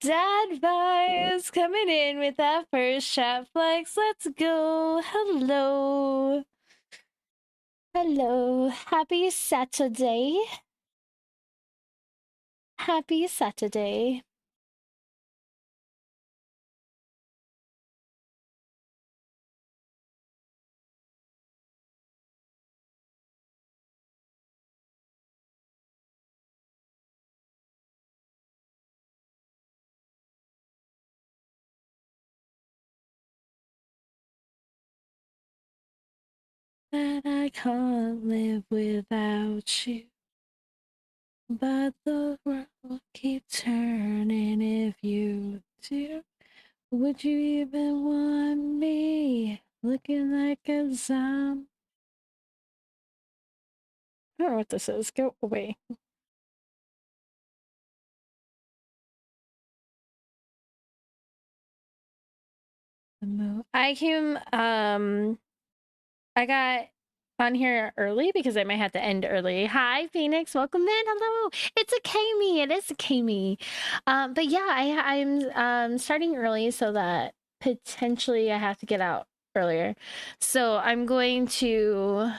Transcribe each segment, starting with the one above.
Dad vibes coming in with that first chat flex. Let's go. Hello. Hello. Happy Saturday. Happy Saturday. That I can't live without you. But the world keeps turning if you do. Would you even want me looking like a zombie? I don't know what this is. Go away. I came I got on here early because I might have to end early. Hi, Phoenix. Welcome in. Hello. It's a Kami. It is a Kami. But yeah, I'm starting early so that potentially I have to get out earlier. So I'm going to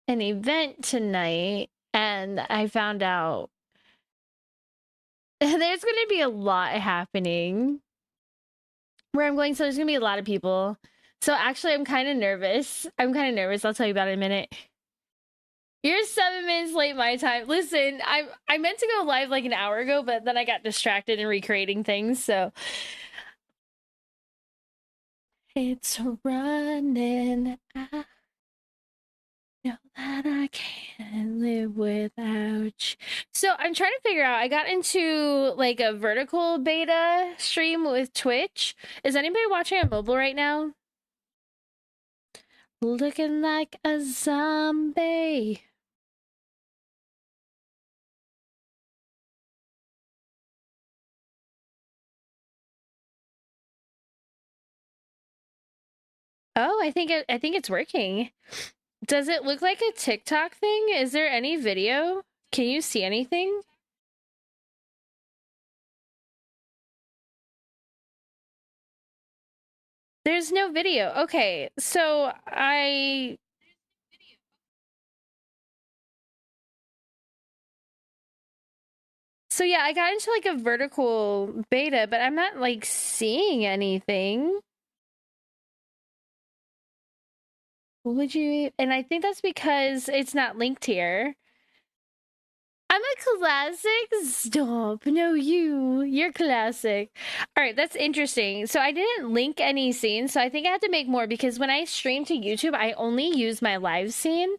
an event tonight, and I found out there's going to be a lot happening where I'm going. So there's going to be a lot of people. So actually, I'm kind of nervous. I'll tell you about it in a minute. You're 7 minutes late my time. Listen, I meant to go live like an hour ago, but then I got distracted in recreating things, so it's running. I know that I can't live without you. So I'm trying to figure out, I got into like a vertical beta stream with Twitch. Is anybody watching on mobile right now? Looking like a zombie. Oh, I think it's working. Does it look like a TikTok thing? Is there any video? Can you see anything? There's no video. Okay, so yeah, I got into like a vertical beta, but I'm not like seeing anything. Would you? And I think that's because it's not linked here. I'm a classic. Stop. No, you're classic. All right, that's interesting. So I didn't link any scenes, so I think I have to make more because when I stream to YouTube, I only use my live scene.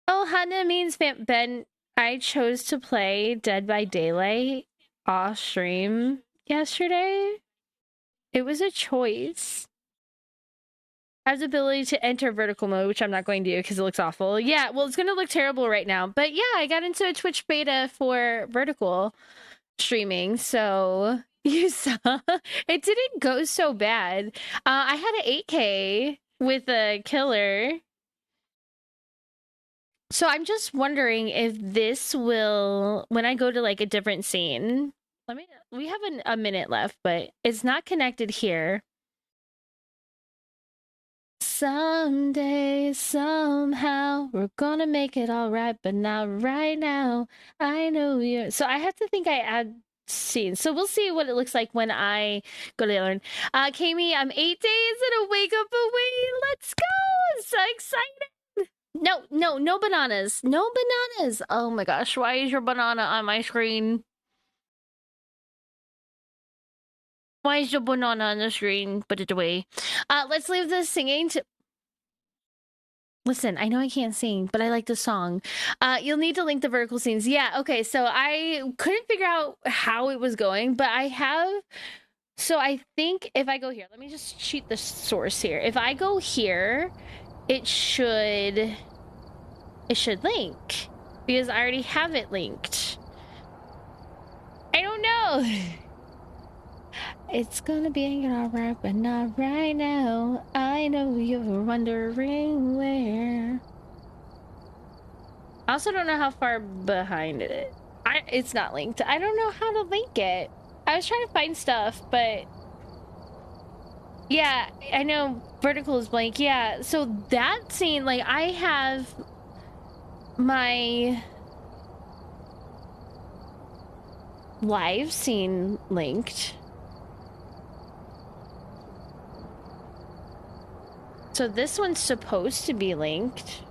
Oh, Hannah means Ben. I chose to play Dead by Daylight off stream yesterday. It was a choice. I have the ability to enter vertical mode, which I'm not going to do because it looks awful. Yeah, well, it's going to look terrible right now. But yeah, I got into a Twitch beta for vertical streaming. So you saw it didn't go so bad. I had an 8K with a killer. So I'm just wondering if this will, when I go to like a different scene, we have a minute left, but it's not connected here. Someday, somehow, we're gonna make it all right, but not right now. I know you're. So I have to think I add scenes. So we'll see what it looks like when I go to the other one. Kami, I'm 8 days and a wake up away. Let's go! I'm so excited. No bananas. No bananas. Oh my gosh, why is your banana on my screen? Why is your banana on the screen? Put it away. Let's leave this singing to. Listen, I know I can't sing, but I like the song. You'll need to link the vertical scenes. Yeah, okay, so I couldn't figure out how it was going, but I have. So I think if I go here, let me just cheat the source here. If I go here, it should link because I already have it linked. I don't know. It's gonna be alright, but not right now. I know you're wondering where. I also don't know how far behind it is. It's not linked. I don't know how to link it. I was trying to find stuff, but yeah, I know vertical is blank. Yeah, so that scene, like, I have my live scene linked. So this one's supposed to be linked.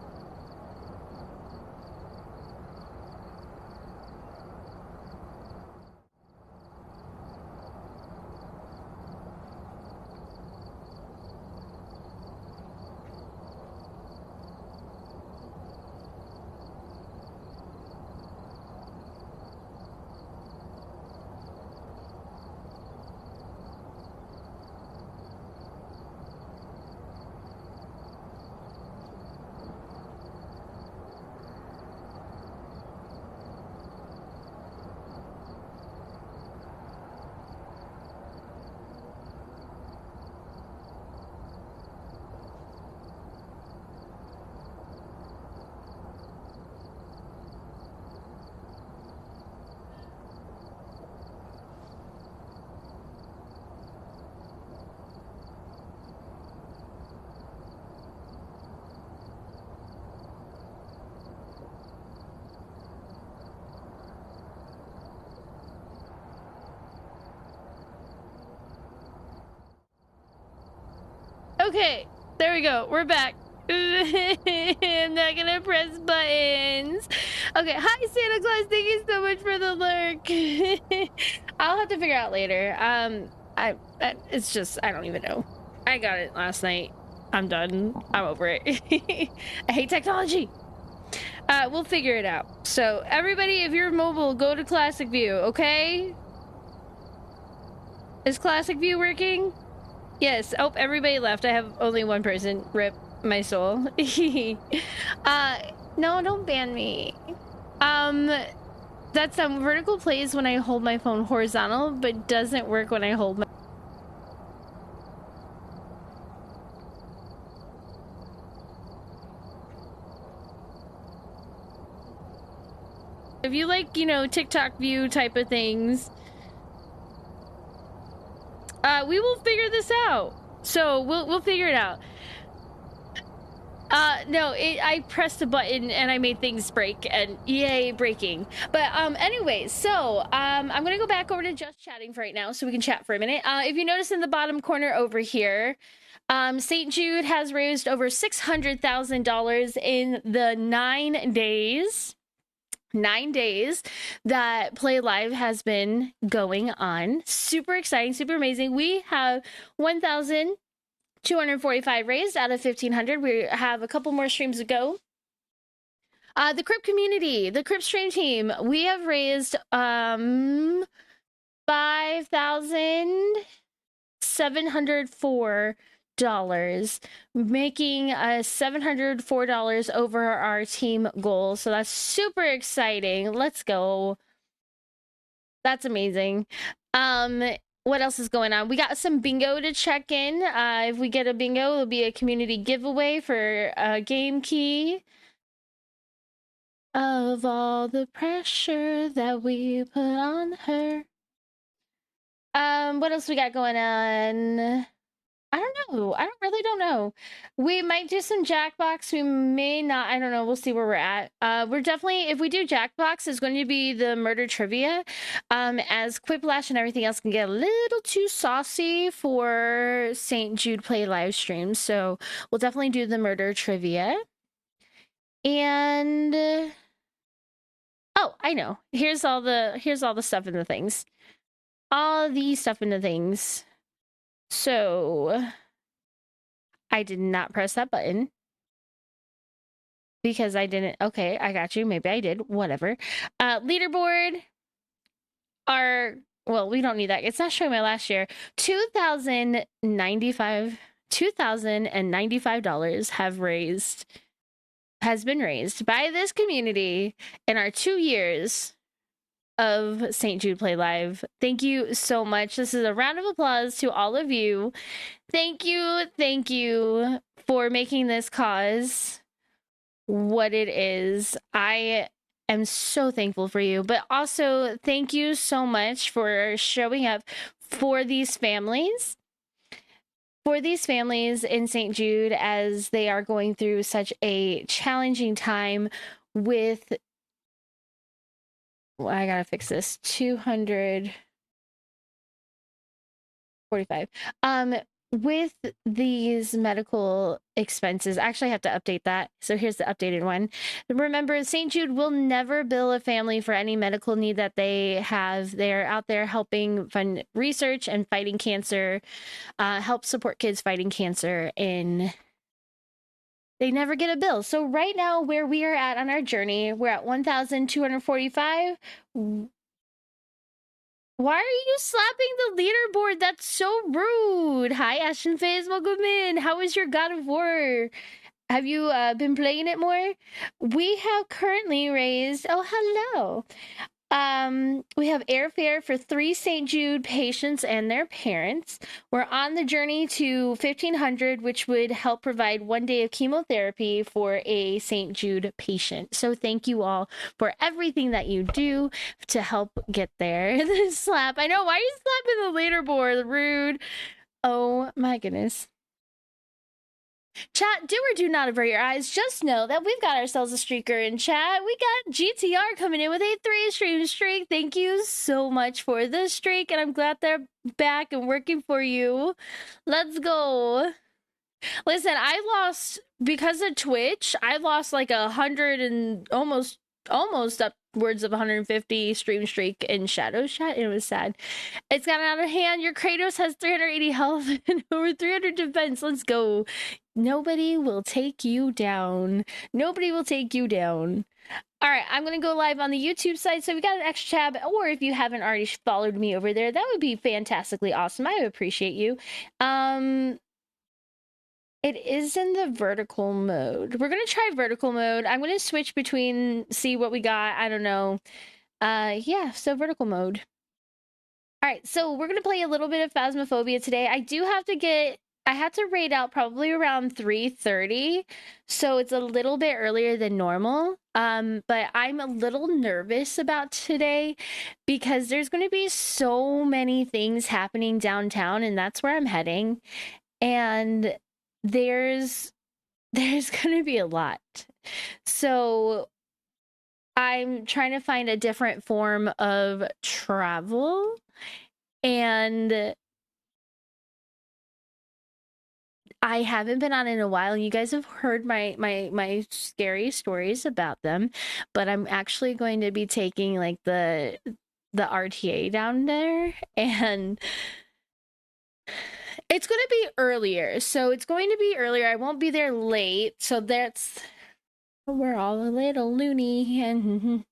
Okay, there we go. We're back. I'm not gonna press buttons. Okay, hi Santa Claus. Thank you so much for the lurk. I'll have to figure out later. It's just I don't even know. I got it last night. I'm done. I'm over it. I hate technology. We'll figure it out. So everybody, if you're mobile, go to Classic View. Okay? Is Classic View working? Yes. Oh, everybody left. I have only one person. Rip my soul. No, don't ban me. That's vertical plays when I hold my phone horizontal, but doesn't work when I hold my. If you like, you know, TikTok view type of things, we will figure this out. So we'll figure it out. No, I pressed a button and I made things break, and yay, breaking. But anyways, so I'm gonna go back over to just chatting for right now, so we can chat for a minute. If you notice in the bottom corner over here, St. Jude has raised over $600,000 in the 9 days. 9 days that Play Live has been going on. Super exciting, super amazing. We have 1,245 raised out of 1,500. We have a couple more streams to go. The Crypt community, the Crypt stream team, we have raised $5,704, making $704 over our team goal. So that's super exciting. Let's go. That's amazing. What else is going on? We got some bingo to check in. If we get a bingo, it'll be a community giveaway for a game key. Of all the pressure that we put on her. What else we got going on? I don't know. I don't know. We might do some Jackbox. We may not. I don't know. We'll see where we're at. We're definitely, if we do Jackbox, it's going to be the murder trivia. As Quiplash and everything else can get a little too saucy for St. Jude Play live streams. So we'll definitely do the murder trivia. And oh, I know. Here's all the stuff in the things. All the stuff in the things. So I did not press that button because I didn't. Okay, I got you. Maybe I did. Whatever. Leaderboard are, well, we don't need that. It's not showing my last year. $2,095 has been raised by this community in our 2 years of St. Jude Play Live. Thank you so much. This is a round of applause to all of you. Thank you for making this cause what it is. I am so thankful for you. But also, thank you so much for showing up for these families. For these families in St. Jude as they are going through such a challenging time with, well, I gotta fix this, 245. With these medical expenses, actually I have to update that. So here's the updated one. Remember, St. Jude will never bill a family for any medical need that they have. They're out there helping fund research and fighting cancer, help support kids fighting cancer, and they never get a bill. So right now, where we are at on our journey, we're at 1,245. Why are you slapping the leaderboard? That's so rude. Hi, Ashton Faze. Welcome in. How is your God of War? Have you been playing it more? We have currently raised. Oh, hello. We have airfare for 3 St. Jude patients and their parents. We're on the journey to 1,500, which would help provide 1 day of chemotherapy for a St. Jude patient. So thank you all for everything that you do to help get there. The slap. I know. Why are you slapping the leaderboard? Rude. Oh my goodness. Chat, do or do not avert your eyes. Just know that we've got ourselves a streaker in chat. We got GTR coming in with a 3 streak. Thank you so much for the streak, and I'm glad they're back and working for you. Let's go. Listen, I lost, because of Twitch, I lost like 100 and almost upwards of 150 stream streak in Shadow Chat. It was sad. It's gotten out of hand. Your Kratos has 380 health and over 300 defense. Let's go. Nobody will take you down. Nobody will take you down. All right, I'm going to go live on the YouTube site. So we got an extra tab, or if you haven't already followed me over there, that would be fantastically awesome. I would appreciate you. It is in the vertical mode. We're going to try vertical mode. I'm going to switch between, see what we got. I don't know. Yeah, so vertical mode. All right, so we're going to play a little bit of Phasmophobia today. I had to raid out probably around 3:30, so it's a little bit earlier than normal. But I'm a little nervous about today because there's going to be so many things happening downtown, and that's where I'm heading. And there's going to be a lot. So I'm trying to find a different form of travel, and I haven't been on in a while. You guys have heard my scary stories about them, but I'm actually going to be taking like the RTA down there, and it's going to be earlier. So it's going to be earlier. I won't be there late. So that's, we're all a little loony and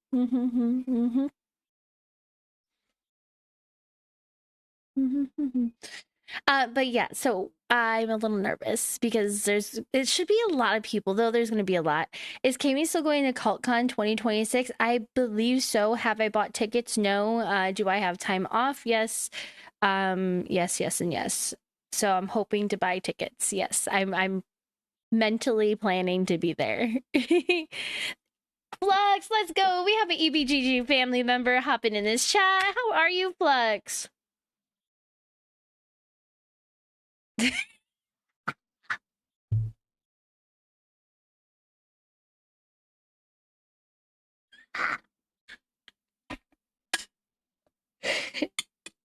but yeah, so I'm a little nervous because it should be a lot of people, though there's going to be a lot. Is Kami still going to CultCon 2026? I believe so. Have I bought tickets? No. Do I have time off? Yes. Yes, yes, and yes. So I'm hoping to buy tickets. Yes, I'm mentally planning to be there. Flux, let's go. We have an EBGG family member hopping in this chat. How are you, Flux?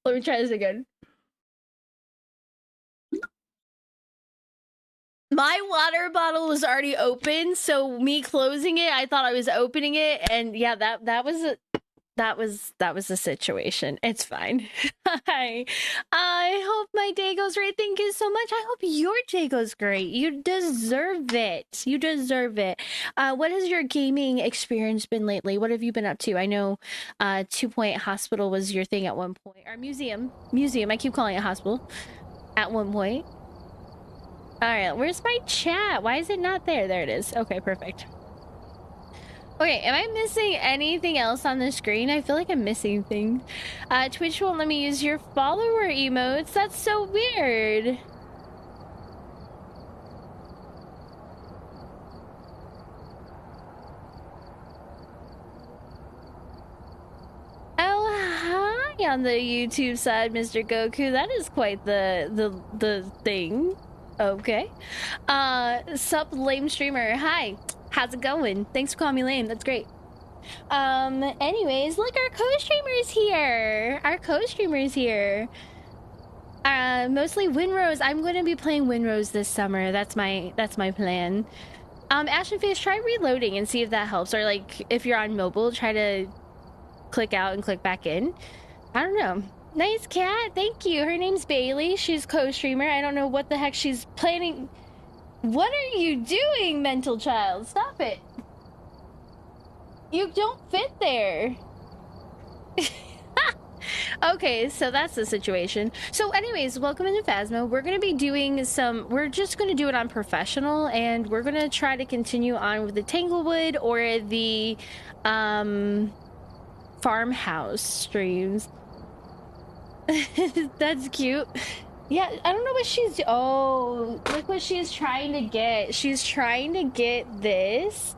Let me try this again. My water bottle was already open, so me closing it, I thought I was opening it, and yeah, that was the situation. It's fine. Hi. I hope my day goes great. Thank you so much. I hope your day goes great. You deserve it. You deserve it. What has your gaming experience been lately? What have you been up to? I know 2 Point Hospital was your thing at one point. Or museum. Museum. I keep calling it hospital. At one point. All right, where's my chat? Why is it not there? There it is. Okay, perfect. Okay, am I missing anything else on the screen? I feel like I'm missing things. Twitch won't let me use your follower emotes. That's so weird. me on the YouTube side, Mr. Goku. That is quite the thing. Okay. Sup, lame streamer. Hi. How's it going? Thanks for calling me lame. That's great. Anyways, look, our co-streamer's here. Our co-streamer's here. Mostly Winrose. I'm going to be playing Winrose this summer. That's my plan. Ashen Face, try reloading and see if that helps. Or like, if you're on mobile, try to click out and click back in. I don't know. Nice cat. Thank you. Her name's Bailey. She's co-streamer. I don't know what the heck she's planning. What are you doing, mental child? Stop it. You don't fit there. Okay, so that's the situation. So anyways, welcome into Phasmo. We're going to be doing we're just going to do it on professional, and we're going to try to continue on with the Tanglewood or the farmhouse streams. That's cute. Yeah, I don't know what she's... Oh, look what she's trying to get. She's trying to get this,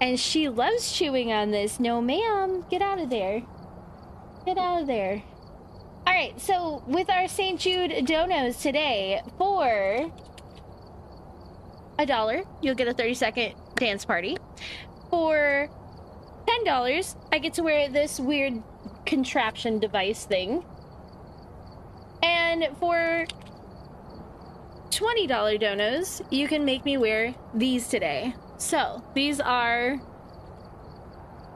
and she loves chewing on this. No, ma'am. Get out of there. Get out of there. All right, so with our St. Jude donos today, for $1, you'll get a 30-second dance party. For $10, I get to wear this weird contraption device thing. And for $20 donos, you can make me wear these today. So, these are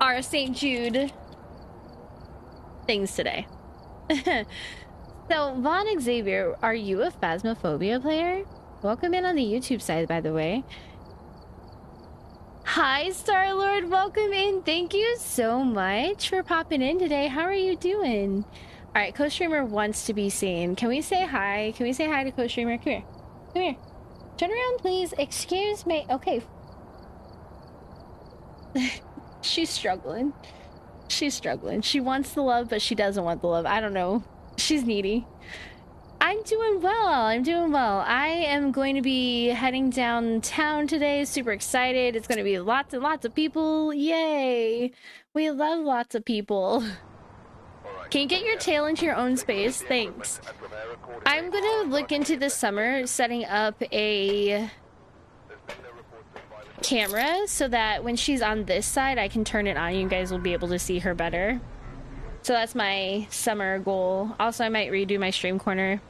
our St. Jude things today. So, Von Xavier, are you a Phasmophobia player? Welcome in on the YouTube side, by the way. Hi, Star-Lord, welcome in. Thank you so much for popping in today. How are you doing? All right, co-streamer wants to be seen. Can we say hi? Can we say hi to co-streamer? Come here. Come here. Turn around, please. Excuse me. Okay. She's struggling. She's struggling. She wants the love, but she doesn't want the love. I don't know. She's needy. I'm doing well. I'm doing well. I am going to be heading downtown today. Super excited. It's going to be lots and lots of people. Yay. We love lots of people. Can you get your tail into your own space? Thanks. I'm going to look into this summer setting up a camera so that when she's on this side, I can turn it on. You guys will be able to see her better. So that's my summer goal. Also, I might redo my stream corner.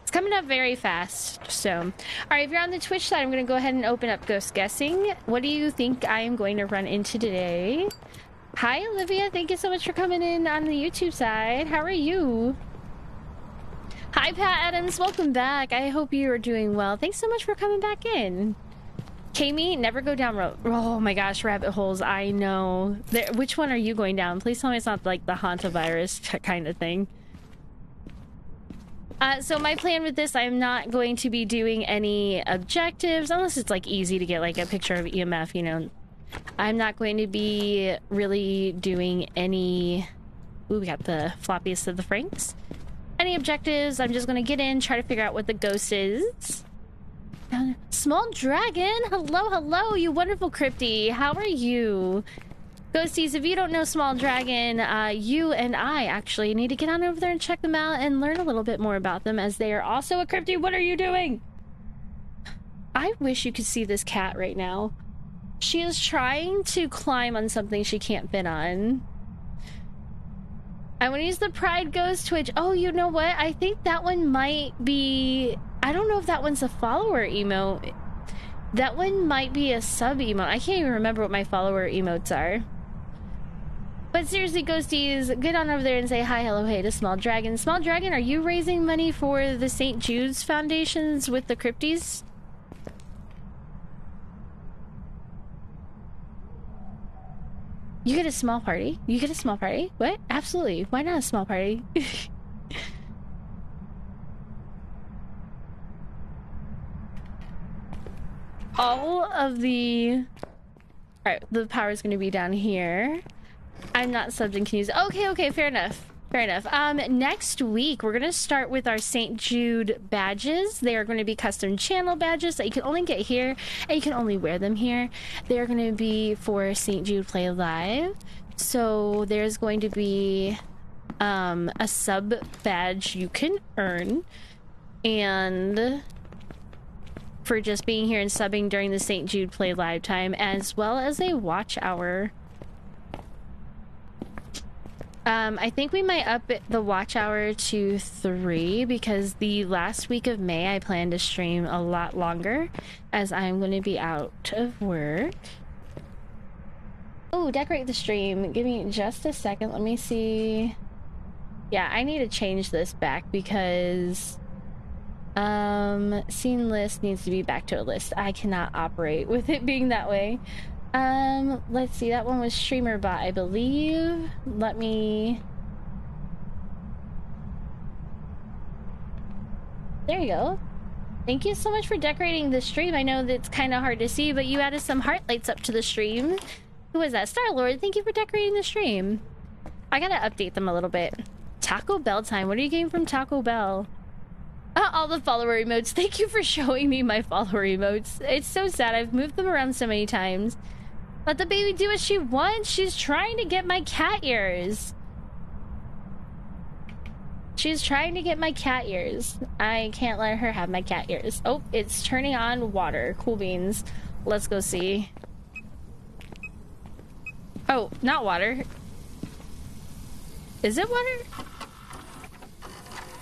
It's coming up very fast. So, all right, if you're on the Twitch side, I'm going to go ahead and open up Ghost Guessing. What do you think I am going to run into today? Hi, Olivia. Thank you so much for coming in on the YouTube side. How are you? Hi, Pat Adams. Welcome back. I hope you are doing well. Thanks so much for coming back in. Kami, never go down oh my gosh, rabbit holes. I know. Which one are you going down? Please tell me it's not like the hantavirus kind of thing. So my plan with this, I'm not going to be doing any objectives unless it's like easy to get like a picture of EMF, you know. I'm not going to be really doing any... Ooh, we got the floppiest of the Franks. Any objectives. I'm just going to get in, try to figure out what the ghost is. Small dragon, hello, hello, you wonderful crypty. How are you? Ghosties, if you don't know Small Dragon, you and I actually need to get on over there and check them out and learn a little bit more about them, as they are also a crypty. What are you doing? I wish you could see this cat right now. She is trying to climb on something she can't fit on. I want to use the Pride Ghost Twitch. Oh, you know what? I think that one might be... I don't know if that one's a follower emote. That one might be a sub emote. I can't even remember what my follower emotes are. But seriously, ghosties, get on over there and say hi, hello, hey to Small Dragon. Small Dragon, are you raising money for the St. Jude's Foundations with the crypties? You get a small party? You get a small party? What? Absolutely. Why not a small party? All of the... Alright, the power is going to be down here. I'm not subbed and can use... Okay, fair enough. Fair enough. Next week, we're going to start with our St. Jude badges. They are going to be custom channel badges that you can only get here, and you can only wear them here. They are going to be for St. Jude Play Live. So there's going to be a sub badge you can earn, and for just being here and subbing during the St. Jude play live time, as well as a watch hour. I think we might up the watch hour to 3 because the last week of May I plan to stream a lot longer as I'm going to be out of work. Oh, decorate the stream. Give me just a second. Let me see. Yeah, I need to change this back because scene list needs to be back to a list. I cannot operate with it being that way. Let's see, that one was streamer bot, I believe. Let me... There you go. Thank you so much for decorating the stream. I know that it's kind of hard to see, but you added some heart lights up to the stream. Who was that? Star-Lord, thank you for decorating the stream. I gotta update them a little bit. Taco Bell time. What are you getting from Taco Bell? All the follower emotes. Thank you for showing me my follower emotes. It's so sad. I've moved them around so many times. Let the baby do what she wants. She's trying to get my cat ears. She's trying to get my cat ears. I can't let her have my cat ears. Oh, it's turning on water. Cool beans. Let's go see. Oh, not water. Is it water?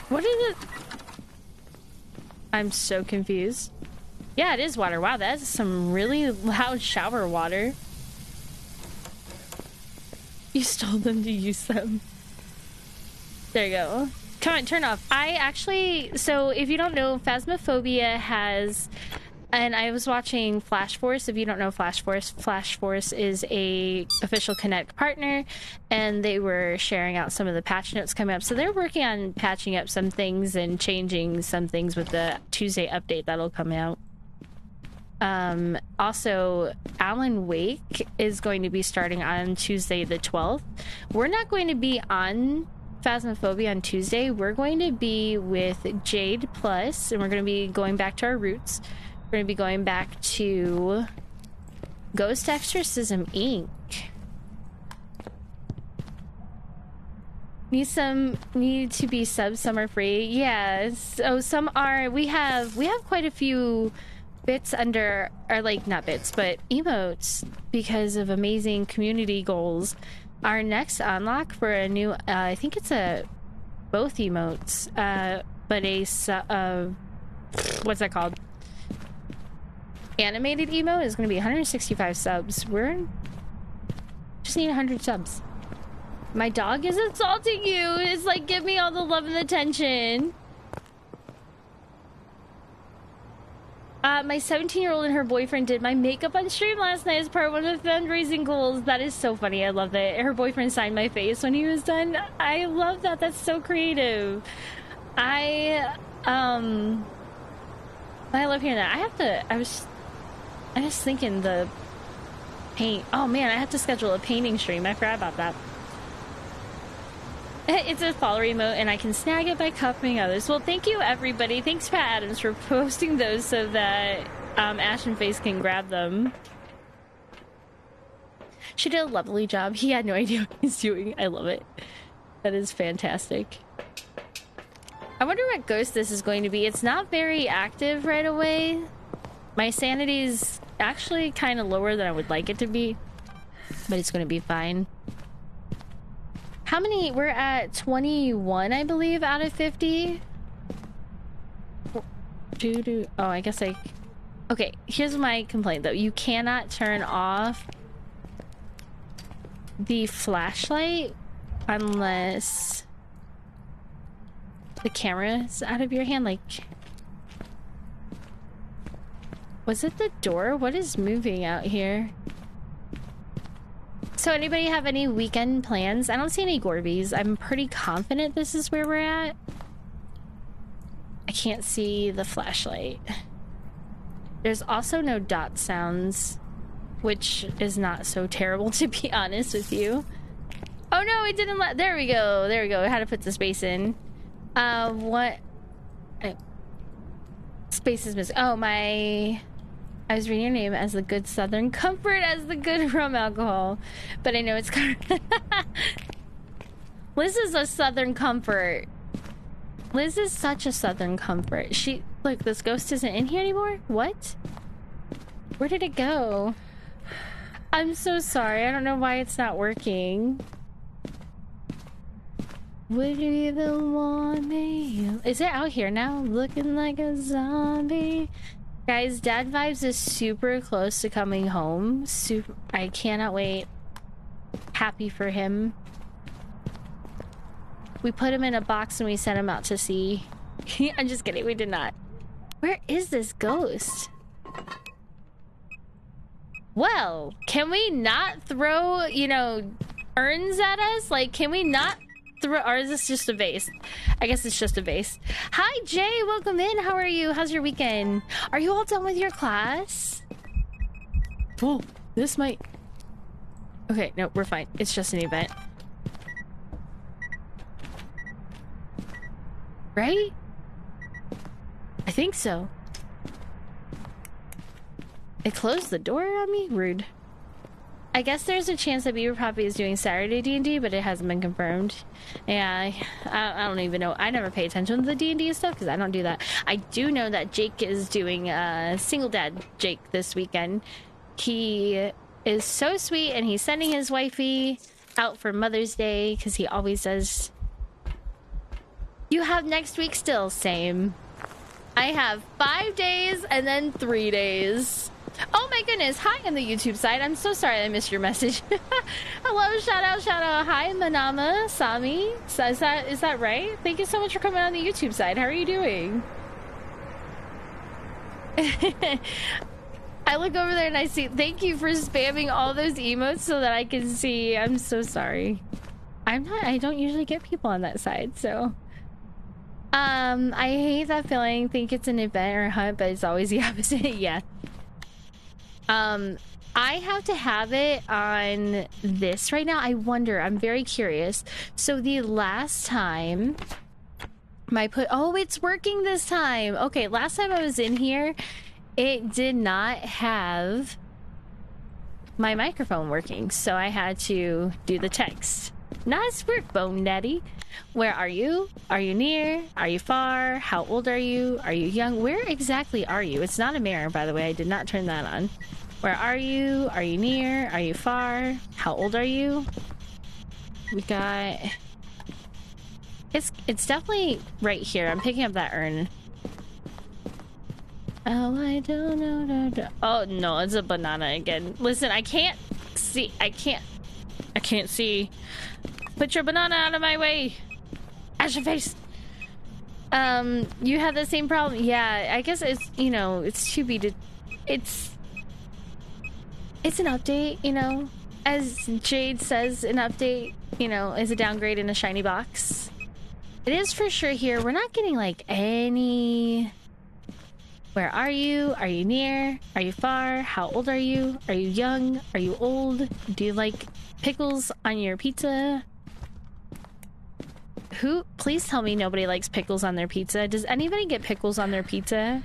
What is it? I'm so confused. Yeah, it is water. Wow, that's some really loud shower water. You stole them to use them. There you go. Come on, turn off. I actually, so if you don't know, Phasmophobia has, and I was watching Flash Force. If you don't know Flash Force is a official Connect partner, and they were sharing out some of the patch notes coming up. So they're working on patching up some things and changing some things with the Tuesday update that'll come out. Also, Alan Wake is going to be starting on Tuesday the 12th. We're not going to be on Phasmophobia on Tuesday. We're going to be with Jade Plus, and we're going to be going back to our roots. We're going to be going back to Ghost Exorcism Inc. Need to be subs, some are free. Yeah, so some are, we have quite a few bits under, or like not bits, but emotes because of amazing community goals. Our next unlock for a new, I think it's both emotes, but what's that called? Animated emote is going to be 165 subs. We're just need 100 subs. My dog is insulting you. It's like, give me all the love and attention. My 17-year-old and her boyfriend did my makeup on stream last night as part of one of the fundraising goals. That is so funny. I love that. Her boyfriend signed my face when he was done. I love that. That's so creative. I love hearing that. I was thinking the paint. Oh man, I have to schedule a painting stream. I forgot about that. It's a follower emote, and I can snag it by copying others. Well, thank you, everybody. Thanks, Pat Adams, for posting those so that Ashen Face can grab them. She did a lovely job. He had no idea what he's doing. I love it. That is fantastic. I wonder what ghost this is going to be. It's not very active right away. My sanity is actually kind of lower than I would like it to be, but it's going to be fine. How many? We're at 21, I believe, out of 50. Oh, I guess I... Okay, here's my complaint, though. You cannot turn off the flashlight unless the camera's out of your hand. Like... Was it the door? What is moving out here? So anybody have any weekend plans? I don't see any Gorbies. I'm pretty confident this is where we're at. I can't see the flashlight. There's also no dot sounds, which is not so terrible, to be honest with you. Oh no, it didn't let... There we go. There we go. I had to put the space in. What... Space is missing. Oh, my... I was reading your name as the good Southern Comfort, as the good rum alcohol, but I know it's Liz is a southern comfort. Liz is such a southern comfort. Look, this ghost isn't in here anymore? What? Where did it go? I'm so sorry. I don't know why it's not working. Would you even want me? Is it out here now? Looking like a zombie. Guys, Dad Vibes is super close to coming home. I cannot wait. Happy for him. We put him in a box and we sent him out to sea. I'm just kidding, we did not. Where is this ghost? Well, can we not throw, you know, urns at us? Like, can we not throw, or is this just a vase? I guess it's just a vase. Hi, Jay, welcome in. How are you? How's your weekend? Are you all done with your class? Oh, this might... Okay, no, we're fine. It's just an event. Right? I think so. It closed the door on me? Rude. I guess there's a chance that Beaver Poppy is doing Saturday D&D, but it hasn't been confirmed. Yeah, I don't even know. I never pay attention to the D&D stuff because I don't do that. I do know that Jake is doing Single Dad Jake this weekend. He is so sweet and he's sending his wifey out for Mother's Day because he always does. You have next week still, same. I have 5 days and then 3 days. Oh my goodness, hi on the YouTube side. I'm so sorry I missed your message. Hello, shout out. Hi, Manama, Sami. Is that right? Thank you so much for coming on the YouTube side. How are you doing? I look over there and I see, thank you for spamming all those emotes so that I can see. I'm so sorry. I don't usually get people on that side, so. I hate that feeling. Think it's an event or a hunt, but it's always the opposite. Yeah. I have to have it on this right now. I wonder, I'm very curious. So the last time oh, it's working this time. Okay, last time I was in here, it did not have my microphone working, so I had to do the text. Nice work, Bone Daddy. Where are you? Are you near? Are you far? How old are you? Are you young? Where exactly are you? It's not a mirror, by the way. I did not turn that on. Where are you? Are you near? Are you far? How old are you? We got... It's definitely right here. I'm picking up that urn. Oh, I don't know. Oh, no, it's a banana again. Listen, I can't see. I can't see. Put your banana out of my way. Ash your face. You have the same problem. Yeah, I guess it's, you know, it's to be it's an update, you know. As Jade says, an update, you know, is a downgrade in a shiny box. It is for sure here. We're not getting like any... Where are you? Are you near? Are you far? How old are you? Are you young? Are you old? Do you like pickles on your pizza? Please tell me nobody likes pickles on their pizza. Does anybody get pickles on their pizza?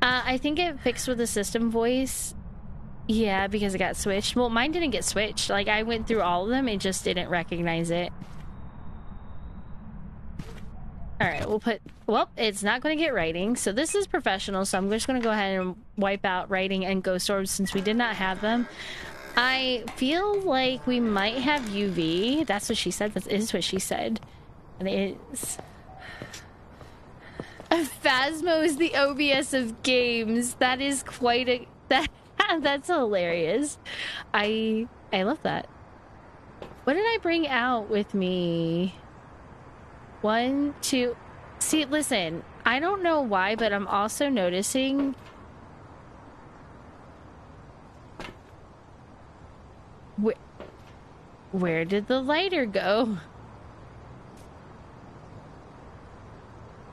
I think it fixed with the system voice. Yeah, because it got switched. Well, mine didn't get switched. Like, I went through all of them. It just didn't recognize it. Alright, we'll put... Well, it's not going to get writing. So this is professional, so I'm just going to go ahead and wipe out writing and ghost orbs since we did not have them. I feel like we might have UV. That's what she said. That is what she said. And it is... Phasmo is the OBS of games. That is quite a... That's hilarious. I love that. What did I bring out with me? 1, 2... See, listen, I don't know why, but I'm also noticing... Where did the lighter go?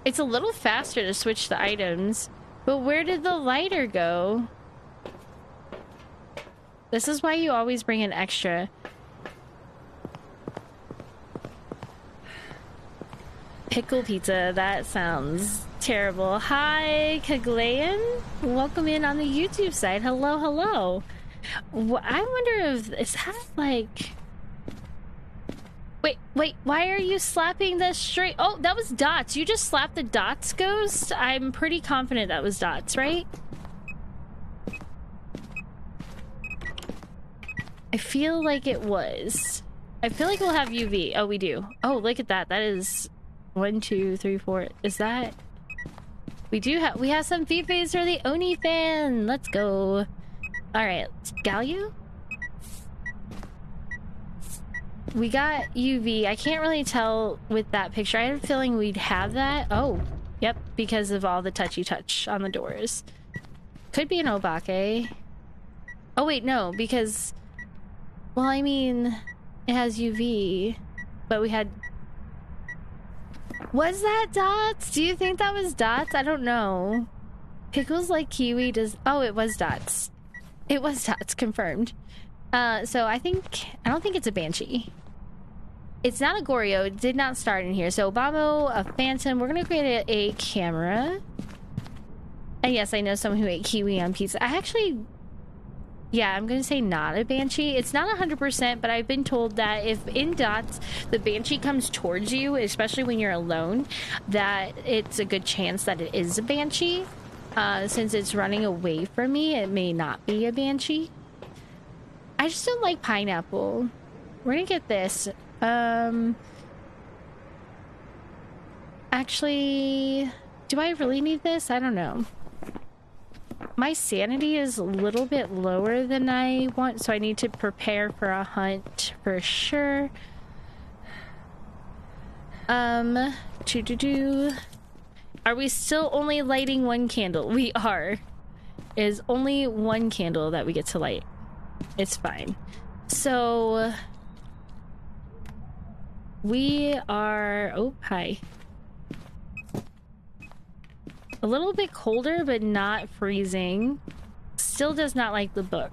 It's a little faster to switch the items, but where did the lighter go? This is why you always bring an extra. Pickle pizza, that sounds terrible. Hi, Kaglayan. Welcome in on the YouTube side. Hello, hello. I wonder if, is that like... Wait, why are you slapping the straight? Oh, that was Dots. You just slapped the Dots ghost? I'm pretty confident that was Dots, right? I feel like it was. I feel like we'll have UV. Oh, we do. Oh, look at that. That is 1, 2, 3, 4. Is that? We have some FIFAs for the Oni fan. Let's go. All right, Galio. We got UV. I can't really tell with that picture. I had a feeling we'd have that. Oh, yep, because of all the touchy touch on the doors. Could be an Obake. Oh wait, no, because, well, I mean, it has UV, but we had. Was that Dots? Do you think that was Dots? I don't know. Pickles like kiwi does. Oh, it was Dots. It was Dots, confirmed. So I don't think it's a Banshee. It's not a Goryo. It did not start in here. So Obamo, a Phantom. We're gonna create a camera. And yes, I know someone who ate kiwi on pizza. Yeah, I'm gonna say not a Banshee. It's not 100%, but I've been told that if in Dots the Banshee comes towards you, especially when you're alone, that it's a good chance that it is a Banshee. Since it's running away from me, it may not be a Banshee. I just don't like pineapple. We're gonna get this. Actually, do I really need this? I don't know. My sanity is a little bit lower than I want, so I need to prepare for a hunt for sure. Are we still only lighting one candle? We are. It is only one candle that we get to light. It's fine. So we are, oh, hi. A little bit colder, but not freezing. Still does not like the book.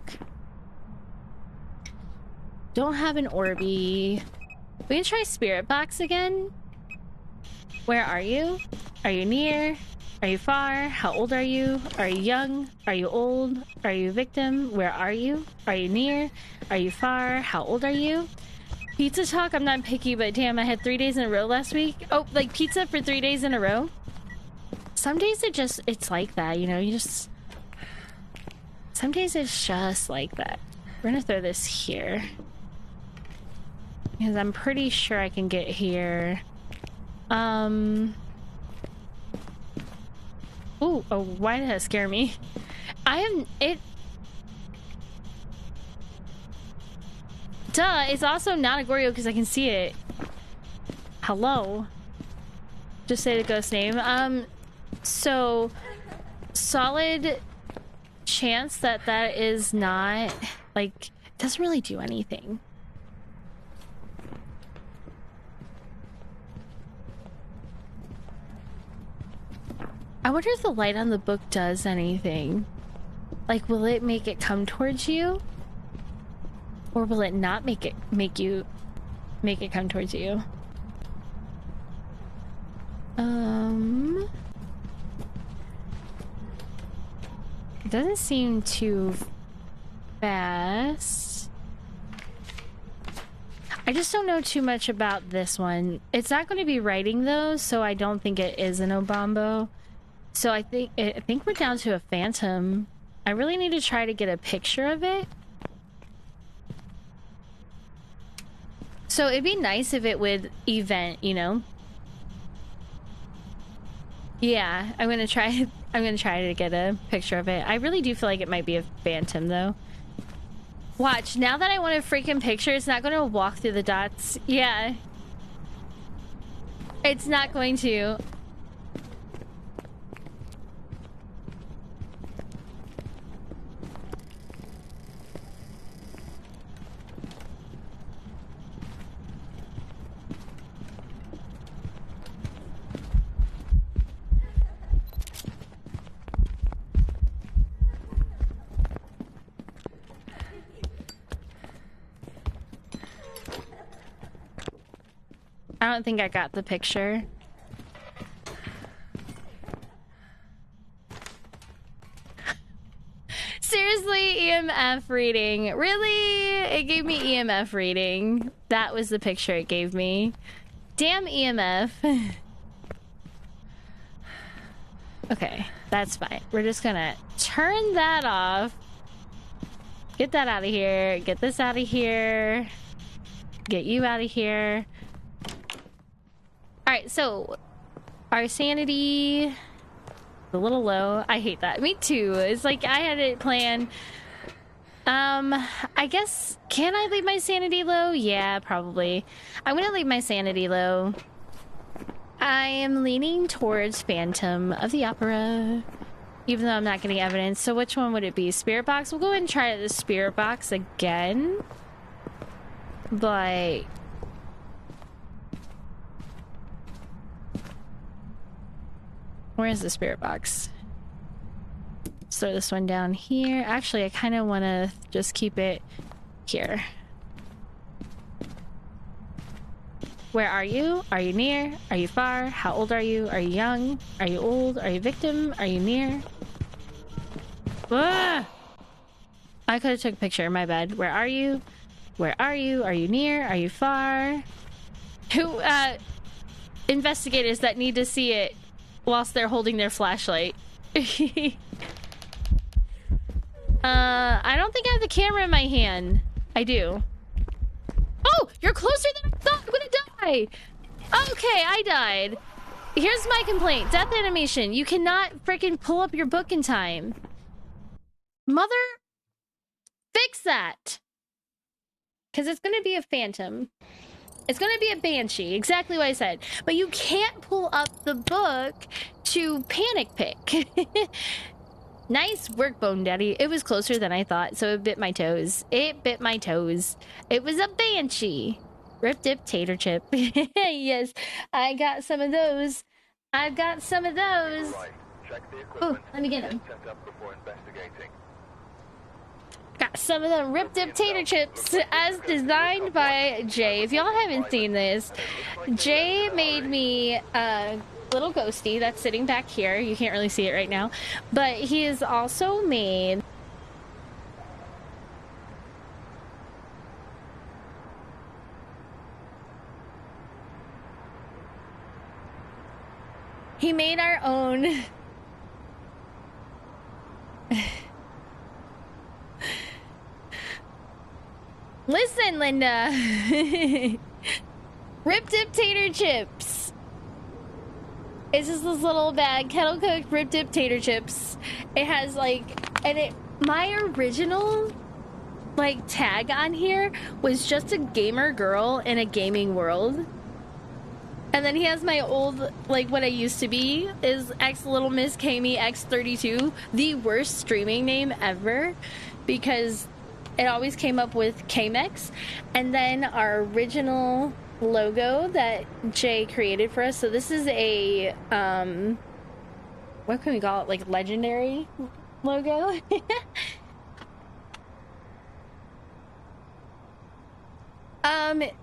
Don't have an Orby. We can try Spirit Box again. Where are you? Are you near? Are you far? How old are you? Are you young? Are you old? Are you a victim? Where are you? Are you near? Are you far? How old are you? Pizza talk, I'm not picky, but damn, I had 3 days in a row last week. Oh, like pizza for 3 days in a row? Some days it's like that, you know, some days it's just like that. We're gonna throw this here. Because I'm pretty sure I can get here. Ooh, oh, why did that scare me? Duh, it's also not a Goryo because I can see it. Hello. Just say the ghost name. So solid chance that that is not, like, it doesn't really do anything. I wonder if the light on the book does anything. Like, will it make it come towards you? Or will it not make it come towards you? It doesn't seem too fast. I just don't know too much about this one. It's not going to be writing though, so I don't think it is an Obambo. So I think we're down to a Phantom. I really need to try to get a picture of it. So it'd be nice if it would event, you know? Yeah, I'm gonna try to get a picture of it. I really do feel like it might be a Phantom though. Watch, now that I want a freaking picture, it's not gonna walk through the dots. Yeah. It's not going to. I don't think I got the picture. Seriously, EMF reading. Really? It gave me EMF reading. That was the picture it gave me. Damn EMF. Okay, that's fine. We're just gonna turn that off. Get that out of here. Get this out of here. Get you out of here. Alright, so our sanity... a little low. I hate that. Me too. It's like I had it planned. I guess, can I leave my sanity low? Yeah, probably. I'm gonna leave my sanity low. I am leaning towards Phantom of the Opera, even though I'm not getting evidence. So which one would it be? Spirit box? We'll go ahead and try the spirit box again. But... where's the spirit box? Let's throw this one down here. Actually, I kind of want to just keep it here. Where are you? Are you near? Are you far? How old are you? Are you young? Are you old? Are you victim? Are you near? Ah! I could have took a picture. My bad. Where are you? Where are you? Are you near? Are you far? Who, investigators that need to see it whilst they're holding their flashlight. I don't think I have the camera in my hand. I do. Oh, you're closer than I thought. I'm gonna die. Okay, I died. Here's my complaint. Death animation. You cannot freaking pull up your book in time. Mother, fix that. Because it's gonna be a phantom. It's gonna be a banshee, exactly what I said. But you can't pull up the book to panic pick. Nice work, Bone Daddy. It was closer than I thought, so it bit my toes. It bit my toes. It was a banshee. Rip dip tater chip. Yes, I got some of those. I've got some of those. Oh, let me get them. Got some of them rip dip tater chips as designed by Jay. If y'all haven't seen this, Jay made me a little ghosty that's sitting back here. You can't really see it right now, but he has also made our own listen, Linda. Rip dip tater chips. It's just this little bag, kettle cooked rip dip tater chips. It has like, and it, my original like tag on here was just a gamer girl in a gaming world. And then he has my old, like what I used to be is X Little Miss Kami X32, the worst streaming name ever, because it always came up with Kmex. And then our original logo that Jay created for us. So this is a, what can we call it? Like legendary logo?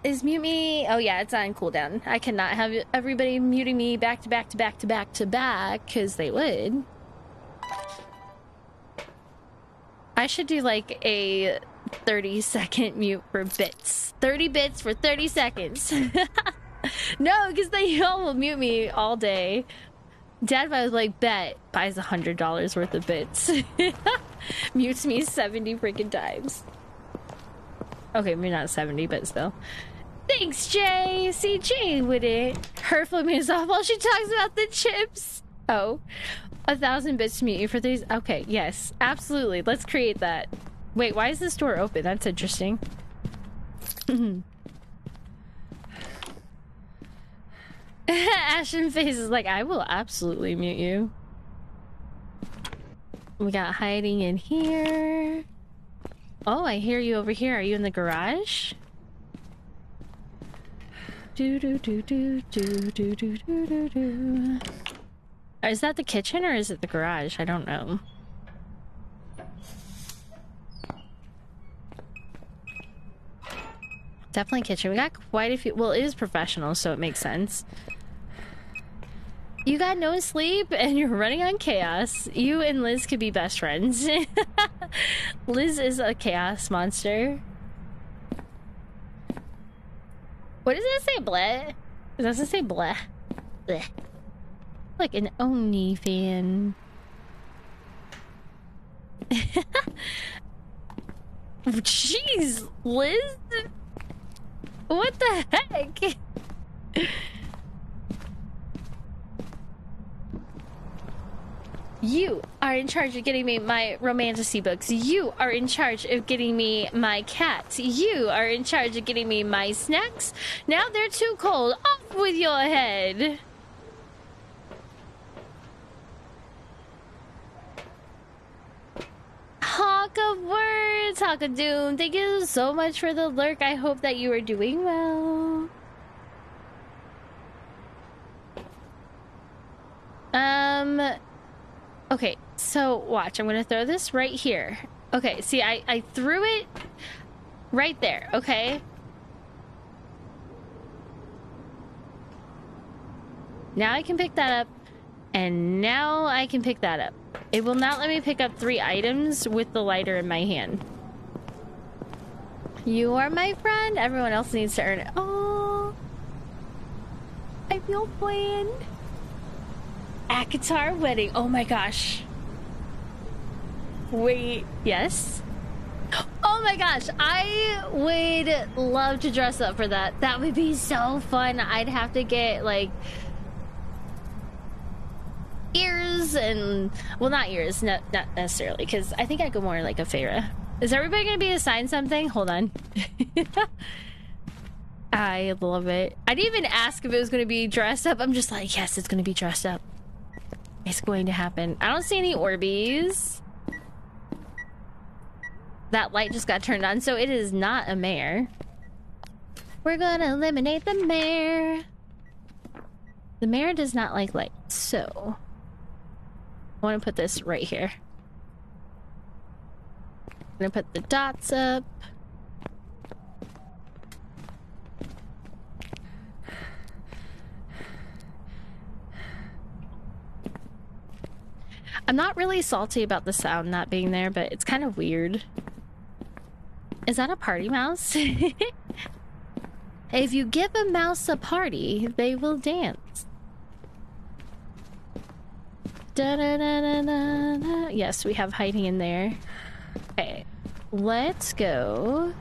Is mute me? Oh yeah, it's on cooldown. I cannot have everybody muting me back to back to back to back to back, because they would. I should do like a 30-second mute for bits. 30 bits for 30 seconds. No, because they all will mute me all day. Dad was like, bet, buys $100 worth of bits. Mutes me 70 freaking times. Okay, maybe not 70, but still. Thanks, Jay. See, Jay with it. Her flipping us off while she talks about the chips. Oh, 1,000 bits to mute you for these. Okay, yes, absolutely. Let's create that. Wait, why is this door open? That's interesting. Ashen Face is like, I will absolutely mute you. We got hiding in here. Oh, I hear you over here. Are you in the garage? Do do do do do do do do do do. Is that the kitchen or is it the garage? I don't know. Definitely kitchen. We got quite a few. Well, it is professional, so it makes sense. You got no sleep and you're running on chaos. You and Liz could be best friends. Liz is a chaos monster. What does that say, bleh? Does that say bleh? Bleh. Like an Oni fan. Jeez, Liz? What the heck? You are in charge of getting me my romantasy books. You are in charge of getting me my cats. You are in charge of getting me my snacks. Now they're too cold. Off with your head. Hawk of words, Hawk of doom. Thank you so much for the lurk. I hope that you are doing well. Okay, so watch. I'm gonna throw this right here. Okay, see, I threw it right there, okay? Now I can pick that up, and now I can pick that up. It will not let me pick up 3 items with the lighter in my hand. You are my friend. Everyone else needs to earn it. Oh, I feel planned. Akatar wedding. Oh my gosh. Wait, yes? Oh my gosh, I would love to dress up for that. That would be so fun. I'd have to get like ears and, well, not ears, not necessarily, because I think I go more like a Farah. Is everybody gonna be assigned something? Hold on. I love it. I didn't even ask if it was gonna be dressed up. I'm just like, yes, it's gonna be dressed up. It's going to happen. I don't see any Orbeez. That light just got turned on, so it is not a mare. We're gonna eliminate the mare. The mare does not like light, so I want to put this right here. I'm gonna put the dots up. I'm not really salty about the sound not being there, but it's kind of weird. Is that a party mouse? If you give a mouse a party, they will dance. Da -da -da -da -da -da. Yes, we have hiding in there. Okay, let's go.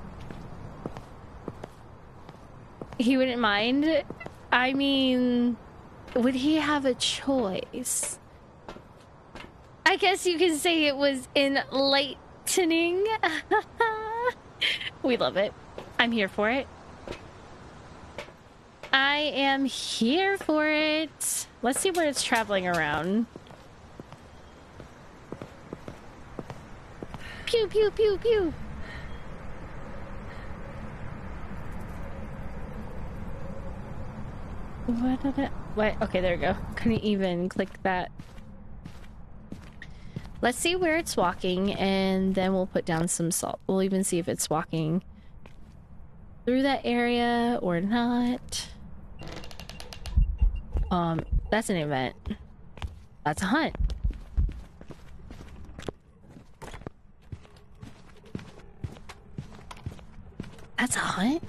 He wouldn't mind. I mean, would he have a choice? I guess you can say it was enlightening. We love it. I'm here for it. I am here for it. Let's see where it's traveling around. Pew, pew, pew, pew. What did it? What? Okay, there we go. Couldn't even click that. Let's see where it's walking, and then we'll put down some salt. We'll even see if it's walking through that area or not. That's an event. That's a hunt. That's a hunt?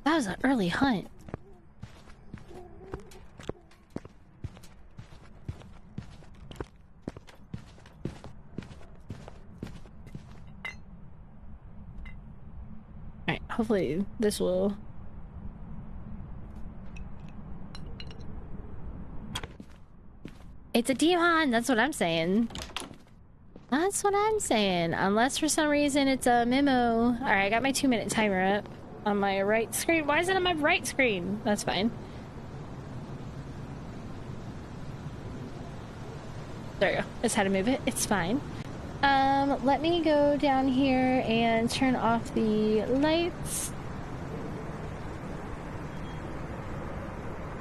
That was an early hunt. Alright, hopefully this will... It's a demon! That's what I'm saying. That's what I'm saying. Unless for some reason it's a memo. Alright, I got my 2-minute timer up on my right screen. Why is it on my right screen? That's fine. There we go. That's how to move it. It's fine. Let me go down here and turn off the lights.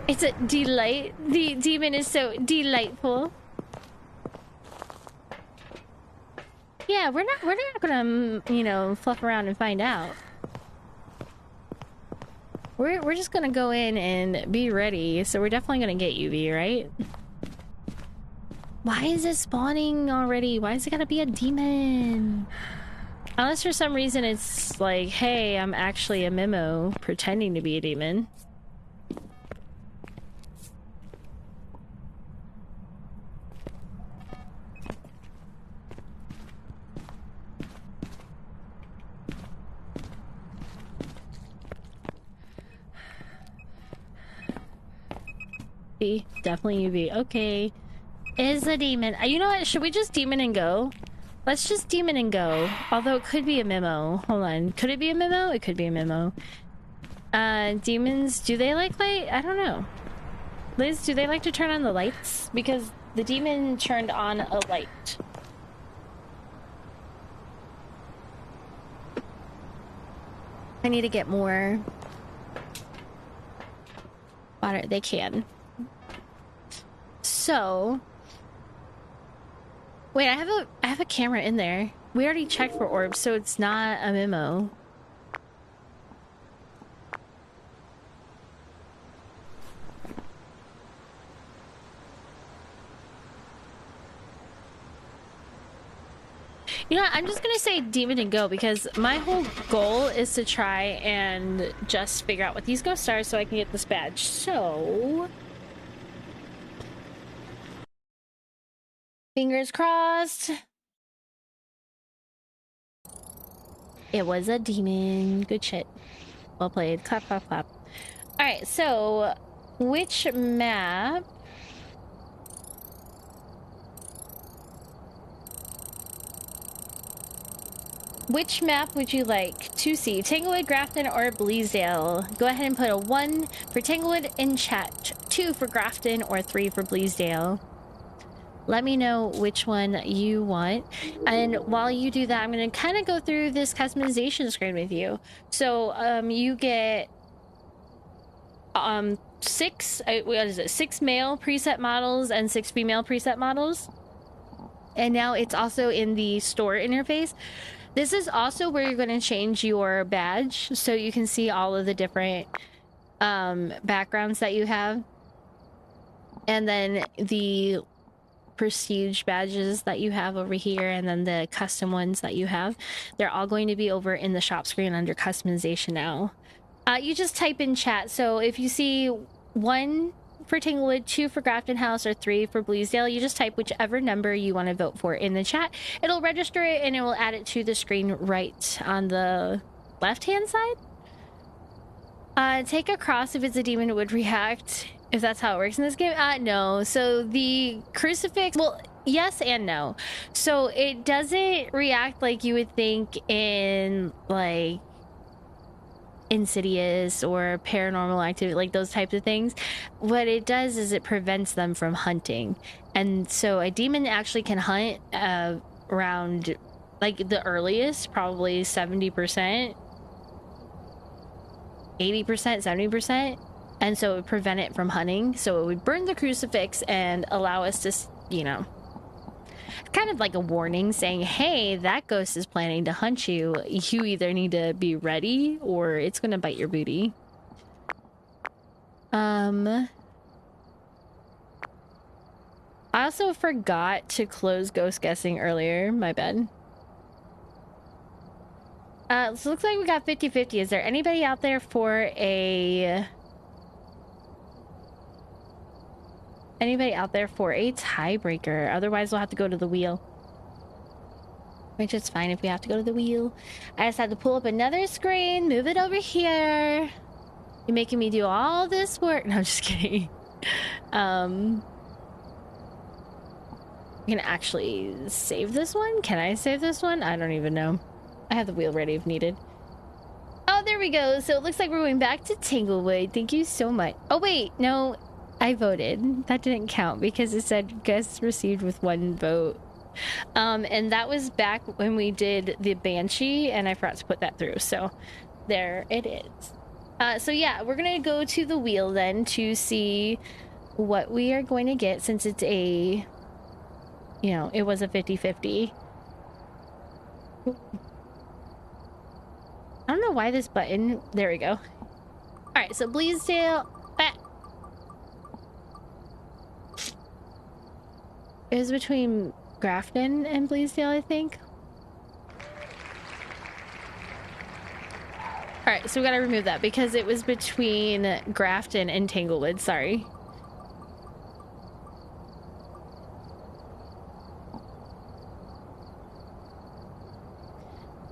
It's a delight. The demon is so delightful. Yeah, we're not gonna, you know, fluff around and find out. we're just gonna go in and be ready. So we're definitely gonna get UV, right? Why is it spawning already? Why is it gotta be a demon? Unless for some reason it's like, hey, I'm actually a memo pretending to be a demon. Definitely UV. Okay. Is a demon. You know what? Should we just demon and go? Let's just demon and go. Although it could be a memo. Hold on. Could it be a memo? It could be a memo. Demons, do they like light? I don't know. Liz, do they like to turn on the lights? Because the demon turned on a light. I need to get more water. They can. So, wait, I have a camera in there. We already checked for orbs, so it's not a memo. You know what? I'm just gonna say demon and go because my whole goal is to try and just figure out what these ghosts are so I can get this badge. So, fingers crossed. It was a demon. Good shit. Well played. Clap, clap, clap. Alright, so which map? Which map would you like to see? Tanglewood, Grafton, or Bleasdale? Go ahead and put a 1 for Tanglewood in chat, 2 for Grafton, or 3 for Bleasdale. Let me know which one you want. And while you do that, I'm going to kind of go through this customization screen with you. So, you get 6 male preset models and 6 female preset models. And now it's also in the store interface. This is also where you're going to change your badge so you can see all of the different backgrounds that you have. And then the prestige badges that you have over here, and then the custom ones that you have. They're all going to be over in the shop screen under customization now. You just type in chat. So if you see 1 for Tanglewood, 2 for Grafton House, or 3 for Bleasdale, you just type whichever number you want to vote for in the chat. It'll register it and it will add it to the screen right on the left-hand side. Take a cross if it's a demon, it would react. If that's how it works in this game. No. So the crucifix, well, yes and no. So it doesn't react like you would think in like Insidious or Paranormal Activity, like those types of things. What it does is it prevents them from hunting. And so a demon actually can hunt around like the earliest, probably 70%, 80%, 70%. And so it would prevent it from hunting. So it would burn the crucifix and allow us to, you know, kind of like a warning saying, hey, that ghost is planning to hunt you. You either need to be ready or it's going to bite your booty. I also forgot to close ghost guessing earlier. My bad. So it looks like we got 50-50. Is there anybody out there for a... Anybody out there for a tiebreaker? Otherwise, we'll have to go to the wheel. Which is fine if we have to go to the wheel. I just had to pull up another screen, move it over here. You're making me do all this work. No, I'm just kidding. I can actually save this one? Can I save this one? I don't even know. I have the wheel ready if needed. Oh, there we go. So it looks like we're going back to Tanglewood. Thank you so much. Oh, wait. No. I voted. That didn't count because it said guests received with 1 vote. And that was back when we did the Banshee and I forgot to put that through. So there it is. So yeah, we're going to go to the wheel then to see what we are going to get since it's a, you know, it was a 50-50. I don't know why this button, there we go. All right, right, so Bleasdale. It was between Grafton and Bleasdale, I think. Alright, so we gotta remove that because it was between Grafton and Tanglewood, sorry.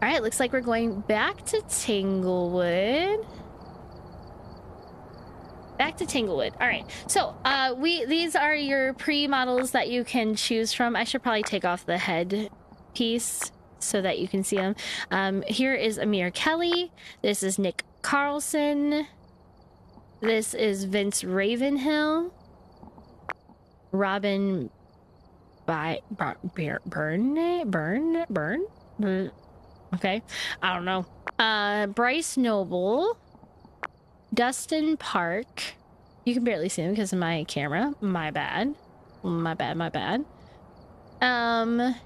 Alright, looks like we're going back to Tanglewood. Back to Tanglewood. Alright, so these are your pre-models that you can choose from. I should probably take off the head piece so that you can see them. Here is Amir Kelly. This is Nick Carlson. This is Vince Ravenhill. Robin Byrne? Okay, I don't know. Bryce Noble. Dustin Park. You can barely see him because of my camera. My bad. My bad. And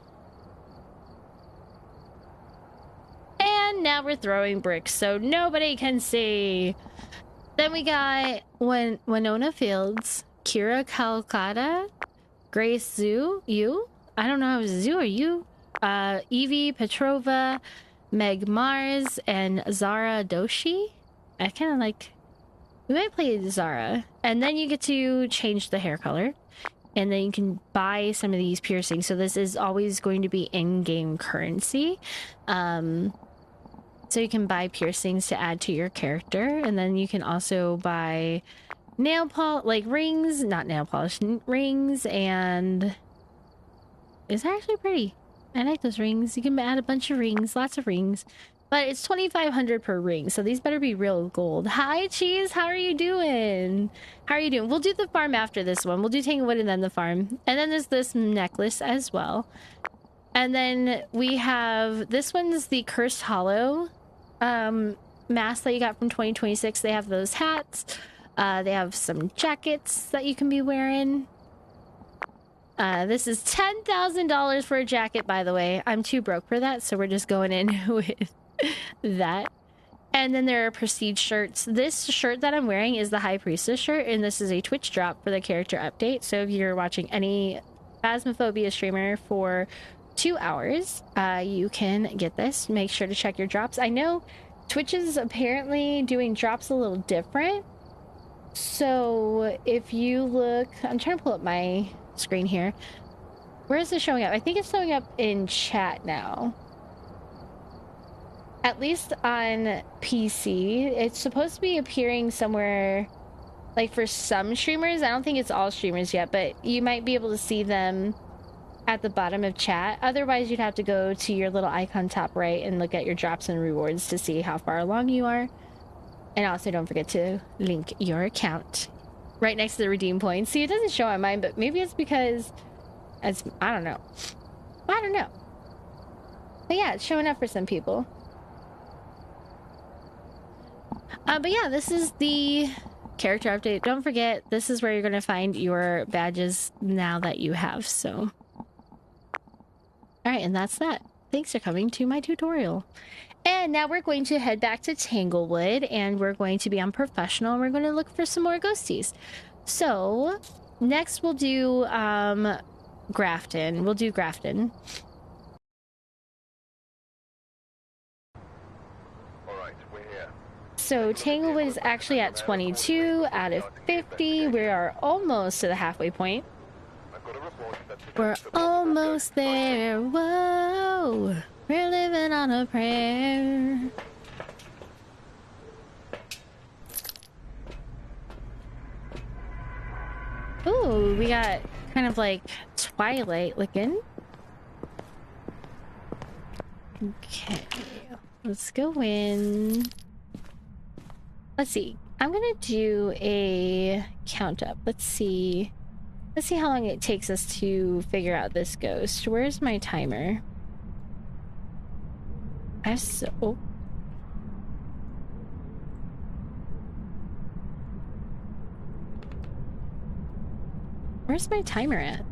now we're throwing bricks so nobody can see. Then we got Winona Fields, Kira Calcutta, Grace Zhu, you? I don't know if it's Zhu or you. Evie Petrova, Meg Mars, and Zara Doshi. I kind of like... We might play Zara. And then you get to change the hair color. And then you can buy some of these piercings. So this is always going to be in-game currency. So you can buy piercings to add to your character. And then you can also buy nail polish, like rings, not nail polish, rings. And it's actually pretty. I like those rings. You can add a bunch of rings, lots of rings. But it's 2,500 per ring, so these better be real gold. Hi, Cheese. How are you doing? How are you doing? We'll do the farm after this one. We'll do Tanglewood and then the farm. And then there's this necklace as well. And then we have... This one's the Cursed Hollow mask that you got from 2026. They have those hats. They have some jackets that you can be wearing. This is $10,000 for a jacket, by the way. I'm too broke for that, so we're just going in with... that. And then there are prestige shirts. This shirt that I'm wearing is the High Priestess shirt, and this is a Twitch drop for the character update. So if you're watching any Phasmophobia streamer for 2 hours, you can get this. Make sure to check your drops. I know Twitch is apparently doing drops a little different. So if you look... I'm trying to pull up my screen here. Where is it showing up? I think it's showing up in chat now. At least on PC, it's supposed to be appearing somewhere, like for some streamers. I don't think it's all streamers yet, but you might be able to see them at the bottom of chat. Otherwise, you'd have to go to your little icon top right and look at your drops and rewards to see how far along you are. And also, don't forget to link your account right next to the redeem points. See, it doesn't show on mine, but maybe it's because it's... I don't know. But yeah, it's showing up for some people. But yeah, this is the character update. Don't forget, this is where you're going to find your badges now that you have, so. Alright, and that's that. Thanks for coming to my tutorial. And now we're going to head back to Tanglewood, and we're going to be on Professional, and we're going to look for some more ghosties. So, next we'll do, Grafton. We'll do Grafton. So Tanglewood is actually at 22 out of 50. We are almost to the halfway point. We're almost there. Whoa. We're living on a prayer. Ooh, we got kind of like Twilight looking. Okay. Let's go in. Let's see. I'm gonna do a count up. Let's see how long it takes us to figure out this ghost. Where's my timer? Oh. Where's my timer at?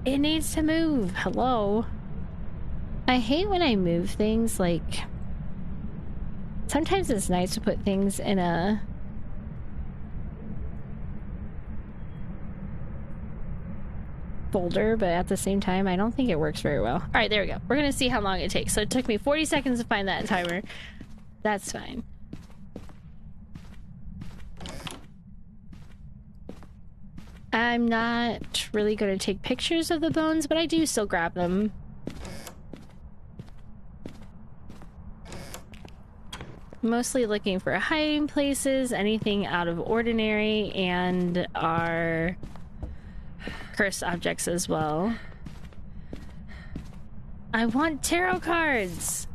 It needs to move. Hello. I hate when I move things, like... Sometimes it's nice to put things in a... folder, but at the same time, I don't think it works very well. Alright, there we go. We're gonna see how long it takes. So it took me 40 seconds to find that timer. That's fine. I'm not really going to take pictures of the bones, but I do still grab them. Mostly looking for hiding places, anything out of ordinary, and our cursed objects as well. I want tarot cards!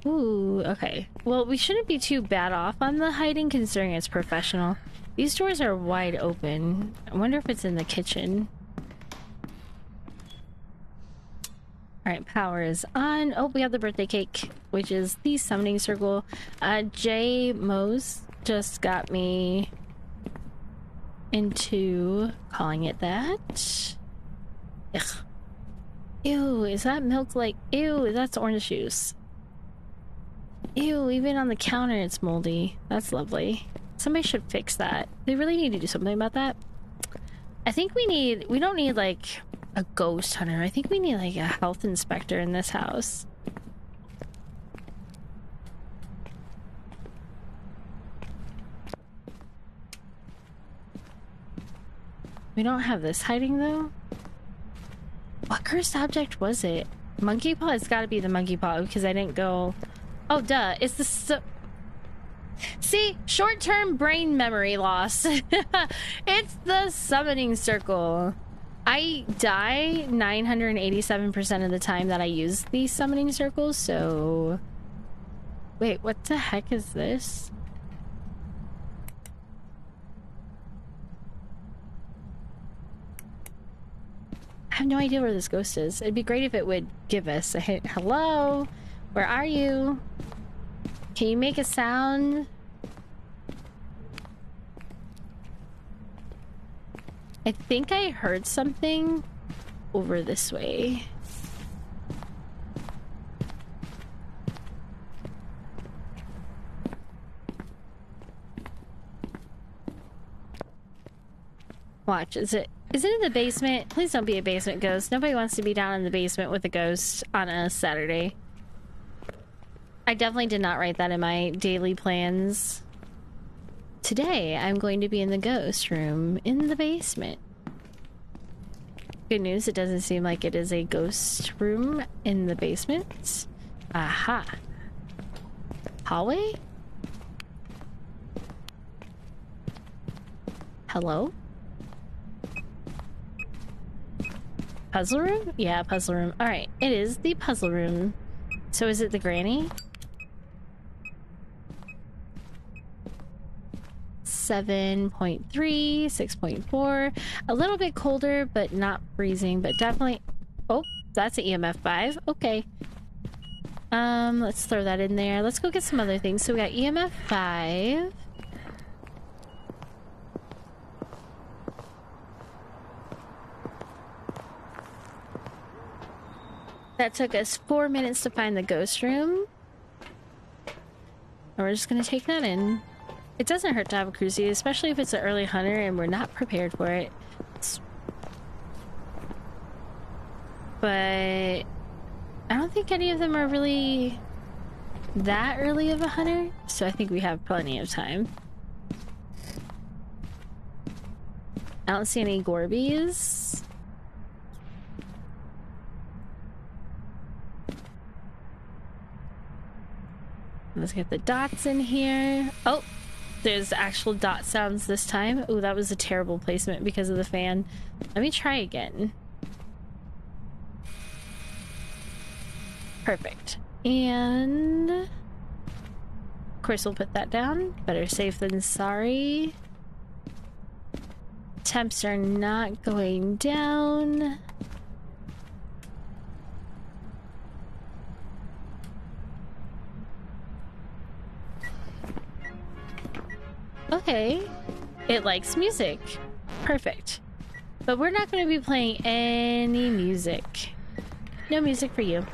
Ooh, okay. Well, we shouldn't be too bad off on the hiding considering it's professional. These doors are wide open. I wonder if it's in the kitchen. Alright, power is on. Oh, we have the birthday cake, which is the summoning circle. J Mose just got me into calling it that. Ugh. Ew, is that milk like... Ew, that's orange juice. Ew, even on the counter it's moldy. That's lovely. Somebody should fix that. They really need to do something about that. I think we don't need like a ghost hunter. I think we need like a health inspector in this house. We don't have this hiding though. What cursed object was it? Monkey paw? It's gotta be the monkey paw because I didn't go... Oh, duh. It's the... See? Short-term brain memory loss. It's the summoning circle. I die 987% of the time that I use these summoning circles, so... Wait, what the heck is this? I have no idea where this ghost is. It'd be great if it would give us a hint. Hello? Where are you? Can you make a sound? I think I heard something over this way. Watch, is it in the basement? Please don't be a basement ghost. Nobody wants to be down in the basement with a ghost on a Saturday. I definitely did not write that in my daily plans. Today, I'm going to be in the ghost room in the basement. Good news, it doesn't seem like it is a ghost room in the basement. Aha. Hallway? Hello? Puzzle room? Yeah, puzzle room. Alright, it is the puzzle room. So is it the granny? 7.3, 6.4. A little bit colder, but not freezing, but definitely... Oh, that's an EMF 5. Okay. Let's throw that in there. Let's go get some other things. So we got EMF 5. That took us 4 minutes to find the ghost room. And we're just gonna take that in. It doesn't hurt to have a cruise, especially if it's an early hunter and we're not prepared for it. But I don't think any of them are really that early of a hunter, so I think we have plenty of time. I don't see any Gorbies. Let's get the dots in here. Oh, there's actual dot sounds this time. Oh, that was a terrible placement because of the fan. Let me try again. Perfect. And of course we'll put that down. Better safe than sorry. Temps are not going down. Okay. It likes music. Perfect. But we're not going to be playing any music. No music for you.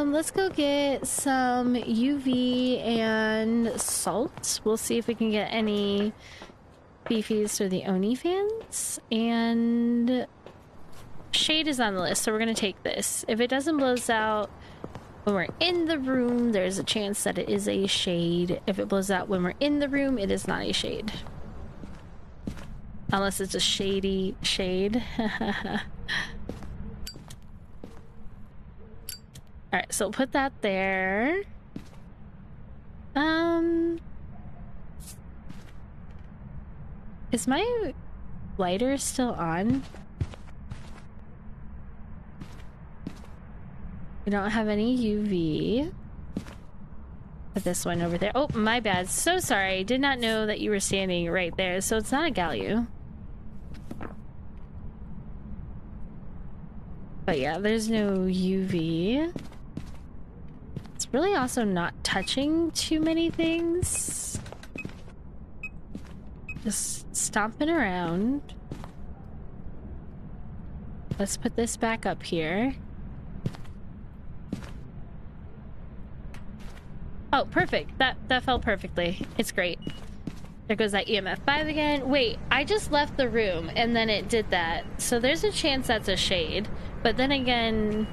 Let's go get some UV and salt. We'll see if we can get any beefies for the Oni fans. And shade is on the list, so we're going to take this. If it doesn't blow us out when we're in the room, there's a chance that it is a shade. If it blows out when we're in the room, it is not a shade. Unless it's a shady shade. Alright, so we'll put that there. Is my lighter still on? We don't have any UV. Put this one over there. Oh, my bad. So sorry. Did not know that you were standing right there. So it's not a gallew. But yeah, there's no UV. It's really also not touching too many things. Just stomping around. Let's put this back up here. Oh, perfect. That fell perfectly. It's great. There goes that EMF 5 again. Wait, I just left the room and then it did that. So there's a chance that's a shade. But then again...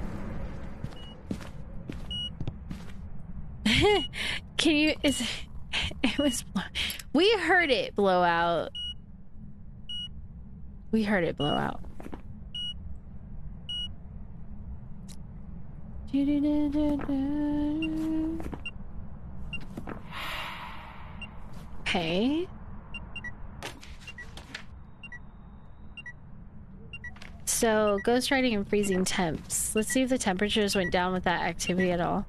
Can you... It was... We heard it blow out. We heard it blow out. Okay. So, ghost riding and freezing temps. Let's see if the temperatures went down with that activity at all.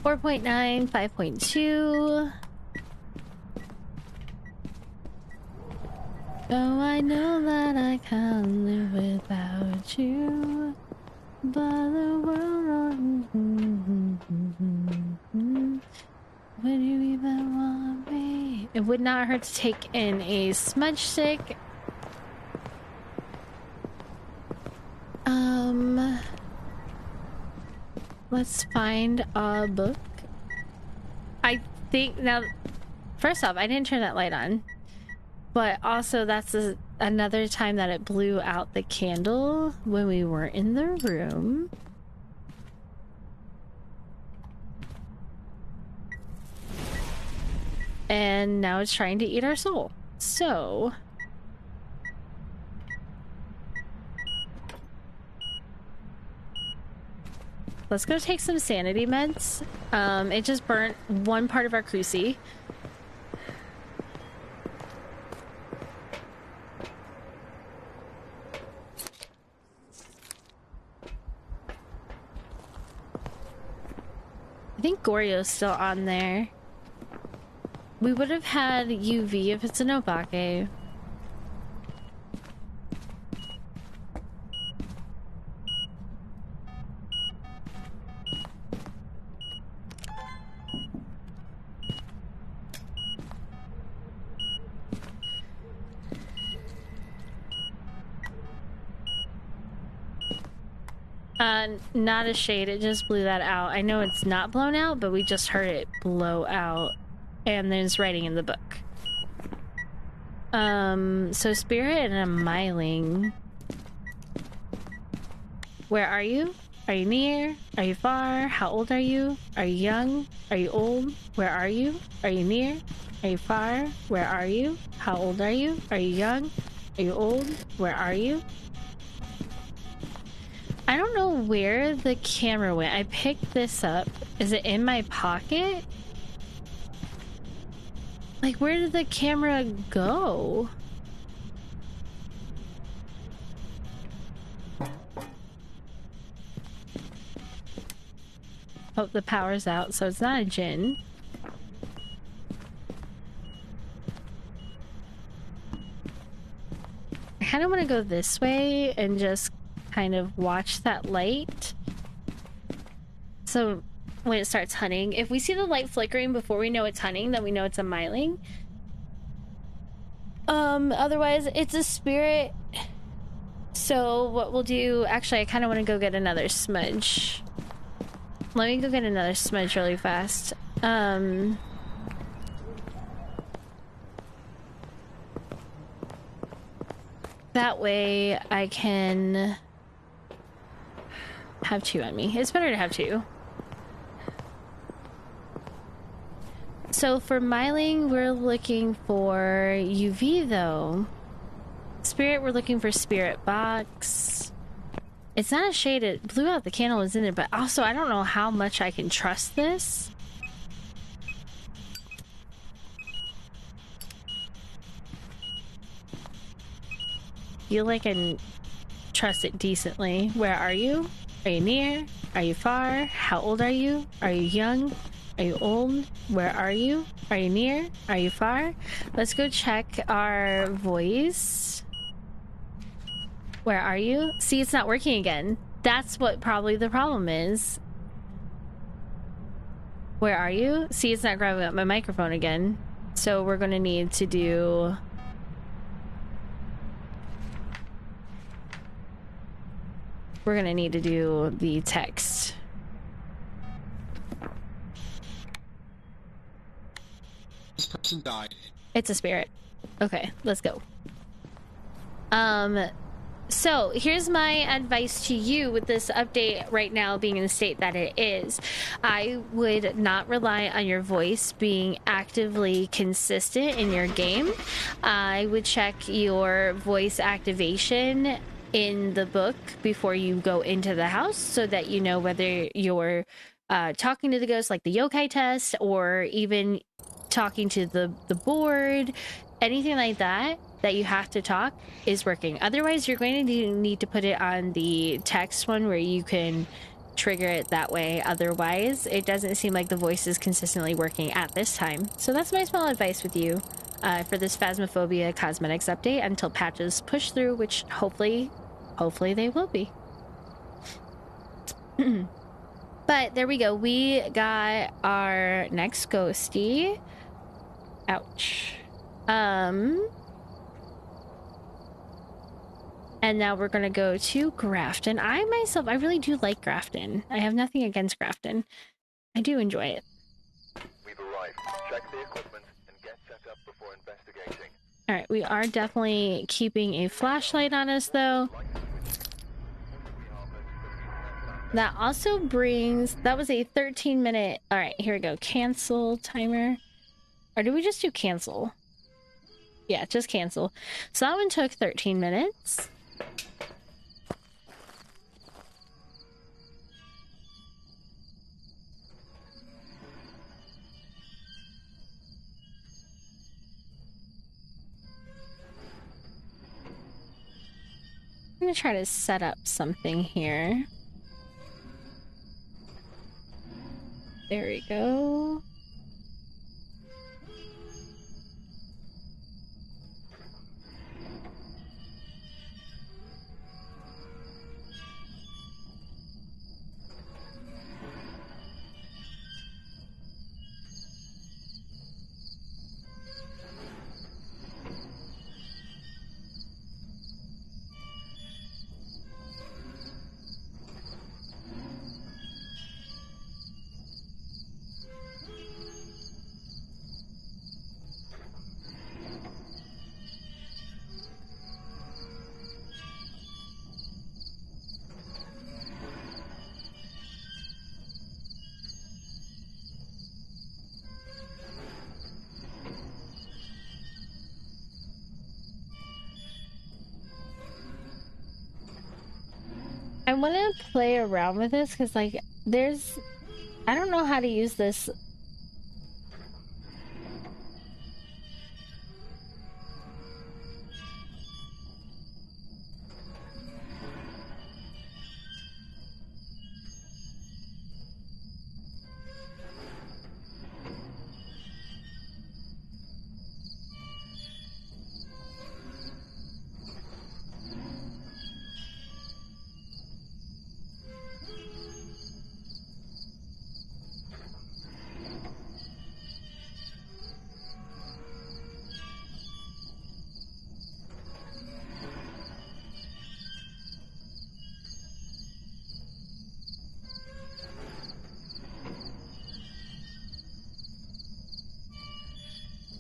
4.9, 5.2. Oh, I know that I can't live without you. But the world... Would you even want me? It would not hurt to take in a smudge stick. Let's find a book. I think now, first off, I didn't turn that light on, but also that's another time that it blew out the candle when we were in the room. And now it's trying to eat our soul. So... let's go take some sanity meds. It just burnt one part of our crucie. I think Goryo's still on there. We would have had UV if it's an Obake. Not a shade, it just blew that out. I know it's not blown out, but we just heard it blow out. And there's writing in the book. So spirit and a myling. Where are you? Are you near? Are you far? How old are you? Are you young? Are you old? Where are you? Are you near? Are you far? Where are you? How old are you? Are you young? Are you old? Where are you? I don't know where the camera went. I picked this up. Is it in my pocket? Like, where did the camera go? Oh, the power's out, so it's not a djinn. I kind of want to go this way and just kind of watch that light. So when it starts hunting. If we see the light flickering before we know it's hunting, then we know it's a myling. Otherwise it's a spirit. So what we'll do, actually I kind of want to go get another smudge. Let me go get another smudge really fast. That way I can have 2 on me. It's better to have 2. So for myling, we're looking for UV though. Spirit, we're looking for spirit box. It's not a shade, it blew out the candle was in it, but also I don't know how much I can trust this. Feel like I can trust it decently. Where are you? Are you near? Are you far? How old are you? Are you young? Are you old? Where are you? Are you near? Are you far? Let's go check our voice. Where are you? See, it's not working again. That's what probably the problem is. Where are you? See, it's not grabbing up my microphone again. So we're gonna need to do... We're gonna need to do the text. This person died. It's a spirit. Okay, let's go. So here's my advice to you with this update right now being in the state that it is. I would not rely on your voice being actively consistent in your game. I would check your voice activation in the book before you go into the house so that you know whether you're talking to the ghost, like the yokai test, or even talking to the board, anything like that you have to talk is working. Otherwise, you're going to need to put it on the text one where you can trigger it that way. Otherwise, it doesn't seem like the voice is consistently working at this time. So that's my small advice with you for this Phasmophobia cosmetics update until patches push through, which hopefully they will be. But there we go. We got our next ghosty. Ouch. And now we're gonna go to Grafton. I really do like Grafton. I have nothing against Grafton. I do enjoy it. We've arrived. Check the equipment and get set up before investigating. Alright, we are definitely keeping a flashlight on us though. That also brings... That was a 13-minute... Alright, here we go. Cancel timer. Or do we just do cancel? Yeah, just cancel. So that one took 13 minutes. I'm gonna try to set up something here. There we go. I want to play around with this because, like, I don't know how to use this.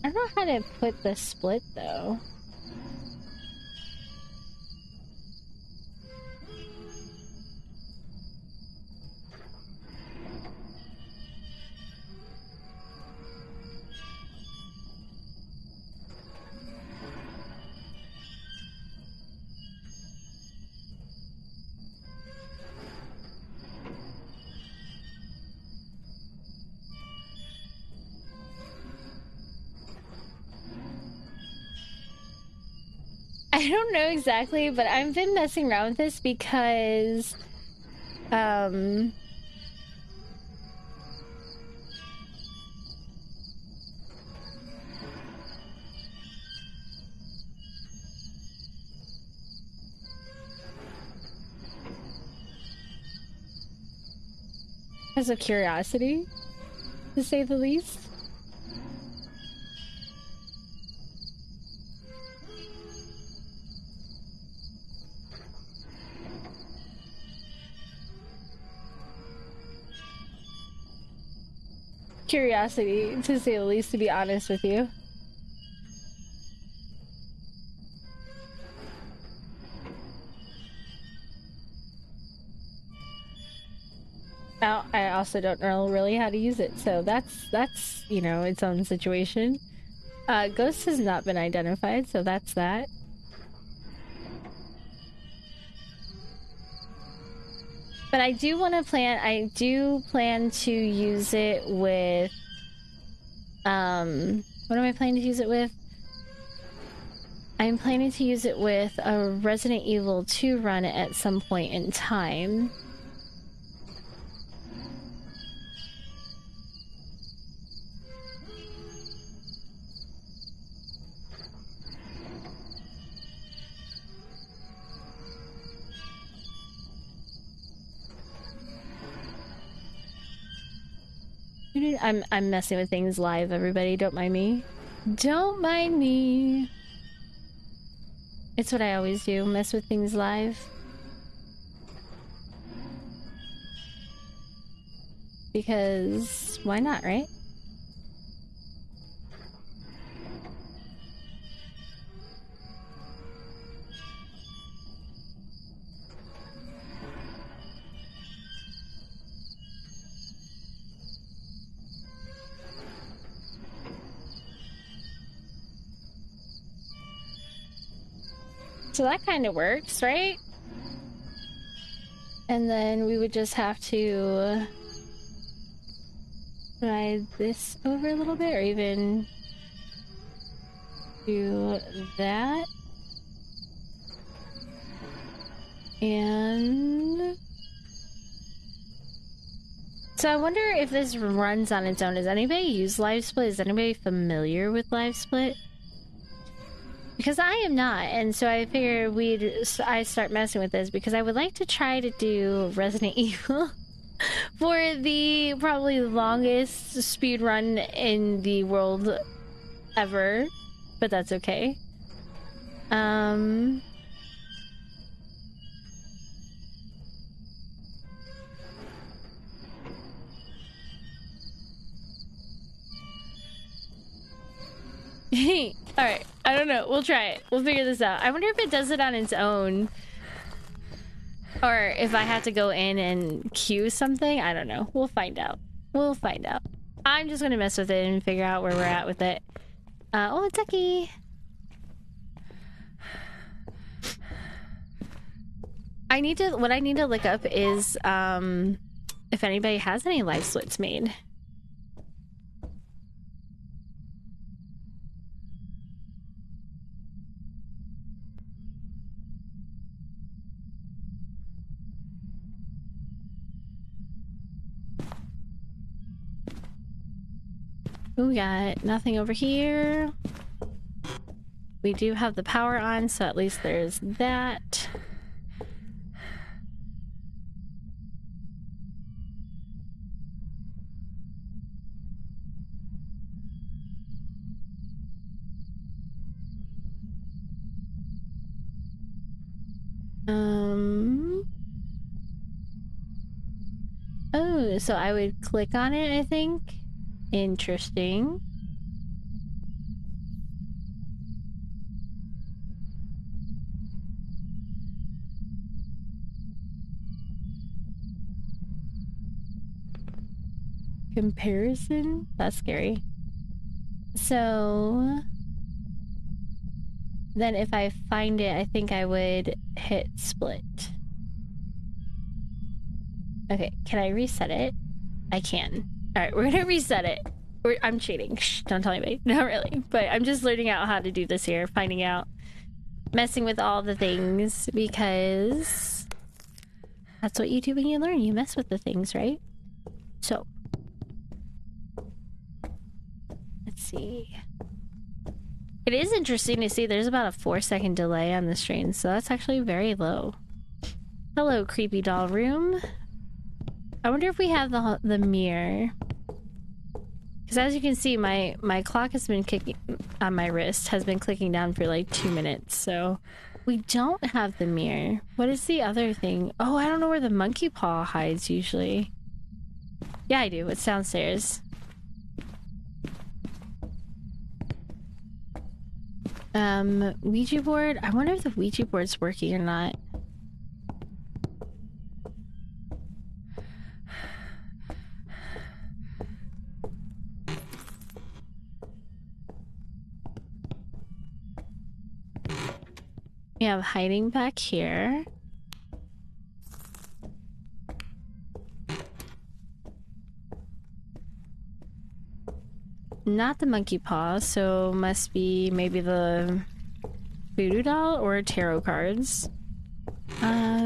I don't know how to put the split though. I don't know exactly, but I've been messing around with this because because of curiosity, to say the least. Curiosity, to say the least, to be honest with you. Now, I also don't know really how to use it, so that's you know, its own situation. Ghost has not been identified, so that's that. But I do plan to use it with, what am I planning to use it with? I'm planning to use it with a Resident Evil 2 run at some point in time. I'm messing with things live, everybody. Don't mind me. Don't mind me. It's what I always do, mess with things live. Because why not, right? So that kind of works, right? And then we would just have to slide this over a little bit, or even do that. And so I wonder if this runs on its own. Does anybody use Live Split? Is anybody familiar with Live Split? Because I am not, and so I figured I start messing with this because I would like to try to do Resident Evil for the probably longest speed run in the world ever, but that's okay. Alright, I don't know. We'll try it. We'll figure this out. I wonder if it does it on its own. Or if I have to go in and queue something. I don't know. We'll find out. We'll find out. I'm just gonna mess with it and figure out where we're at with it. Oh, Ducky! What I need to look up is, if anybody has any live splits made. We got nothing over here. We do have the power on, so at least there's that. Oh, so I would click on it, I think. Interesting. Comparison? That's scary. So then if I find it, I think I would hit split. Okay, can I reset it? I can. Alright, we're gonna reset it. I'm cheating. Shh, don't tell anybody. Not really. But I'm just learning out how to do this here. Finding out. Messing with all the things. Because that's what you do when you learn. You mess with the things, right? So. Let's see. It is interesting to see there's about a 4-second delay on the stream. So that's actually very low. Hello, creepy doll room. I wonder if we have the mirror. Because as you can see, my clock has been kicking on my wrist, has been clicking down for like 2 minutes, so we don't have the mirror. What is the other thing? Oh, I don't know where the monkey paw hides usually. Yeah, I do. It's downstairs. Ouija board? I wonder if the Ouija board's working or not. We have hiding back here. Not the monkey paw, so must be maybe the voodoo doll or tarot cards.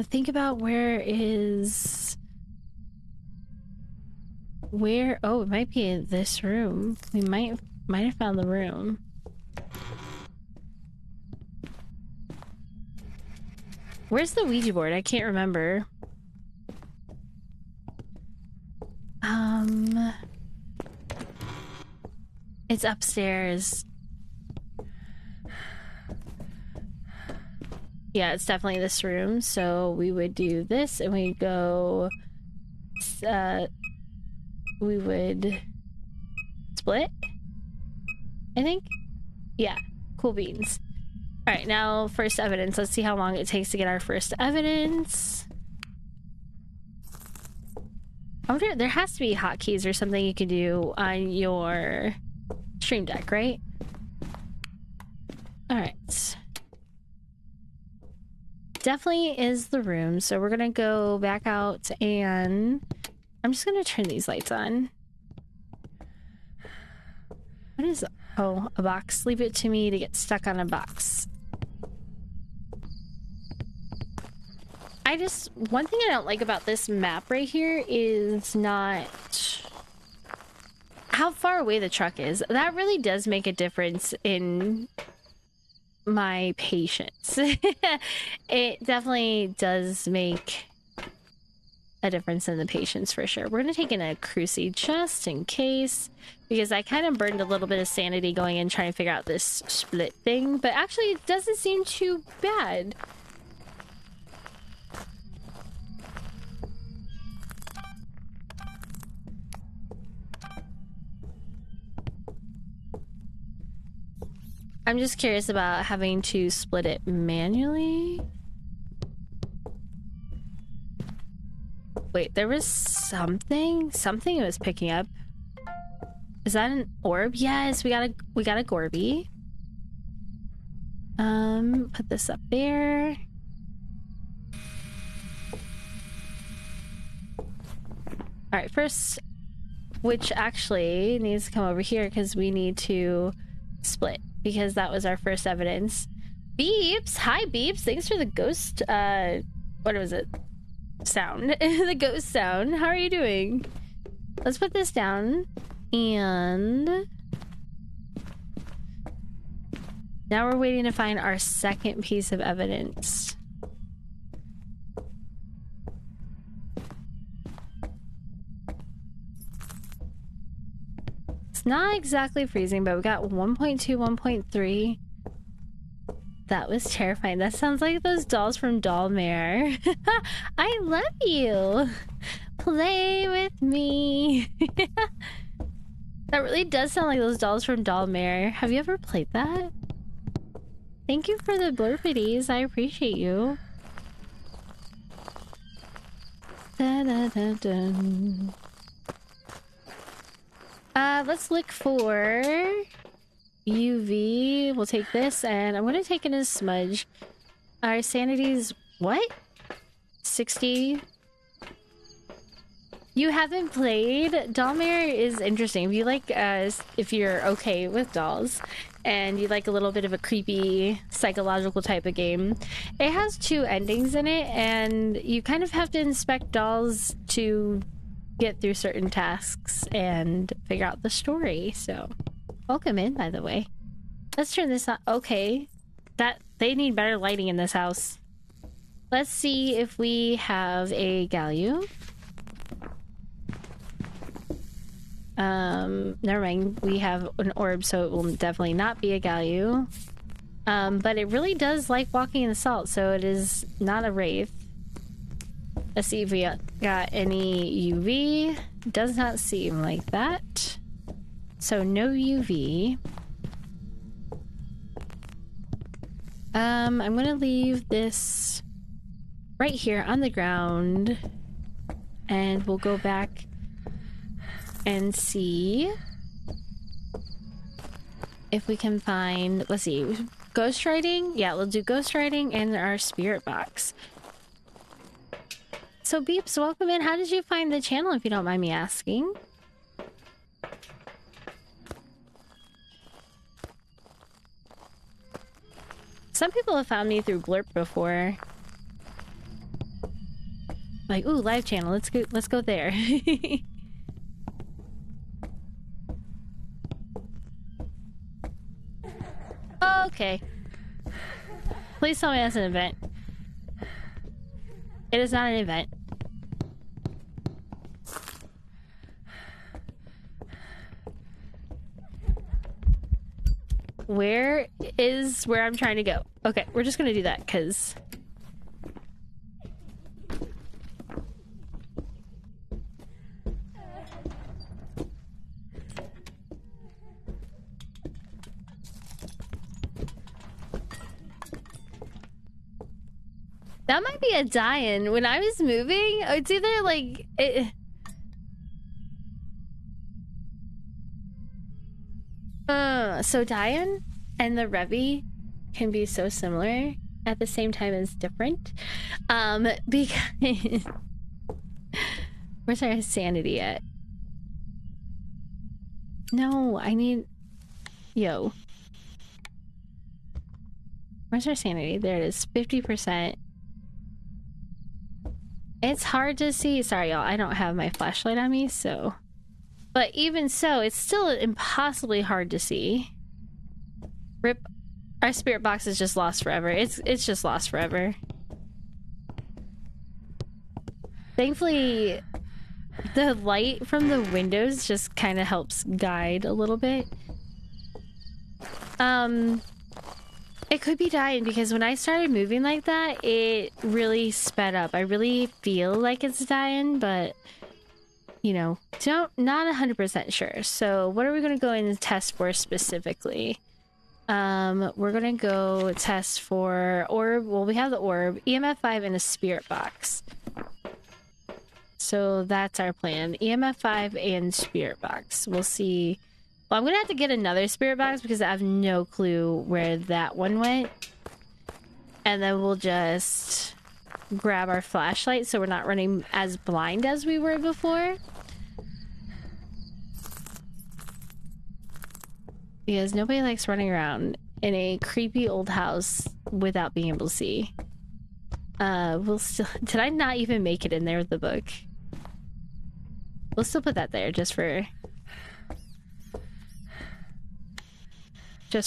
Think about where oh, it might be in this room. We might have found the room. Where's the Ouija board? I can't remember. It's upstairs. Yeah, it's definitely this room. So we would do this and we go... we would... split? I think? Yeah. Cool beans. Alright, now first evidence. Let's see how long it takes to get our first evidence. I wonder, there has to be hotkeys or something you can do on your stream deck, right? Alright. Definitely is the room, so we're gonna go back out and I'm just gonna turn these lights on. What is... oh, a box. Leave it to me to get stuck on a box. One thing I don't like about this map right here is not how far away the truck is. That really does make a difference in my patience. It definitely does make a difference in the patience for sure. We're gonna take in a cruci just in case, because I kind of burned a little bit of sanity going in trying to figure out this split thing, but actually it doesn't seem too bad. I'm just curious about having to split it manually. Wait, there was something it was picking up. Is that an orb? Yes, we got a Gorby. Put this up there. All right, first, which actually needs to come over here because we need to split, because that was our first evidence. Beeps! Hi, Beeps! Thanks for the ghost, what was it? Sound. The ghost sound. How are you doing? Let's put this down. And... now we're waiting to find our second piece of evidence. It's not exactly freezing, but we got 1.2, 1.3. That was terrifying. That sounds like those dolls from Dollmare. I love you. Play with me. That really does sound like those dolls from Dollmare. Have you ever played that? Thank you for the blurpities. I appreciate you. Da, da, da, da. Let's look for UV. We'll take this, and I'm gonna take it as smudge. Our sanity's what? 60. You haven't played? Dollmare is interesting. If you like, if you're okay with dolls, and you like a little bit of a creepy, psychological type of game, it has 2 endings in it, and you kind of have to inspect dolls to get through certain tasks and figure out the story. So, welcome in, by the way. Let's turn this on. Okay, they need better lighting in this house. Let's see if we have a Galio. Never mind. We have an orb, so it will definitely not be a Galio. But it really does like walking in the salt, so it is not a wraith. Let's see if we got any UV. Does not seem like that. So no UV. I'm gonna leave this right here on the ground, and we'll go back and see if we can find, let's see, ghost writing. Yeah, we'll do ghost writing and our spirit box. So Beeps, welcome in. How did you find the channel, if you don't mind me asking? Some people have found me through Blurp before. Like, ooh, live channel, let's go there. Okay. Please tell me that's an event. It is not an event. Where is where I'm trying to go? Okay, we're just gonna do that, because... That might be a die-in. When I was moving, it's either like... So die-in and the Revy can be so similar at the same time as different. Because... Where's our sanity at? No, I need... Yo. Where's our sanity? There it is, 50%. It's hard to see. Sorry, y'all. I don't have my flashlight on me, so... But even so, it's still impossibly hard to see. Rip. Our spirit box is just lost forever. It's just lost forever. Thankfully, the light from the windows just kind of helps guide a little bit. It could be dying, because when I started moving like that, it really sped up. I really feel like it's dying, but, you know, not 100% sure. So what are we going to go in and test for specifically? We're going to go test for orb. Well, we have the orb, EMF 5, and a spirit box. So that's our plan. EMF 5 and spirit box. We'll see. Well, I'm gonna have to get another spirit box because I have no clue where that one went. And then we'll just grab our flashlight so we're not running as blind as we were before. Because nobody likes running around in a creepy old house without being able to see. We'll still... Did I not even make it in there with the book? We'll still put that there just for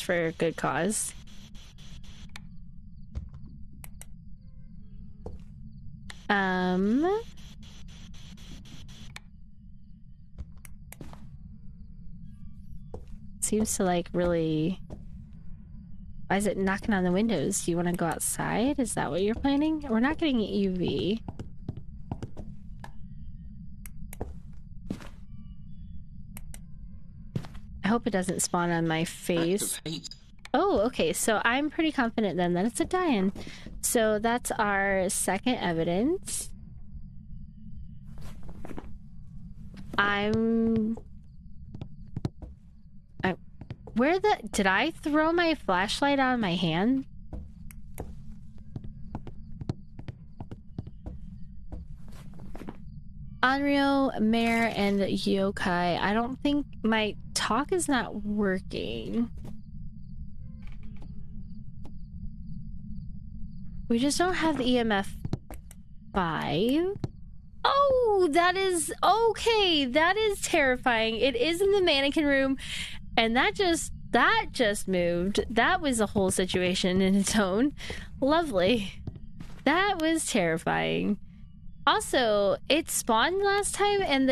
a good cause. Seems to like really... Why is it knocking on the windows? Do you want to go outside? Is that what you're planning? We're not getting UV. I hope it doesn't spawn on my face. Oh, okay. So I'm pretty confident then that it's a die-in. So that's our second evidence. I'm Where the... Did I throw my flashlight out of my hand? Anryo, Mare, and Yokai. I don't think my talk is not working. We just don't have the EMF 5. Oh, that is... Okay, that is terrifying. It is in the mannequin room, and that just moved. That was a whole situation in its own. Lovely. That was terrifying. Also, it spawned last time and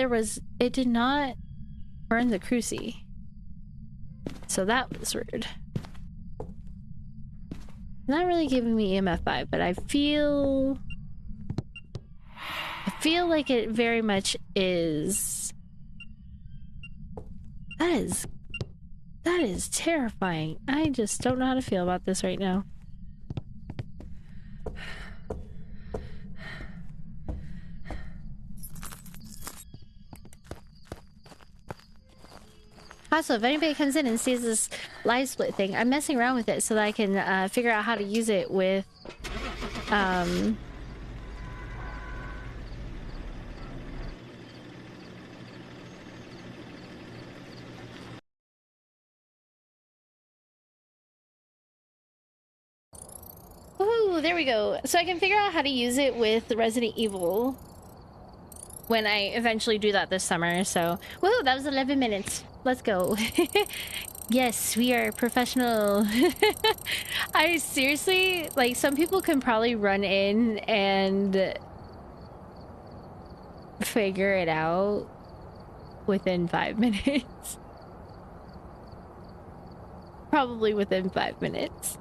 it did not burn the crucie. So that was rude. Not really giving me EMF 5, but I feel like it very much is. That is terrifying. I just don't know how to feel about this right now. Also, if anybody comes in and sees this live split thing, I'm messing around with it so that I can figure out how to use it with Ooh, there we go. So I can figure out how to use it with Resident Evil when I eventually do that this summer. So, woohoo, that was 11 minutes. Let's go. Yes, we are professional. I seriously, like, some people can probably run in and figure it out within 5 minutes. Probably within 5 minutes.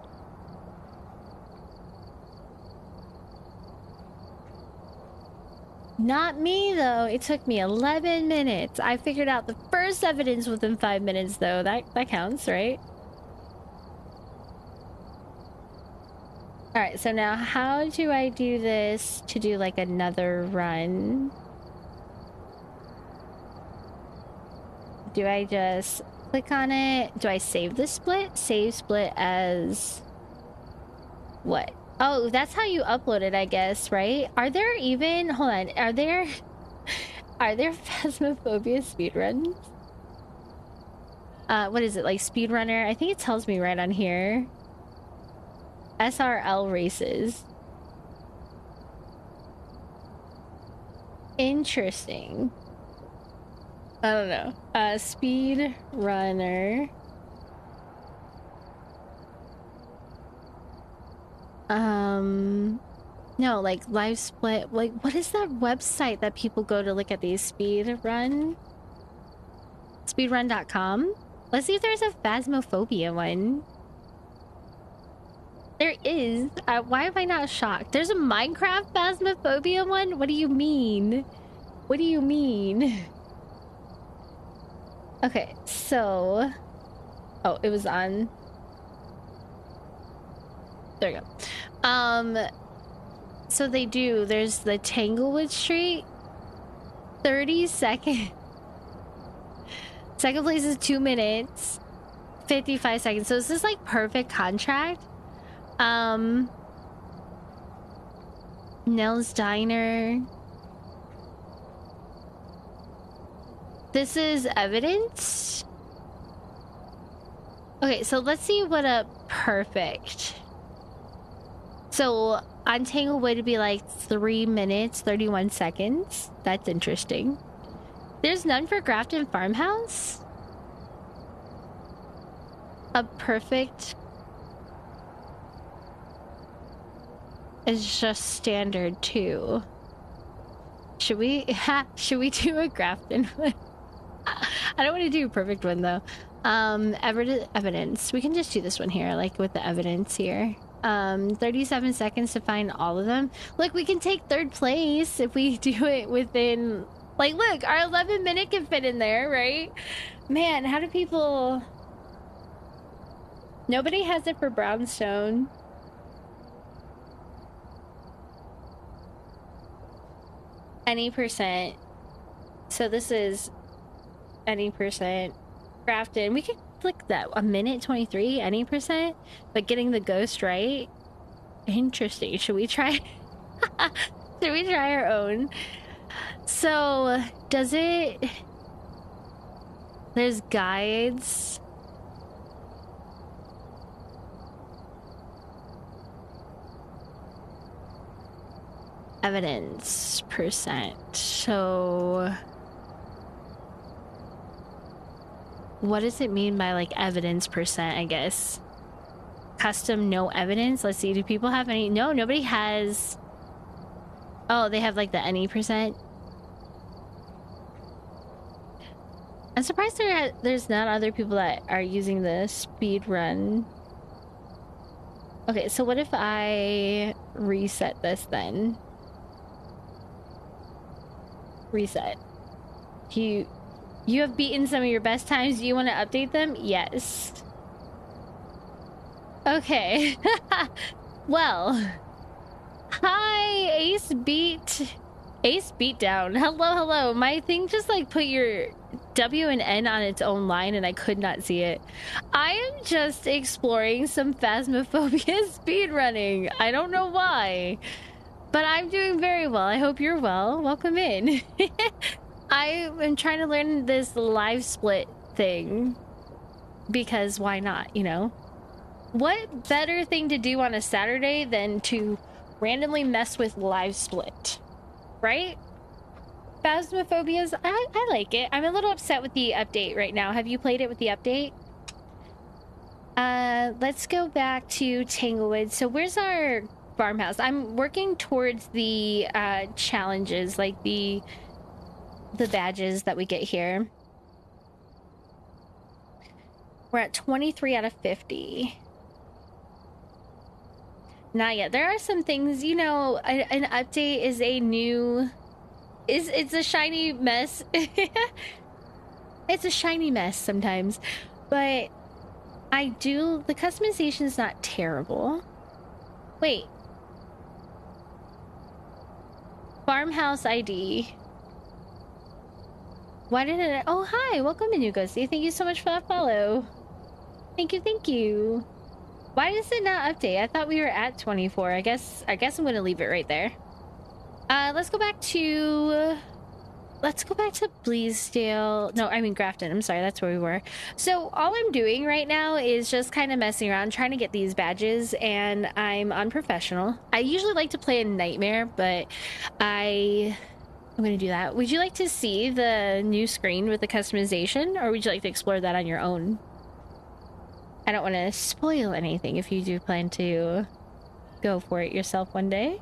Not me, though. It took me 11 minutes. I figured out the first evidence within 5 minutes, though. That counts, right? Alright, so now how do I do this to do, like, another run? Do I just click on it? Do I save the split? Save split as... what? Oh, that's how you upload it, I guess, right? Are there even... Hold on. Are there Phasmophobia speedruns? What is it? Like speedrunner? I think it tells me right on here. SRL races. Interesting. I don't know. Speedrunner. No, like live split. Like, what is that website that people go to look at these speedrun? Speedrun.com? Let's see if there's a Phasmophobia one. There is. Why am I not shocked? There's a Minecraft Phasmophobia one? What do you mean? What do you mean? Okay, so... Oh, it was on... There you go. So they do. There's the Tanglewood Street. 30 seconds. Second place is 2 minutes. 55 seconds. So this is like perfect contract. Nell's Diner. This is evidence. Okay, so let's see what a perfect. So on Tanglewood would be like 3 minutes, 31 seconds. That's interesting. There's none for Grafton Farmhouse? A perfect is just standard too. Should we do a Grafton one? I don't want to do a perfect one though. Evidence. We can just do this one here, like with the evidence here. 37 seconds to find all of them. Look, we can take third place if we do it within... Like, look, our 11-minute can fit in there, right? Man, how do people... Nobody has it for Brownstone. Any percent. So this is any percent. Grafton. like that? A minute 23, any percent? But getting the ghost right? Interesting. Should we try? Should we try our own? So, does it... There's guides. Evidence percent. So... What does it mean by, like, evidence percent, I guess? Custom, no evidence? Let's see, do people have any? No, nobody has... Oh, they have, like, the any percent? I'm surprised there's not other people that are using the speed run. Okay, so what if I reset this then? Reset. You have beaten some of your best times. Do you want to update them? Yes. Okay. Well. Hi, Ace beat down. Hello. My thing just like put your W and N on its own line and I could not see it. I am just exploring some Phasmophobia speedrunning. I don't know why. But I'm doing very well. I hope you're well. Welcome in. I am trying to learn this live split thing. Because why not, you know? What better thing to do on a Saturday than to randomly mess with live split? Right? Phasmophobias, I like it. I'm a little upset with the update right now. Have you played it with the update? Let's go back to Tanglewood. So where's our farmhouse? I'm working towards the challenges, like the badges that we get here. We're at 23 out of 50. Not yet. There are some things, you know, an update is a new... It's a shiny mess. It's a shiny mess sometimes. But the customization is not terrible. Wait. Farmhouse ID. Why did it... Oh, hi. Welcome to New Ghosty. Thank you so much for that follow. Thank you. Why does it not update? I thought we were at 24. I guess I'm going to leave it right there. Let's go back to Bleasdale. No, I mean Grafton. I'm sorry, that's where we were. So all I'm doing right now is just kind of messing around, trying to get these badges, and I'm unprofessional. I usually like to play a Nightmare, but I'm gonna do that. Would you like to see the new screen with the customization, or would you like to explore that on your own? I don't want to spoil anything if you do plan to go for it yourself one day.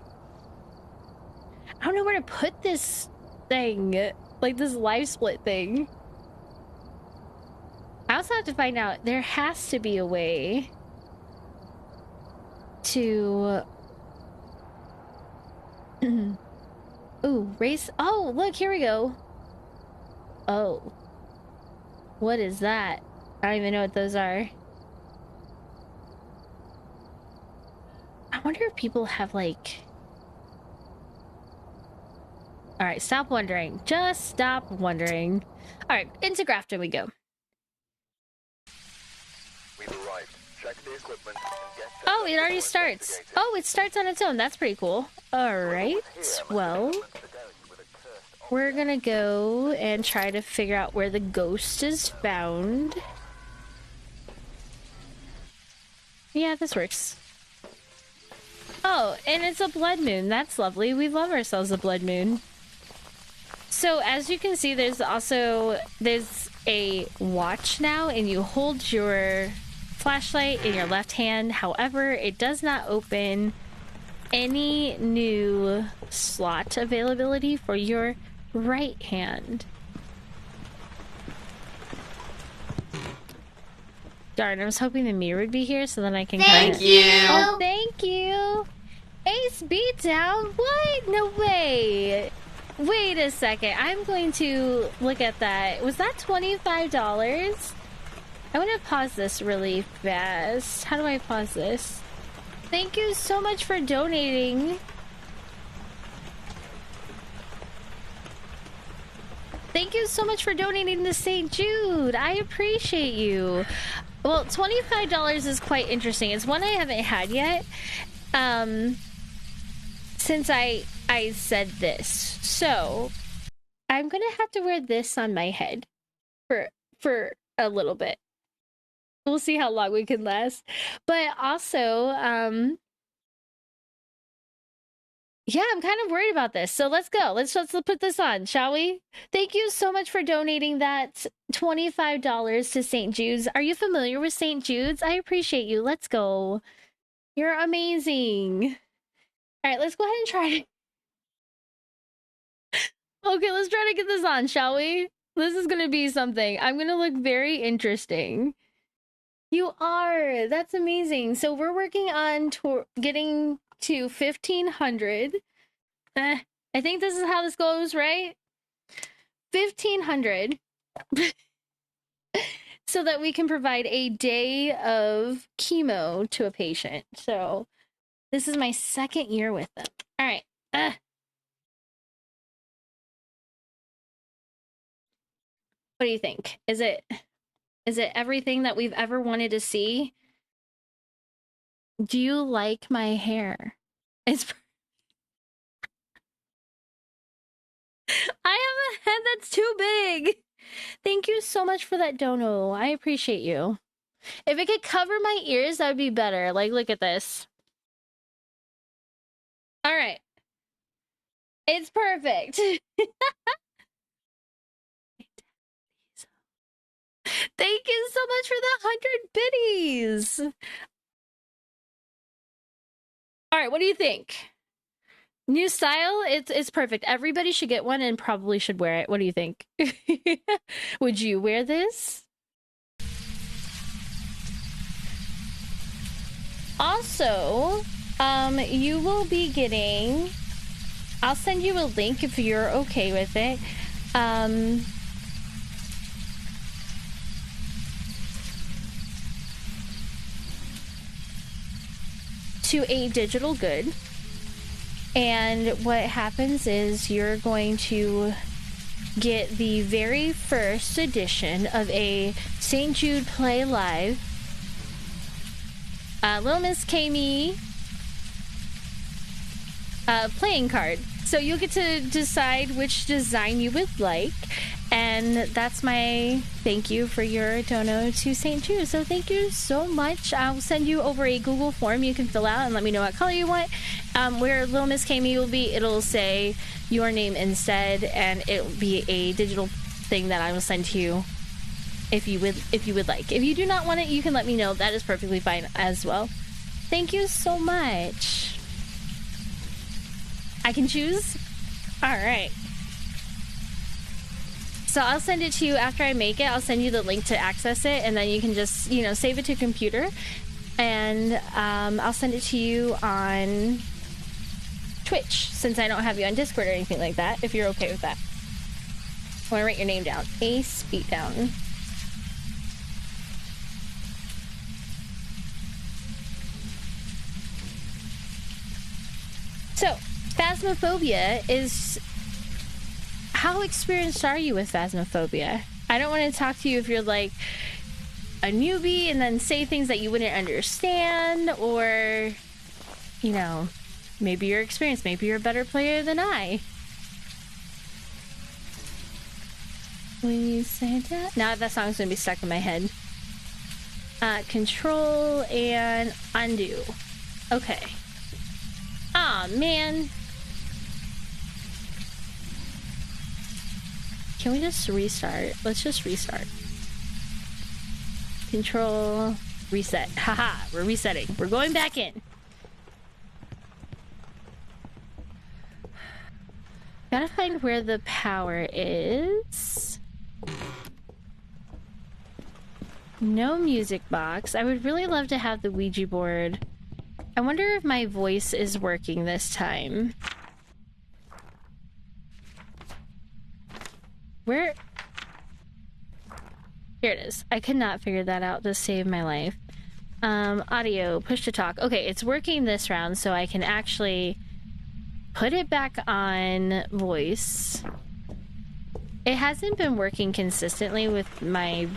I don't know where to put this thing, like this live split thing. I also have to find out, there has to be a way to... Ooh, race... Oh, look, here we go. Oh. What is that? I don't even know what those are. I wonder if people have, like... Alright, stop wondering. Just stop wondering. Alright, into Grafton we go. We've arrived. Check the equipment and get set Oh, up it already before starts. investigating. Oh, it starts on its own. That's pretty cool. Alright, well... We're gonna go and try to figure out where the ghost is found. Yeah, this works. Oh, and it's a blood moon. That's lovely. We love ourselves a blood moon. So as you can see, there's a watch now, and you hold your flashlight in your left hand. However, it does not open any new slot availability for your right hand. Darn, I was hoping the mirror would be here so then I can Thank you. Oh, thank you. Ace Beatdown? What? No way. Wait a second. I'm going to look at that. Was that $25? I want to pause this really fast. How do I pause this? Thank you so much for donating. Thank you so much for donating to St. Jude. I appreciate you. Well, $25 is quite interesting. It's one I haven't had yet. Since I said this. So, I'm going to have to wear this on my head for a little bit. We'll see how long we can last. But also, yeah, I'm kind of worried about this. So let's go. Let's put this on, shall we? Thank you so much for donating that $25 to St. Jude's. Are you familiar with St. Jude's? I appreciate you. Let's go. You're amazing. All right, let's go ahead and try it. Okay, let's try to get this on, shall we? This is going to be something. I'm going to look very interesting. You are. That's amazing. So we're working on getting to 1,500. I think this is how this goes, right? 1,500. So that we can provide a day of chemo to a patient. So this is my second year with them. All right. What do you think? Is it everything that we've ever wanted to see? Do you like my hair? It's I have a head that's too big. Thank you so much for that dono. I appreciate you. If it could cover my ears, that would be better. Like, look at this. All right. It's perfect. Thank you so much for the 100 biddies. All right, what do you think? New style? It's perfect. Everybody should get one and probably should wear it. What do you think? Would you wear this? Also, you will be getting... I'll send you a link if you're okay with it. To a digital good. And what happens is you're going to get the very first edition of a St. Jude Play Live Little Miss Kami playing card. So you'll get to decide which design you would like. And that's my thank you for your dono to St. Jude. So thank you so much. I'll send you over a Google form you can fill out and let me know what color you want. Where Little Miss Kami will be, it'll say your name instead, and it'll be a digital thing that I will send to you if you would like. If you do not want it, you can let me know. That is perfectly fine as well. Thank you so much. I can choose? All right. So I'll send it to you after I make it. I'll send you the link to access it, and then you can just, save it to computer. And I'll send it to you on Twitch, since I don't have you on Discord or anything like that, if you're okay with that. I want to write your name down. Ace Beatdown. So, Phasmophobia is... How experienced are you with Phasmophobia? I don't want to talk to you if you're like a newbie and then say things that you wouldn't understand, or, maybe you're experienced. Maybe you're a better player than I. When you say that... Now that song's going to be stuck in my head. Control and undo. Okay. Aw, man. Can we just restart? Let's just restart. Control, reset. Haha, we're resetting. We're going back in. Gotta find where the power is. No music box. I would really love to have the Ouija board. I wonder if my voice is working this time. Where? Here it is. I could not figure that out to save my life. Audio, push to talk. Okay, it's working this round, so I can actually put it back on voice. It hasn't been working consistently with my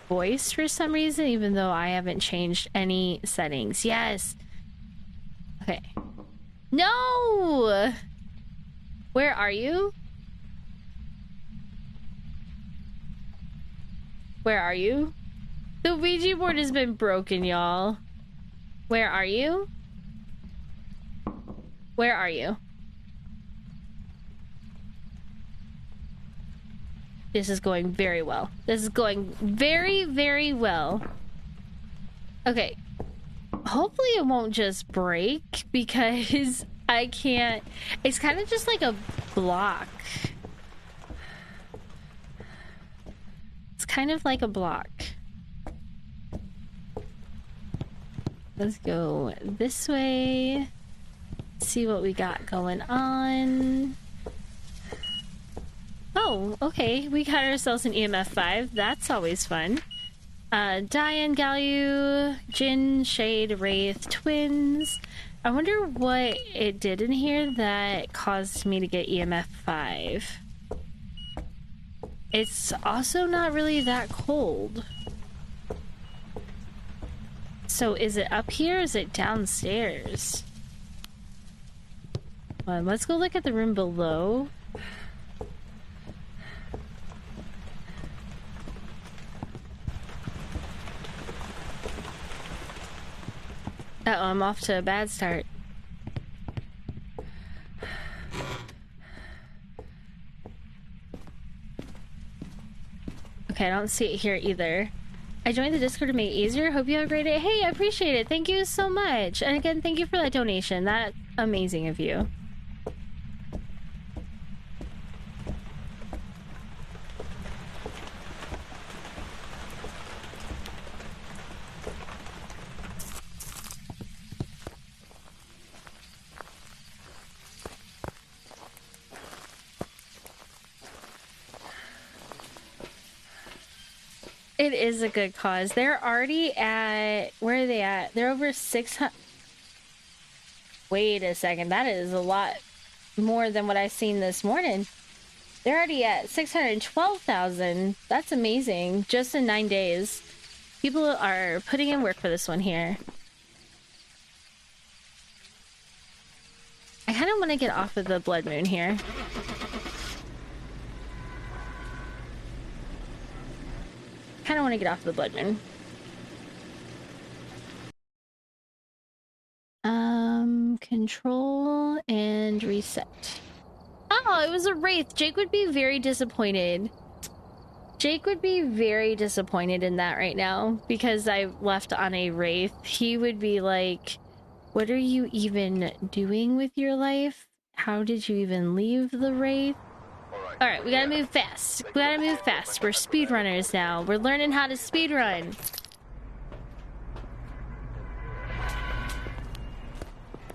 voice for some reason, even though I haven't changed any settings. Yes. Okay. No! Where are you? Where are you? The Ouija board has been broken, y'all. Where are you? Where are you? This is going very well. This is going very, very well. Okay. Hopefully it won't just break because I can't... It's kind of just like a block. It's kind of like a block. Let's go this way. See what we got going on. Oh, okay. We got ourselves an EMF 5. That's always fun. Diane, Galu, Jin, Shade, Wraith, Twins. I wonder what it did in here that caused me to get EMF 5. It's also not really that cold. So is it up here or is it downstairs? Let's go look at the room below. Uh-oh, I'm off to a bad start. Okay, I don't see it here either. I joined the Discord to make it easier. Hope you have a great day. Hey, I appreciate it. Thank you so much. And again, thank you for that donation. That's amazing of you. It is a good cause. They're already at... Where are they at? They're over 600... Wait a second. That is a lot more than what I seen this morning. They're already at 612,000. That's amazing. Just in 9 days. People are putting in work for this one here. I kind of want to get off of the blood moon here. Kind of want to get off the blood moon. Control and reset. Oh, it was a wraith. Jake would be very disappointed. Jake would be very disappointed in that right now because I left on a wraith. He would be like, what are you even doing with your life? How did you even leave the wraith? Alright, we gotta move fast. We gotta move fast. We're speedrunners now. We're learning how to speedrun.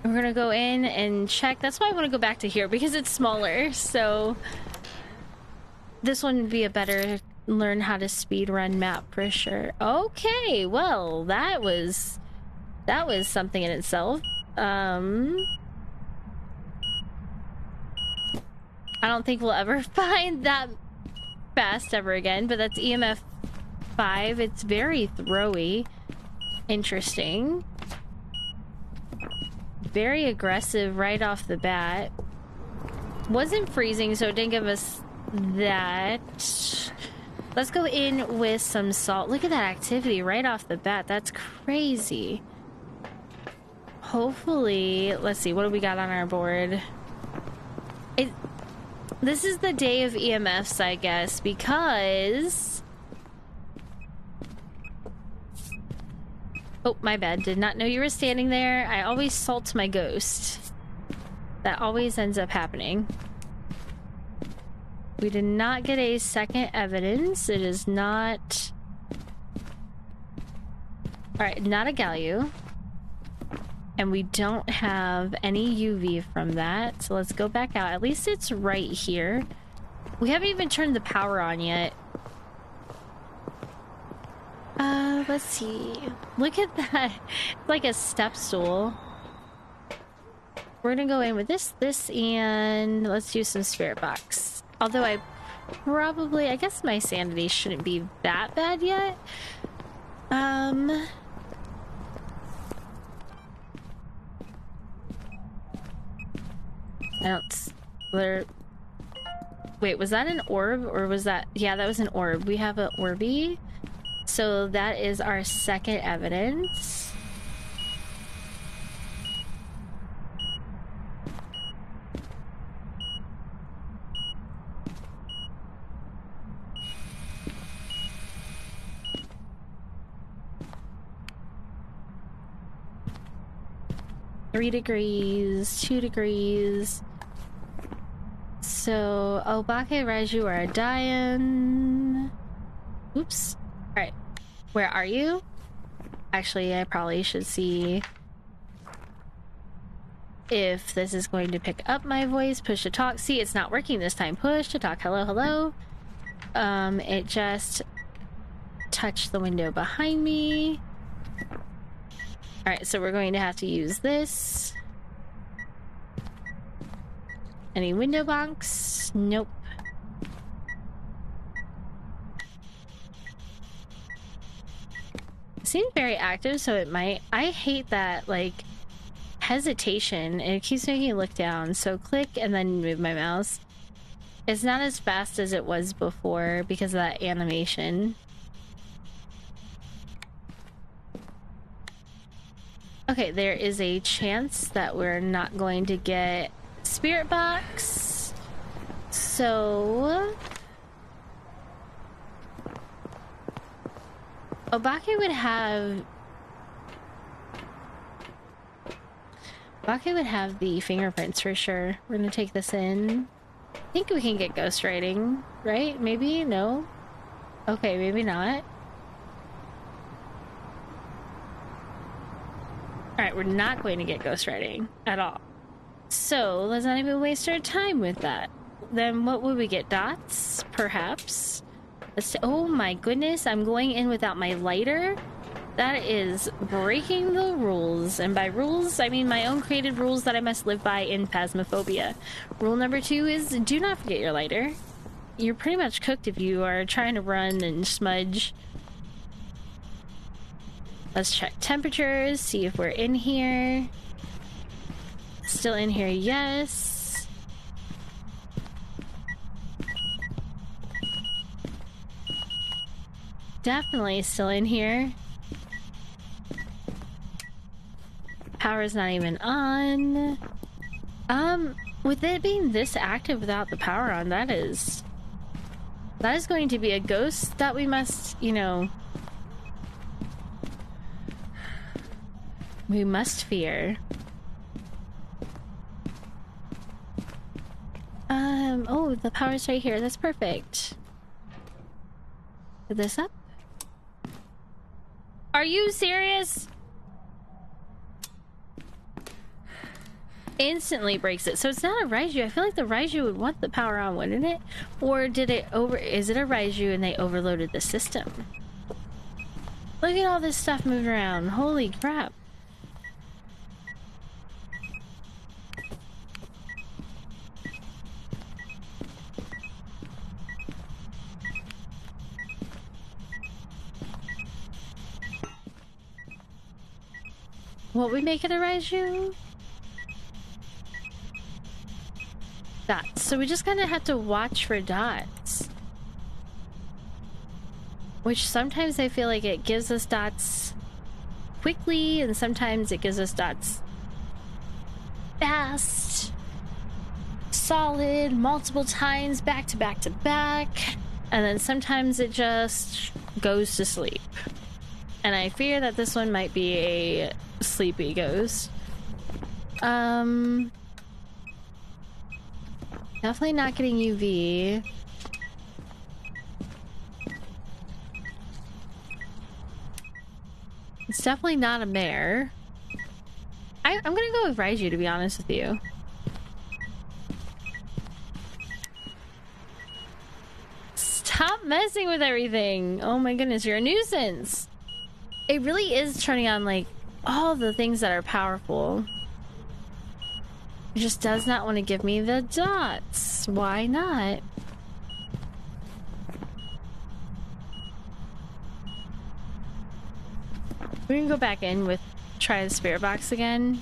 We're gonna go in and check. That's why I want to go back to here, because it's smaller. So this one would be a better learn how to speedrun map for sure. Okay, well, that was something in itself. I don't think we'll ever find that fast ever again, but that's EMF 5. It's very throwy. Interesting. Very aggressive right off the bat. Wasn't freezing, so it didn't give us that. Let's go in with some salt. Look at that activity right off the bat. That's crazy. Hopefully, let's see, what do we got on our board? This is the day of EMFs, I guess, because... Oh, my bad. Did not know you were standing there. I always salt my ghost. That always ends up happening. We did not get a second evidence. It is not... Alright, not a Galu. And we don't have any UV from that. So let's go back out. At least it's right here. We haven't even turned the power on yet. Let's see. Look at that. It's like a step stool. We're gonna go in with this, and let's use some spirit box. Although I probably, I guess my sanity shouldn't be that bad yet. I don't... Wait, was that an orb or was that... Yeah, that was an orb. We have an Orby. So that is our second evidence. Three degrees, 2 degrees. So, Obake, Raiju are dying. Oops. Alright. Where are you? Actually, I probably should see if this is going to pick up my voice. Push to talk. See, it's not working this time. Push to talk. Hello, hello. It just touched the window behind me. Alright, so we're going to have to use this. Any window box? Nope. It seems very active, so it might... I hate that, like, hesitation. It keeps making me look down. So click and then move my mouse. It's not as fast as it was before because of that animation. Okay, there is a chance that we're not going to get Spirit Box. So... Obake would have... Obake would have the fingerprints for sure. We're gonna take this in. I think we can get ghostwriting, right? Maybe? No? Okay, maybe not. Alright, we're not going to get ghostwriting at all. So, let's not even waste our time with that. Then what would we get? Dots? Perhaps? Oh my goodness, I'm going in without my lighter? That is breaking the rules. And by rules, I mean my own created rules that I must live by in Phasmophobia. Rule number 2 is do not forget your lighter. You're pretty much cooked if you are trying to run and smudge. Let's check temperatures, see if we're in here. Still in here, yes. Definitely still in here. Power's not even on. With it being this active without the power on, that is going to be a ghost that we must, you know, we must fear. Oh, the power's right here. That's perfect. Put this up. Are you serious? Instantly breaks it. So it's not a Raiju. I feel like the Raiju would want the power on, wouldn't it? Or did it is it a Raiju and they overloaded the system? Look at all this stuff moving around. Holy crap. What would make it a Raiju? Dots. So we just kind of have to watch for dots. Which sometimes I feel like it gives us dots quickly, and sometimes it gives us dots fast, solid, multiple times, back to back to back, and then sometimes it just goes to sleep. And I fear that this one might be a sleepy ghost. Definitely not getting UV. It's definitely not a mare. I'm gonna go with Raiju, to be honest with you. Stop messing with everything! Oh my goodness, you're a nuisance! It really is turning on, like, all the things that are powerful. It just does not want to give me the dots. Why not? We're gonna go back in with try the spirit box again.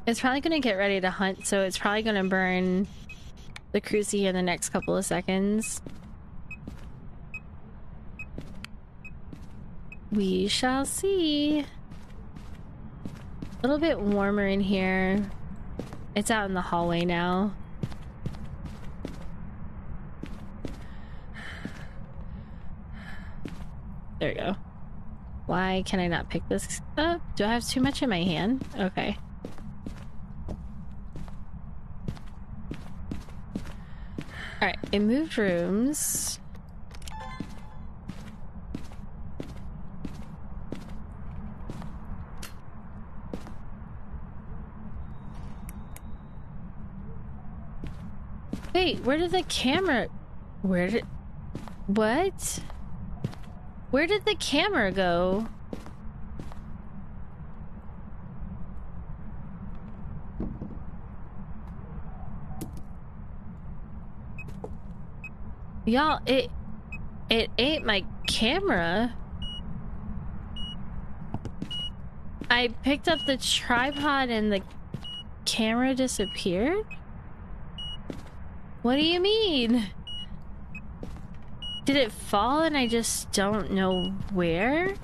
It's probably gonna get ready to hunt, so it's probably gonna burn the crucie in the next couple of seconds. We shall see. A little bit warmer in here. It's out in the hallway now. There we go. Why can I not pick this up? Do I have too much in my hand? Okay. Alright, it moved rooms. Wait, where did the camera... Where did... What? Where did the camera go? Y'all, it ate my camera. I picked up the tripod and the camera disappeared? What do you mean? Did it fall and I just don't know where?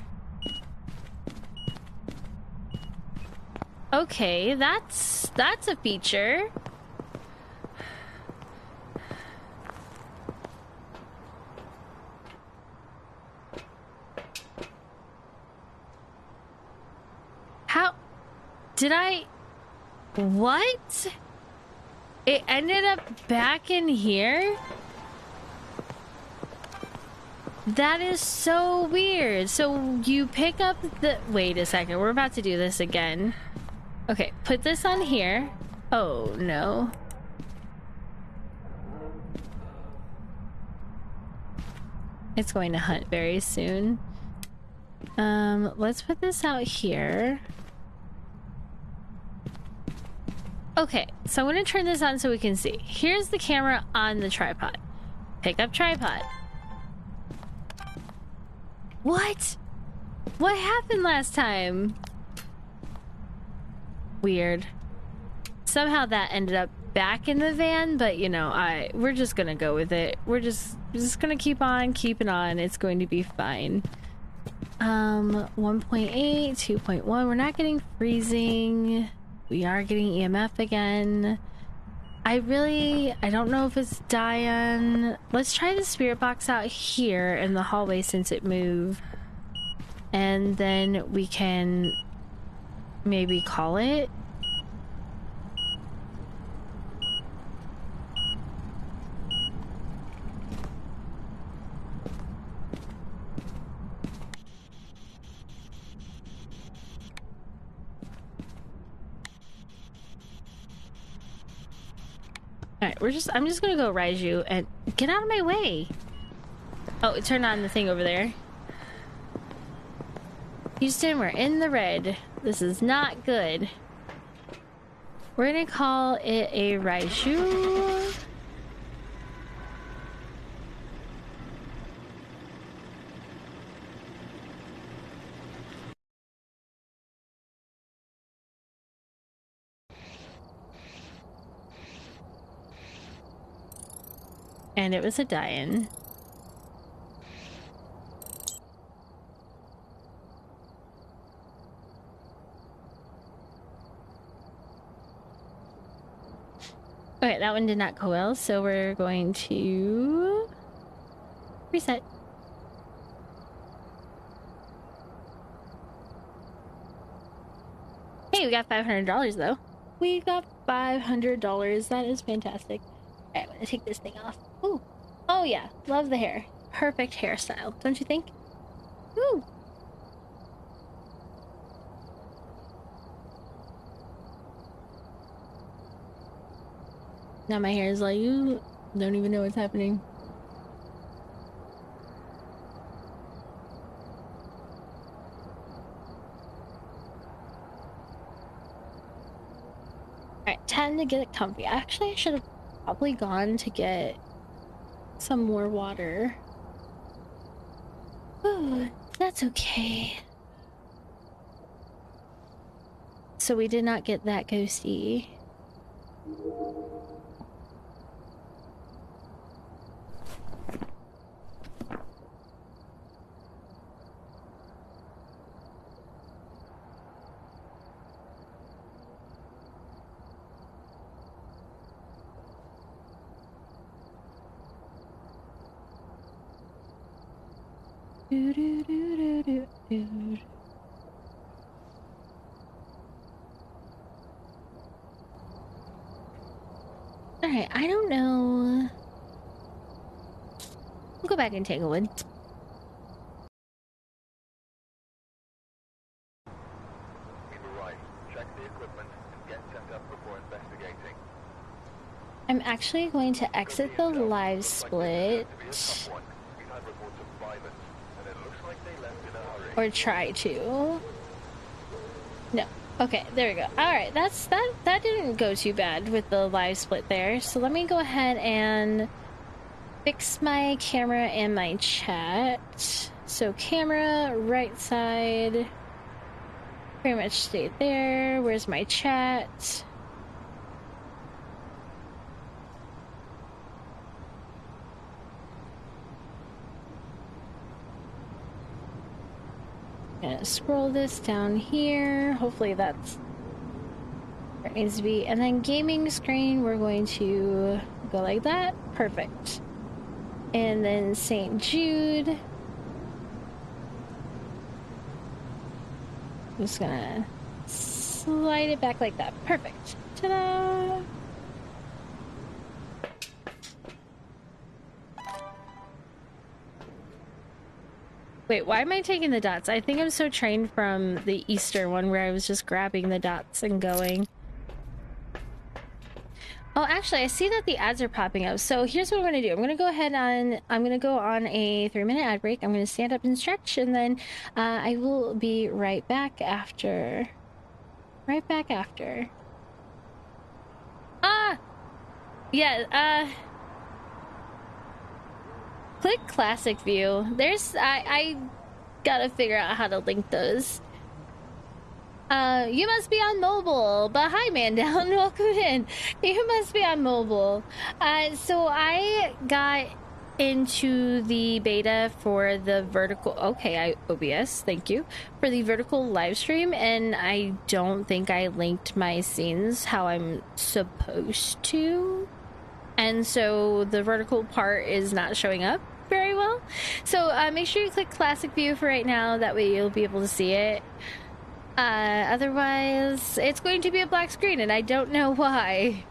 Okay, that's a feature. How did I... What? It ended up back in here? That is so weird. So you pick up the... Wait a second, we're about to do this again. Okay, put this on here. Oh no. It's going to hunt very soon. Let's put this out here. Okay, so I'm gonna turn this on so we can see. Here's the camera on the tripod. Pick up tripod. What? What happened last time? Weird. Somehow that ended up back in the van, but you know, we're just gonna go with it. We're just gonna keep on keeping on. It's going to be fine. 1.8, 2.1. We're not getting freezing. We are getting EMF again. I don't know if it's Diane. Let's try the spirit box out here in the hallway since it moved. And then we can maybe call it. Alright, I'm just gonna go rise you and get out of my way. Oh, it turned on the thing over there. Houston, we're in the red. This is not good. We're gonna call it a Raiju. And it was a die-in. Okay, that one did not go well, so we're going to reset. Hey, we got $500 though. We got $500. That is fantastic. Alright, I'm gonna take this thing off. Ooh. Oh yeah, love the hair. Perfect hairstyle, don't you think? Ooh. Now my hair is like, ooh. Don't even know what's happening. Alright, time to get it comfy. Actually, I should have probably gone to get some more water. Oh, that's okay. So we did not get that ghosty. Alright, I don't know. We'll go back and take a one. We've arrived. Check the equipment and get set up before investigating. I'm actually going to exit the live split. We've had reports of violence, and it looks like they left in a hurry. Or try to. No. Okay, there we go. Alright, that didn't go too bad with the live split there. So let me go ahead and fix my camera and my chat. So camera, right side. Pretty much stayed there. Where's my chat? Gonna scroll this down here. Hopefully that's where it needs to be. And then gaming screen, we're going to go like that. Perfect. And then St. Jude. I'm just gonna slide it back like that. Perfect. Ta-da! Wait, why am I taking the dots? I think I'm so trained from the Easter one where I was just grabbing the dots and going. Oh, actually, I see that the ads are popping up. So here's what I'm going to do. I'm going to go ahead and I'm going to go on a 3-minute ad break. I'm going to stand up and stretch, and then I will be right back after. Right back after. Ah! Yeah, click classic view. There's I gotta figure out how to link those. You must be on mobile, but hi man down, welcome in. You must be on mobile. So I got into the beta for the vertical, okay, OBS, thank you, for the vertical live stream, and I don't think I linked my scenes how I'm supposed to. And so the vertical part is not showing up very well. So make sure you click classic view for right now. That way you'll be able to see it. Otherwise, it's going to be a black screen, and I don't know why.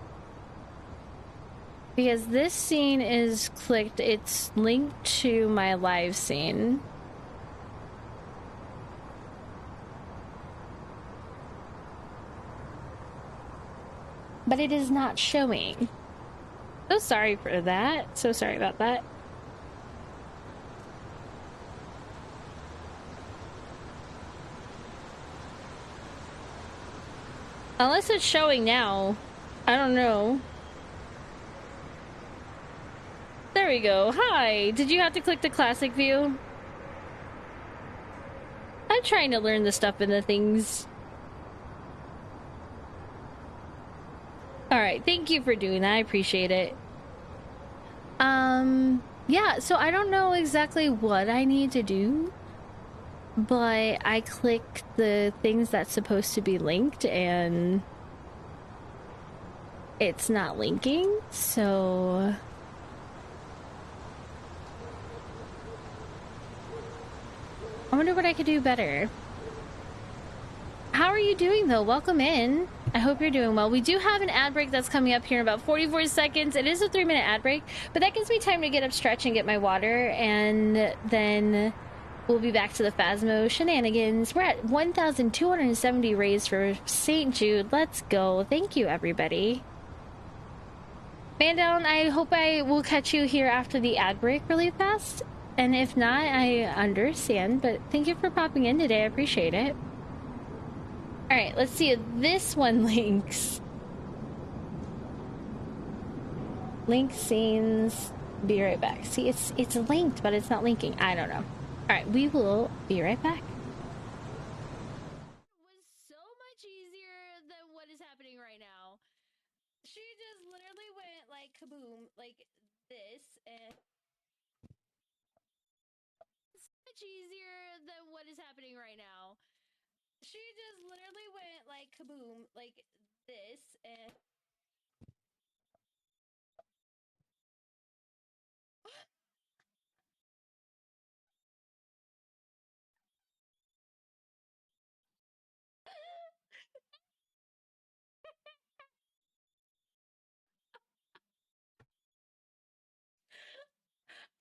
Because this scene is clicked, it's linked to my live scene. But it is not showing. So sorry for that. So sorry about that. Unless it's showing now. I don't know. There we go. Hi. Did you have to click the classic view? I'm trying to learn the stuff and the things. Alright, thank you for doing that. I appreciate it. Yeah, so I don't know exactly what I need to do, but I click the things that's supposed to be linked and it's not linking, so I wonder what I could do better. How are you doing though? Welcome in. I hope you're doing well. We do have an ad break that's coming up here in about 44 seconds. It is a 3-minute ad break, but that gives me time to get up, stretch, and get my water, and then we'll be back to the Phasmo shenanigans. We're at 1,270 raised for St. Jude. Let's go. Thank you, everybody. Man down, I hope I will catch you here after the ad break really fast. And if not, I understand. But thank you for popping in today. I appreciate it. Alright, let's see if this one links. Link scenes. Be right back. See, it's linked, but it's not linking. I don't know. Alright, we will be right back. It was so much easier than what is happening right now. She just literally went like kaboom, like this, and it's much easier than what is happening right now. She just literally went like kaboom, like this, and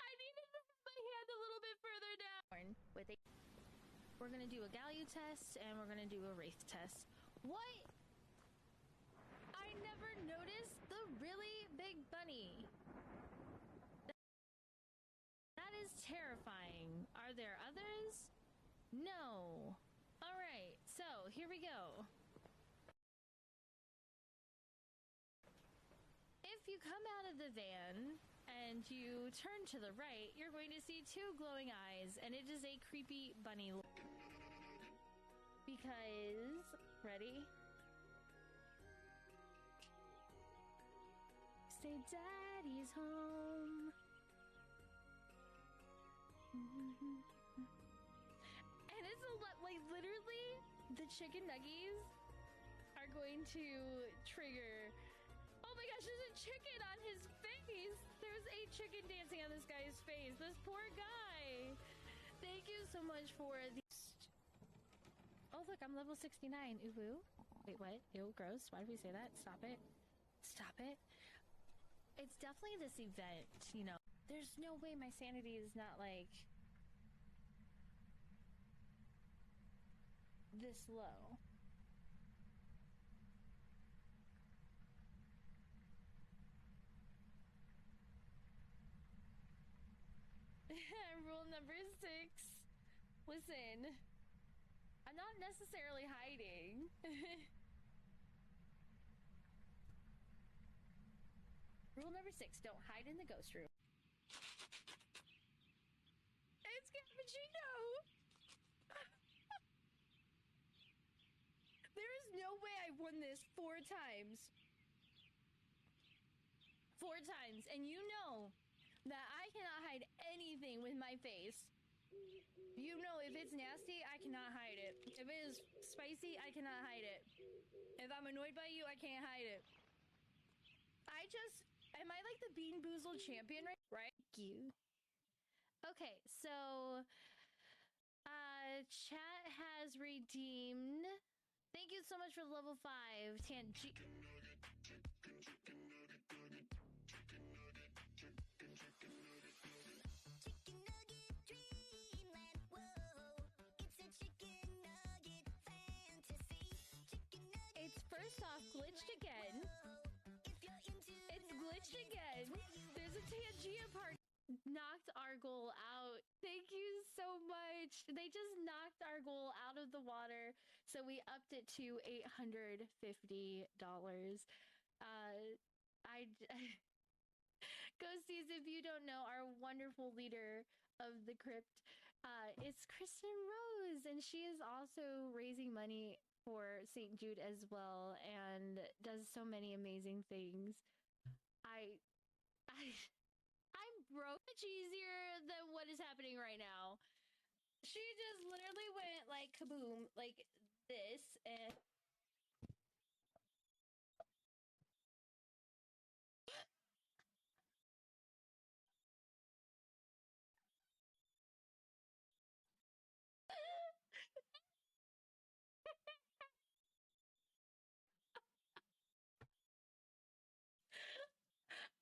I needed to put my hand a little bit further down. We're gonna do a Galue test and we're gonna do a Wraith test. What? I never noticed the really big bunny. That is terrifying. Are there others? No. Alright, so here we go. If you come out of the van and you turn to the right, you're going to see two glowing eyes, and it is a creepy bunny. Because, ready? Say daddy's home. And it's a lot, like literally, the chicken nuggies are going to trigger. Oh my gosh, there's a chicken on his face! There's a chicken dancing on this guy's face. This poor guy! Thank you so much for the... Oh look, I'm level 69. Ooh woo. Wait, what? Ew, gross. Why did we say that? Stop it. Stop it. It's definitely this event, you know. There's no way my sanity is not like... this low. Rule number 6. Listen, I'm not necessarily hiding. Rule number 6, don't hide in the ghost room. It's Cappuccino! There is no way I won this 4 times. 4 times, and you know that I cannot hide anything with my face. You know, if it's nasty, I cannot hide it. If it is spicy, I cannot hide it. If I'm annoyed by you, I can't hide it. Am I like the Bean Boozled champion, right? Thank you. Okay, so, chat has redeemed. Thank you so much for the level 5, Tanji. It's first off glitched again. It's glitched again. There's a Tangia party. Knocked our goal out. Thank you so much. They just knocked our goal out of the water, so we upped it to $850. I Ghosties, if you don't know, our wonderful leader of the crypt, it's Kristen Rose, and she is also raising money for St. Jude as well, and does so many amazing things. I'm broke. Much easier than what is happening right now. She just literally went like kaboom, like this, and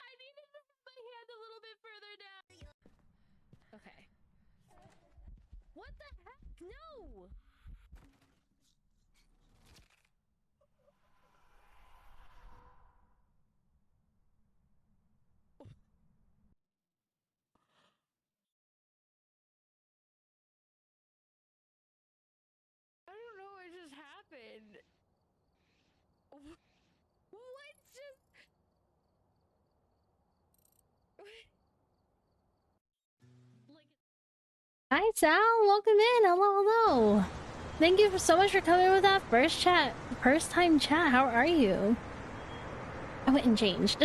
I needed to put my hand a little bit further down. Okay. What the heck? No! What just... Hi, Sal. Welcome in. Hello, hello. Thank you so much for coming with that first time chat. How are you? I went and changed.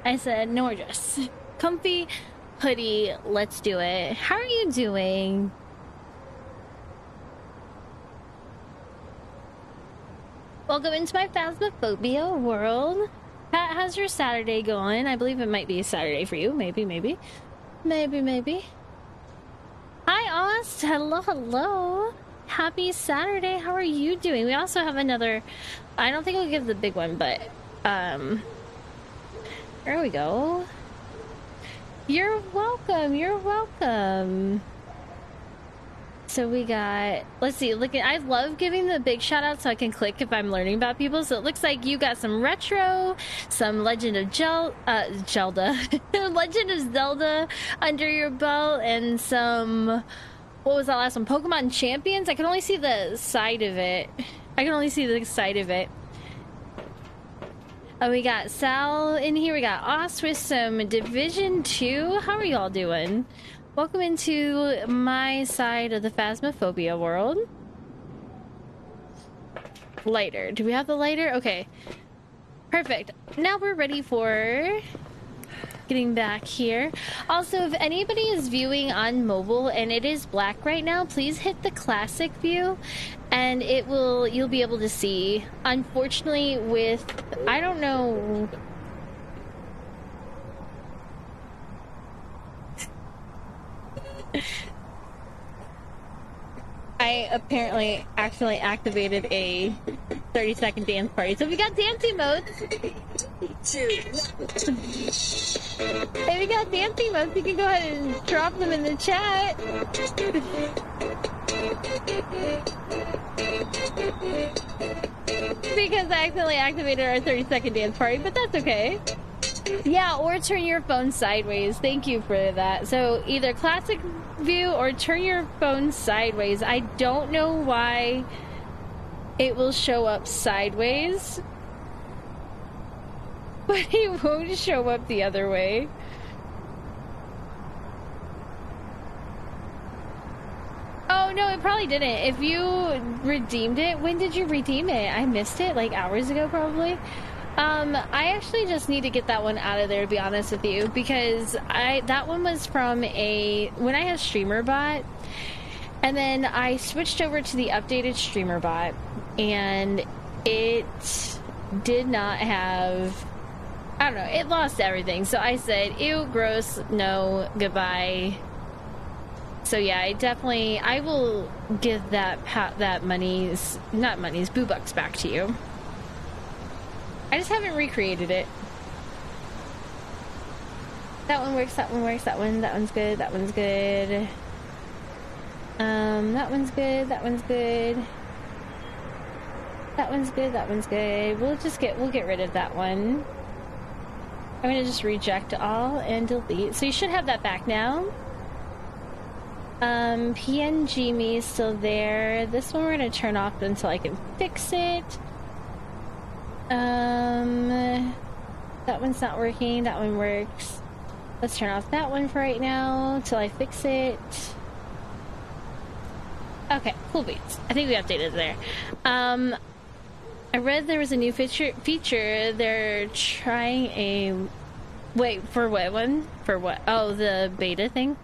I said, no more dress. Comfy hoodie. Let's do it. How are you doing? Welcome into my Phasmophobia world. How's your Saturday going? I believe it might be a Saturday for you. Maybe. Maybe. Hi, Ost. Hello, hello. Happy Saturday. How are you doing? We also have another... I don't think we'll give the big one, but... There we go. You're welcome. So we got... Let's see. Look, I love giving the big shout out so I can click if I'm learning about people. So it looks like you got some retro, some Legend of Zelda, Legend of Zelda under your belt, and some... What was that last one? Pokemon Champions? I can only see the side of it. We got Sal in here. We got Oz with some Division 2. How are y'all doing? Welcome into my side of the Phasmophobia world. Lighter. Do we have the lighter? Okay. Perfect. Now we're ready for getting back here. Also, if anybody is viewing on mobile and it is black right now, please hit the classic view and you'll be able to see. Unfortunately, with, I don't know. I apparently accidentally activated a 30-second dance party. So we got dancing modes. If we got dancing modes, you can go ahead and drop them in the chat. Because I accidentally activated our 30-second dance party, but that's okay. Yeah, or turn your phone sideways. Thank you for that. So either classic view or turn your phone sideways. I don't know why it will show up sideways, but it won't show up the other way. Oh no, it probably didn't. If you redeemed it, when did you redeem it? I missed it, like hours ago probably. I actually just need to get that one out of there, to be honest with you, because that one was from when I had Streamer Bot, and then I switched over to the updated Streamer Bot, and it did not have, I don't know, it lost everything. So I said, ew, gross, no, goodbye. So yeah, I will give that money's, not money's, boo bucks back to you. I just haven't recreated it. That one works, that one's good, that one's good. That one's good, that one's good. That one's good, that one's good. We'll get rid of that one. I'm gonna just reject all and delete. So you should have that back now. PNG me is still there. This one we're gonna turn off until I can fix it. That one's not working. That one works. Let's turn off that one for right now till I fix it. Okay, cool beats. I think we updated there. I read there was a new feature. They're trying a... Wait, for what one? For what? Oh, the beta thing?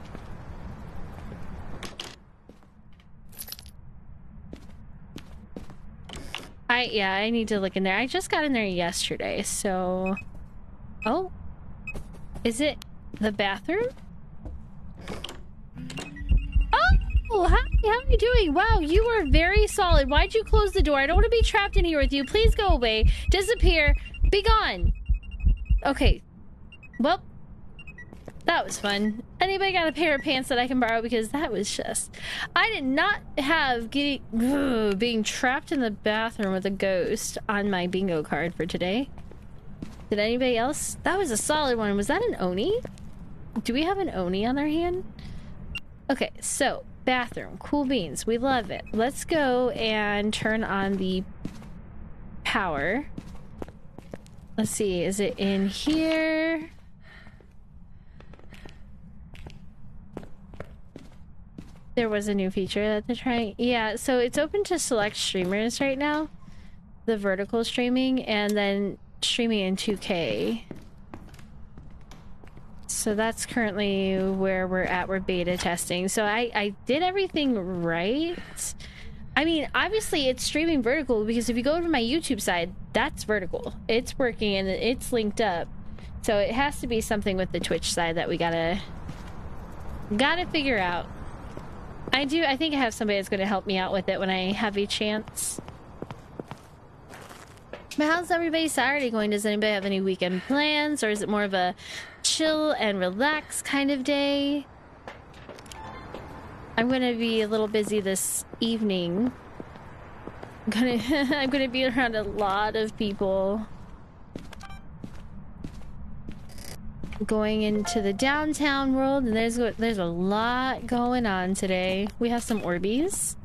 Yeah, I need to look in there. I just got in there yesterday, so... Oh? Is it the bathroom? Oh! Hi, how are you doing? Wow, you are very solid. Why'd you close the door? I don't want to be trapped in here with you. Please go away. Disappear. Be gone. Okay. Well, that was fun. Anybody got a pair of pants that I can borrow? Because that was just... I did not have being trapped in the bathroom with a ghost on my bingo card for today. Did anybody else? That was a solid one. Was that an Oni? Do we have an Oni on our hand? Okay, so Bathroom. Cool beans. We love it. Let's go and turn on the power. Let's see. Is it in here? There was a new feature that they're trying. Yeah, so it's open to select streamers right now. The vertical streaming and then streaming in 2K. So that's currently where we're at. We're beta testing. So I did everything right. I mean, obviously it's streaming vertical because if you go to my YouTube side, that's vertical. It's working and it's linked up. So it has to be something with the Twitch side that we gotta figure out. I think I have somebody that's gonna help me out with it when I have a chance. But how's everybody's Saturday going? Does anybody have any weekend plans, or is it more of a chill and relax kind of day? I'm gonna be a little busy this evening. I'm gonna be around a lot of people. Going into the downtown world, and there's a lot going on today. We have some Orbeez.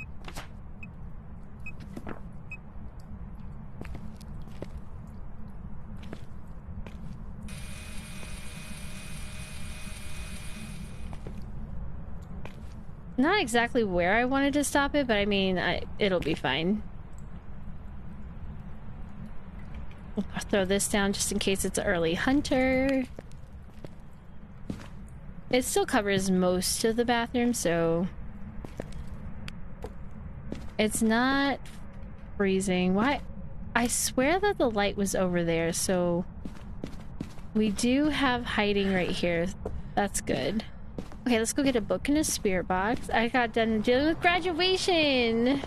Not exactly where I wanted to stop it, but I mean, it'll be fine. I'll throw this down just in case it's an early hunter. It still covers most of the bathroom, so it's not freezing. Why? I swear that the light was over there, so we do have hiding right here. That's good. Okay, let's go get a book and a spirit box. I got done dealing with graduation.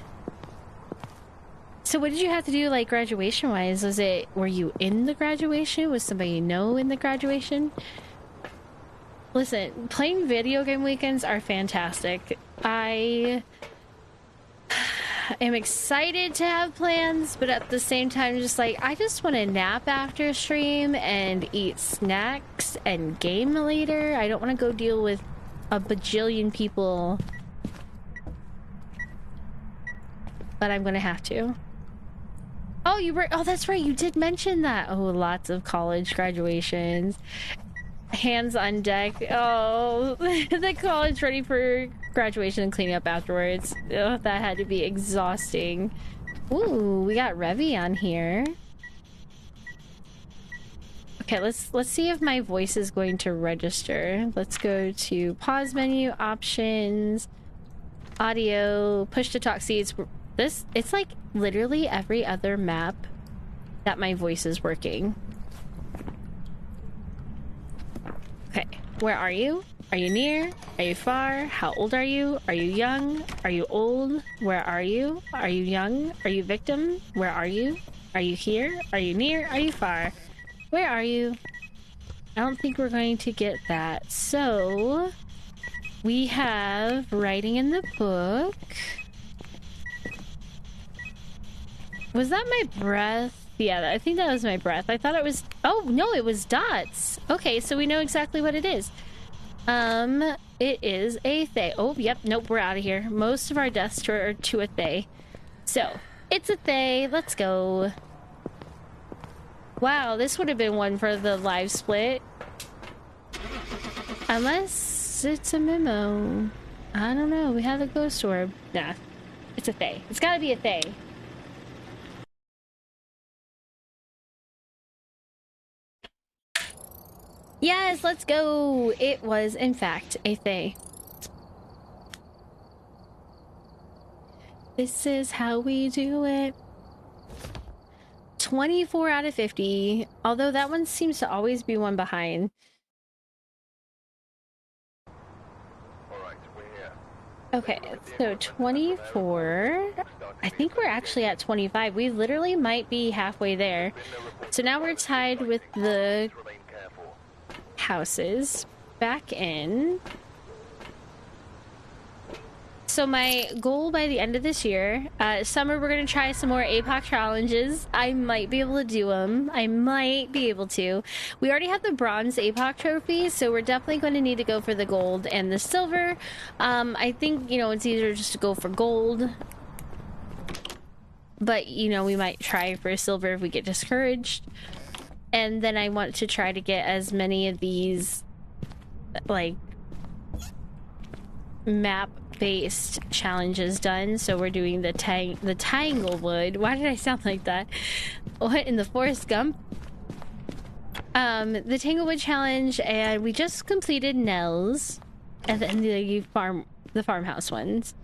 So what did you have to do, like, graduation-wise? Were you in the graduation? Was somebody you know in the graduation? Listen, playing video game weekends are fantastic. I am excited to have plans, but at the same time, just like, I just want to nap after a stream and eat snacks and game later. I don't want to go deal with a bajillion people, but I'm gonna have to. Oh, oh, that's right, you did mention that. Oh, lots of college graduations. Hands on deck. Oh, the college ready for graduation and cleaning up afterwards. Oh, that had to be exhausting. Ooh, we got Revy on here. Okay, let's see if my voice is going to register. Let's go to pause menu, options, audio, push to talk. See, it's like literally every other map that my voice is working. Okay, where are you? Are you near? Are you far? How old are you? Are you young? Are you old? Where are you? Are you young? Are you victim? Where are you? Are you here? Are you near? Are you far? Where are you? I don't think we're going to get that. So, we have writing in the book. Was that my breath? Yeah, I think that was my breath. I thought it was... Oh, no, it was dots. Okay, so we know exactly what it is. It is a Thay. Oh, yep, nope, we're out of here. Most of our deaths are to a Thay. So, it's a Thay. Let's go. Wow, this would have been one for the live split. Unless it's a memo. I don't know. We have a ghost orb. Nah, it's a Thay. It's gotta be a Thay. Yes, let's go. It was, in fact, a Thay. This is how we do it. 24 out of 50, although that one seems to always be one behind. Alright, we're here. Okay, so 24. I think we're actually at 25. We literally might be halfway there. So now we're tied with the houses. Back in. So my goal by the end of this year, summer, we're going to try some more APOC challenges. I might be able to do them. I might be able to. We already have the bronze APOC trophy, so we're definitely going to need to go for the gold and the silver. I think, you know, it's easier just to go for gold. But, you know, we might try for silver if we get discouraged. And then I want to try to get as many of these, like, map-based challenges done. So we're doing the Tanglewood. Why did I sound like that? What, in the Forrest Gump? The Tanglewood challenge, and we just completed Nell's, and then the farmhouse ones,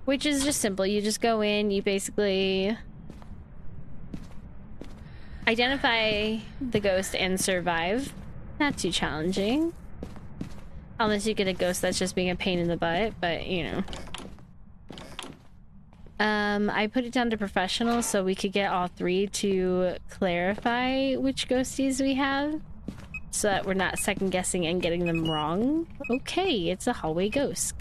which is just simple. You just go in, you basically identify the ghost and survive. Not too challenging. Unless you get a ghost that's just being a pain in the butt, but you know. I put it down to professional so we could get all three to clarify which ghosties we have, so that we're not second guessing and getting them wrong. Okay, it's a hallway ghost.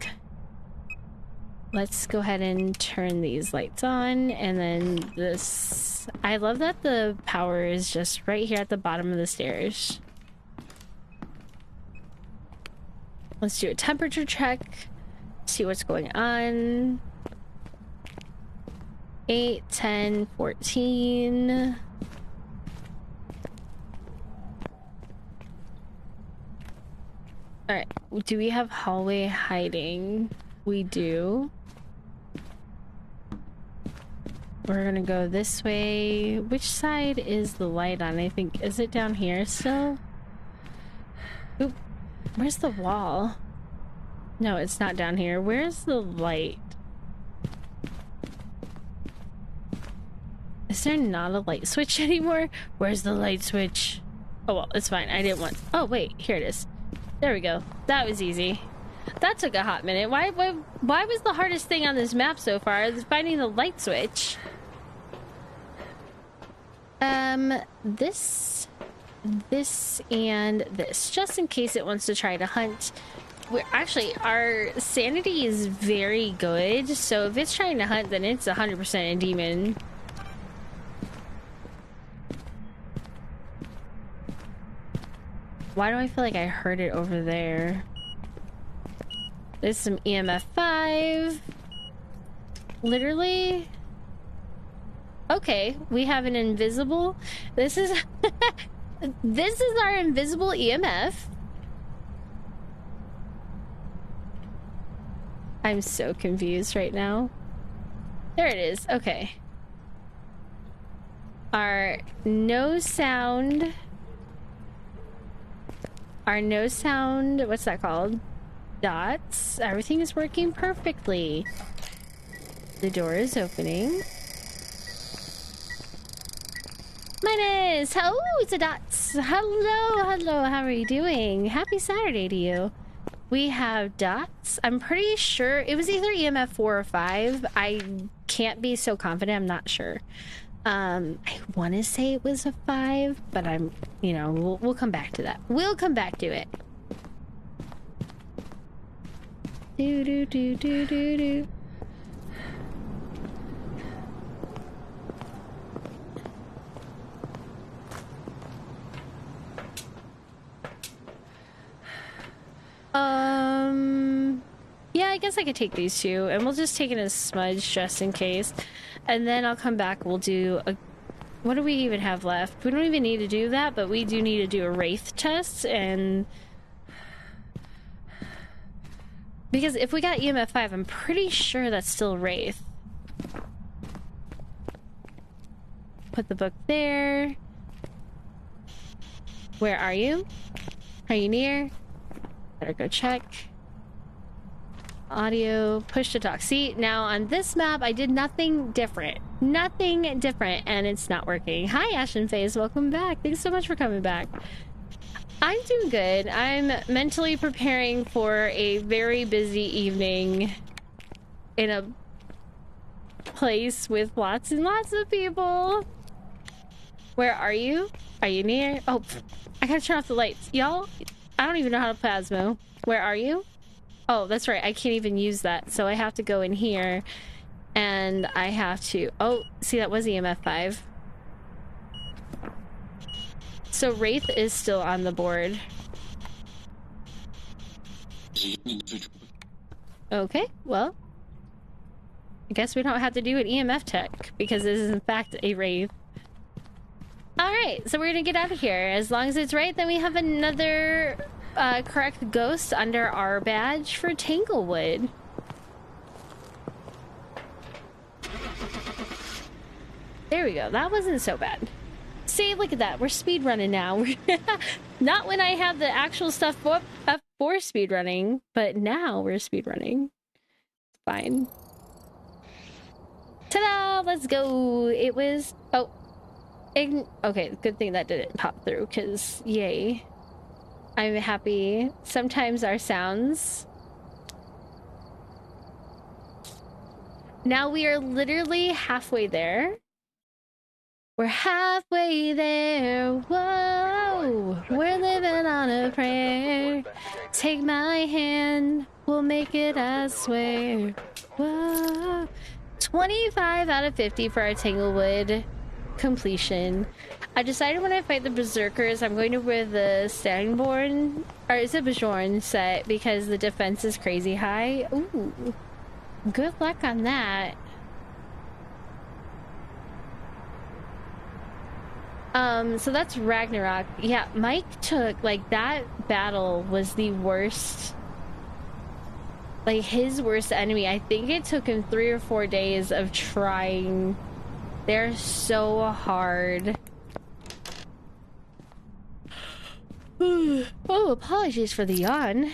Let's go ahead and turn these lights on, and then this. I love that the power is just right here at the bottom of the stairs. Let's do a temperature check, see what's going on. 8, 10, 14. Alright, do we have hallway hiding? We do. We're gonna go this way. Which side is the light on? I think, is it down here still? Oop. Where's the wall? No, it's not down here. Where's the light? Is there not a light switch anymore? Where's the light switch? Oh, well, it's fine. I didn't want... Oh, wait. Here it is. There we go. That was easy. That took a hot minute. Why was the hardest thing on this map so far finding the light switch? This, and this. Just in case it wants to try to hunt. Actually, our sanity is very good, so if it's trying to hunt, then it's 100% a demon. Why do I feel like I heard it over there? There's some EMF 5. Literally? Okay, we have an invisible... This is... This is our invisible EMF. I'm so confused right now. There it is. Okay. Our no sound... What's that called? Dots. Everything is working perfectly. The door is opening. Minus! Oh, it's a dots! Hello, how are you doing? Happy Saturday to you. We have dots. I'm pretty sure it was either EMF 4 or 5. I can't be so confident, I'm not sure. I want to say it was a 5, but I'm, you know, we'll come back to that. We'll come back to it. Do do do do do do. Yeah, I guess I could take these two, and we'll just take it as smudge just in case. And then I'll come back, we'll do a... What do we even have left? We don't even need to do that, but we do need to do a Wraith test, and... Because if we got EMF 5, I'm pretty sure that's still Wraith. Put the book there. Where are you? Are you near? Better go check. Audio, push to talk. See, now on this map, I did nothing different. Nothing different, and it's not working. Hi, Ash and Faze. Welcome back. Thanks so much for coming back. I'm doing good. I'm mentally preparing for a very busy evening in a place with lots and lots of people. Where are you? Are you near? Oh, I gotta turn off the lights. Y'all, I don't even know how to Phasmo. Where are you? Oh, that's right. I can't even use that. So I have to go in here and I have to... Oh, see, that was EMF 5. So Wraith is still on the board. Okay, well. I guess we don't have to do an EMF check because this is in fact a Wraith. Alright, so we're gonna get out of here. As long as it's right, then we have another correct ghost under our badge for Tanglewood. There we go. That wasn't so bad. See, look at that. We're speedrunning now. Not when I have the actual stuff for speedrunning, but now we're speedrunning. Fine. Ta-da! Let's go! It was... Oh. Okay, good thing that didn't pop through, because yay. I'm happy. Sometimes our sounds... Now we are literally halfway there. We're halfway there. Whoa! We're living on a prayer. Take my hand. We'll make it, I swear. Whoa! 25 out of 50 for our Tanglewood completion. I decided when I fight the Berserkers, I'm going to wear the Stangborn, or is it Bajorn set, because the defense is crazy high. Ooh. Good luck on that. So that's Ragnarok. Yeah, Mike took, like, that battle was the worst. Like, his worst enemy. I think it took him 3 or 4 days of trying. They're so hard. Oh, apologies for the yawn.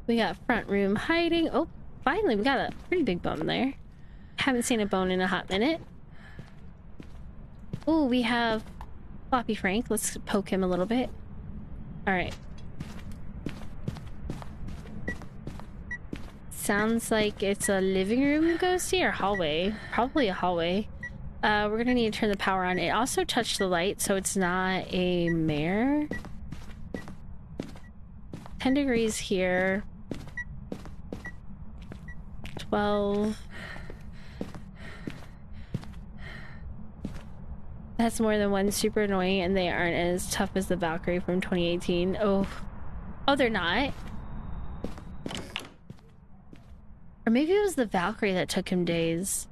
We got front room hiding. Oh, finally, we got a pretty big bone there. Haven't seen a bone in a hot minute. Oh, we have Floppy Frank. Let's poke him a little bit. Alright. Sounds like it's a living room ghosty or hallway. Probably a hallway. We're gonna need to turn the power on. It also touched the light, so it's not a mare. 10 degrees here. 12. That's more than one. Super annoying, and they aren't as tough as the Valkyrie from 2018. Oh, they're not. Or maybe it was the Valkyrie that took him days.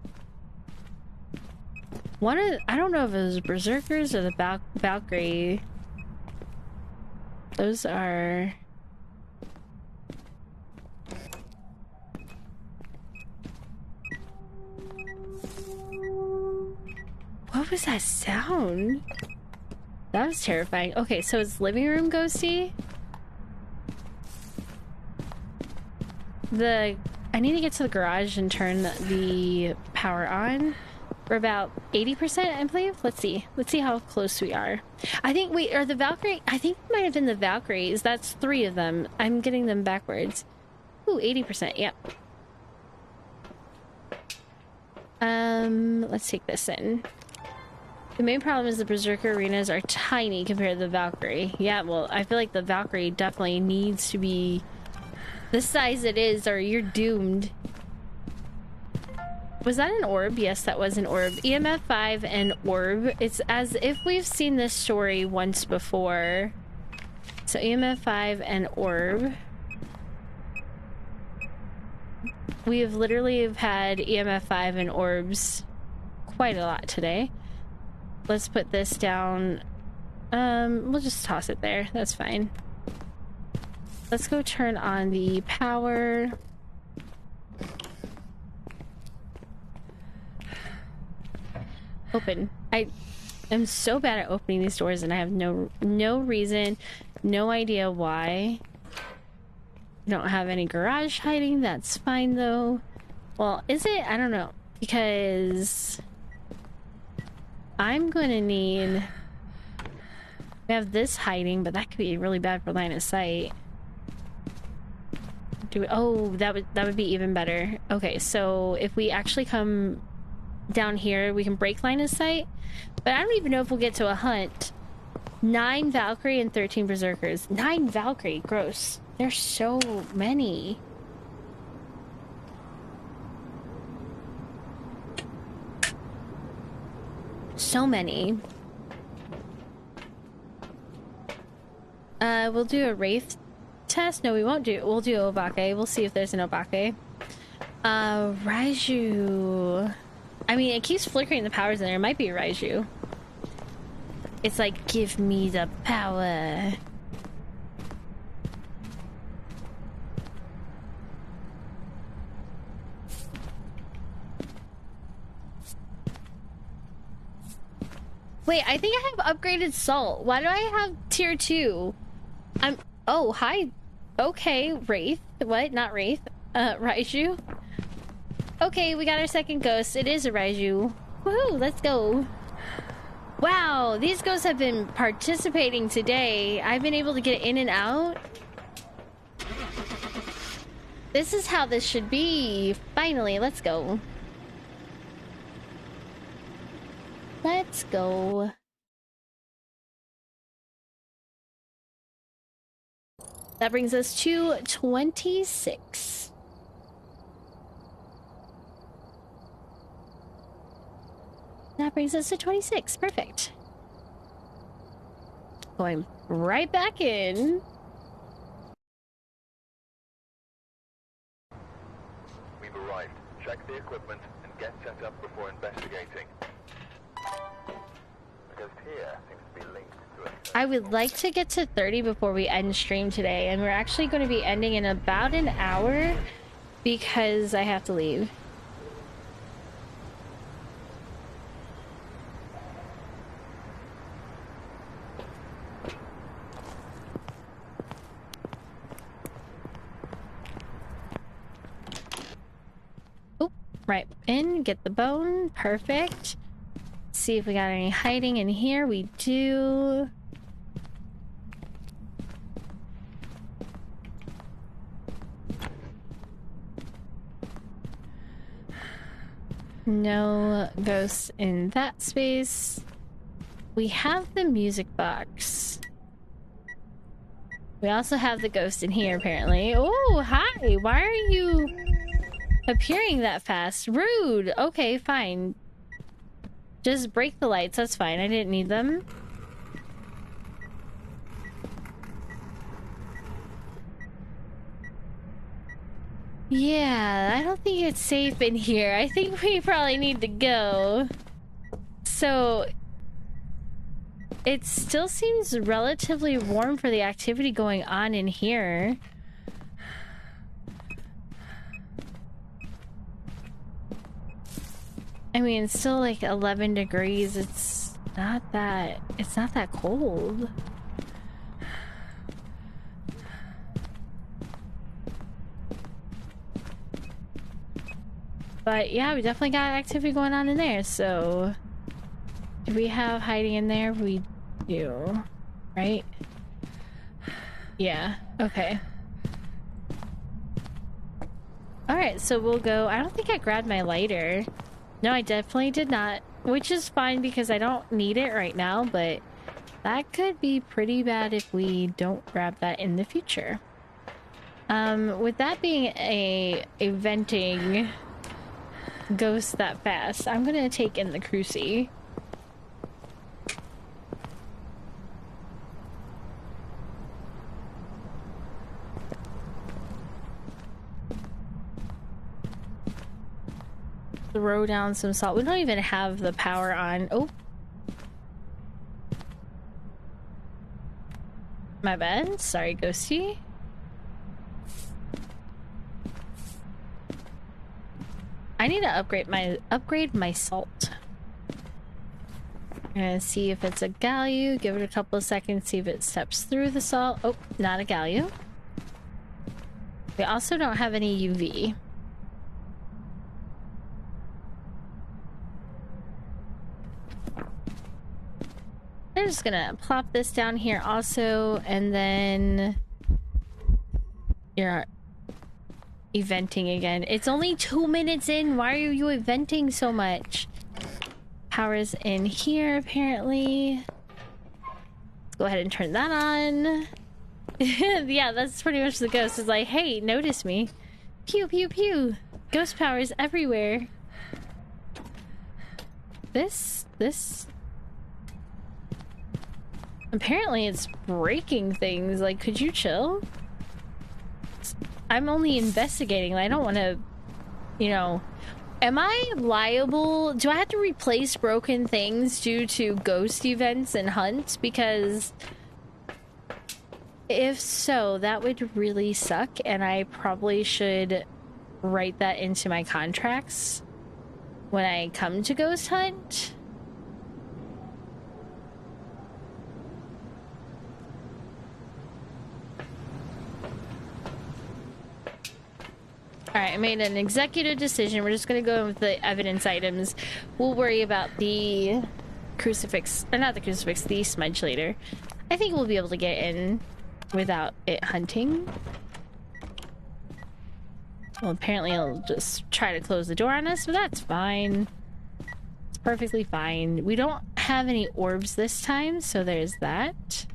I don't know if it was Berserkers or the Valkyrie. Those are... What was that sound? That was terrifying. Okay, so it's living room ghosty. I need to get to the garage and turn the power on. We're about 80%, I believe. Let's see. Let's see how close we are. I think the Valkyrie. I think it might have been the Valkyries. That's 3 of them. I'm getting them backwards. Ooh, 80%. Yep. Let's take this in. The main problem is the Berserker arenas are tiny compared to the Valkyrie. Yeah, well, I feel like the Valkyrie definitely needs to be the size it is, or you're doomed. Was that an orb? Yes, that was an orb. EMF 5 and orb. It's as if we've seen this story once before. So EMF 5 and orb. We have literally had EMF 5 and orbs quite a lot today. Let's put this down. We'll just toss it there. That's fine. Let's go turn on the power. Open. I am so bad at opening these doors, and I have no reason, no idea why. Don't have any garage hiding. That's fine though. Well, is it? I don't know, because I'm gonna need... We have this hiding, but that could be really bad for line of sight. Oh, that would be even better. Okay, so if we actually come down here, we can break line of sight, but I don't even know if we'll get to a hunt 9 Valkyrie and 13 Berserkers. 9 Valkyrie, gross. There's so many. So many. We'll do a Wraith test. No, we won't do. We'll do Obake. We'll see if there's an Obake. Raiju. I mean, it keeps flickering the powers in there. It might be a Raiju. It's like, give me the power. Wait, I think I have upgraded salt. Why do I have tier 2? Oh, hi. Okay, Wraith. What? Not Wraith. Raiju. Okay, we got our second ghost. It is a Raiju. Woohoo, let's go. Wow, these ghosts have been participating today. I've been able to get in and out. This is how this should be. Finally, let's go. Let's go. That brings us to 26. That brings us to 26. Perfect. Going right back in. We've arrived. Check the equipment and get set up before investigating. The ghost here seems to be linked to it. I would like to get to 30 before we end stream today, and we're actually going to be ending in about an hour because I have to leave. Oh, right in, get the bone, perfect. See if we got any hiding in here. We do. No ghosts in that space. We have the music box. We also have the ghost in here, apparently. Oh, hi! Why are you appearing that fast? Rude! Okay, fine. Just break the lights, that's fine. I didn't need them. Yeah, I don't think it's safe in here. I think we probably need to go. So, it still seems relatively warm for the activity going on in here. I mean, it's still like 11 degrees. It's not that cold. But yeah, we definitely got activity going on in there. So, do we have hiding in there? We do, right? Yeah, okay. Alright, so we'll go. I don't think I grabbed my lighter. No, I definitely did not, which is fine because I don't need it right now, but that could be pretty bad if we don't grab that in the future. With that being a venting ghost that fast, I'm gonna take in the cruci. Throw down some salt. We don't even have the power on. Oh. My bad. Sorry, Ghosty. I need to upgrade my salt. I'm gonna see if it's a Galio. Give it a couple of seconds, see if it steps through the salt. Oh, not a Galio. We also don't have any UV. I'm just gonna plop this down here also, and then you're eventing again. It's only 2 minutes in. Why are you eventing so much? Power's in here apparently. Go ahead and turn that on. Yeah, that's pretty much the ghost. It's like, hey, notice me. Pew, pew, pew. Ghost powers everywhere. This... Apparently it's breaking things. Like, could you chill? I'm only investigating. I don't want to, you know... Am I liable? Do I have to replace broken things due to ghost events and hunts? Because if so, that would really suck, and I probably should write that into my contracts when I come to ghost hunt. Alright, I made an executive decision. We're just gonna go with the evidence items. We'll worry about the crucifix, or not the crucifix, the smudge later. I think we'll be able to get in without it hunting. Well, apparently it'll just try to close the door on us, but that's fine. It's perfectly fine. We don't have any orbs this time, so there's that.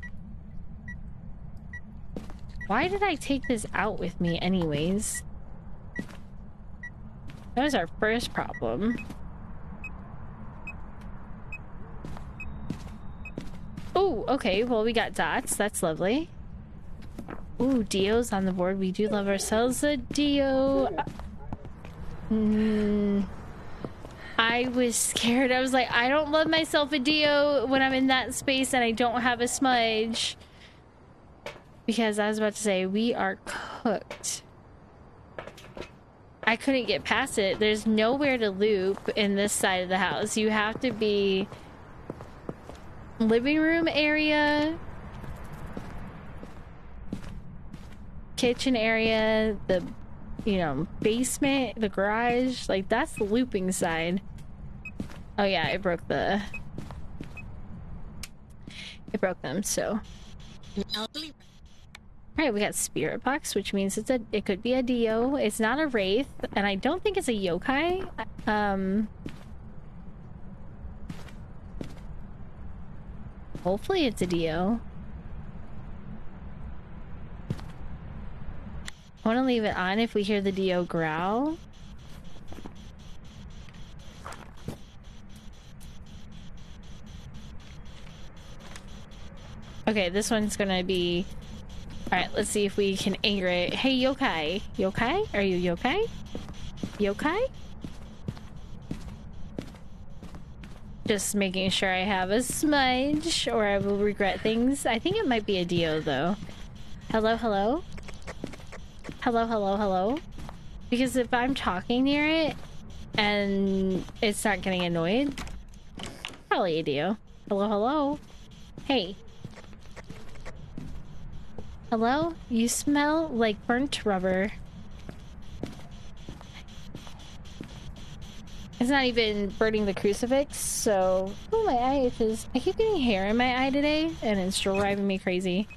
Why did I take this out with me anyways? That was our first problem. Oh, okay. Well, we got dots. That's lovely. Ooh, Dio's on the board. We do love ourselves a Dio. I was scared. I was like, I don't love myself a Dio when I'm in that space and I don't have a smudge. Because I was about to say, we are cooked. I couldn't get past it. There's nowhere to loop in this side of the house. You have to be living room area, kitchen area, the, you know, basement, the garage. Like, that's the looping side. Oh yeah, it broke the... It broke them, so... Alright, we got Spirit Box, which means it could be a Dio. It's not a Wraith, and I don't think it's a Yokai. Hopefully it's a Dio. I want to leave it on if we hear the Dio growl. Okay, this one's gonna be... Alright, let's see if we can anger it. Hey, Yokai. Yokai? Are you Yokai? Yokai? Just making sure I have a smudge or I will regret things. I think it might be a Dio, though. Hello, hello? Hello, hello, hello? Because if I'm talking near it and it's not getting annoyed, probably a Dio. Hello, hello? Hey. Hello? You smell like burnt rubber. It's not even burning the crucifix, so... Oh, my eye itches. I keep getting hair in my eye today, and it's driving me crazy.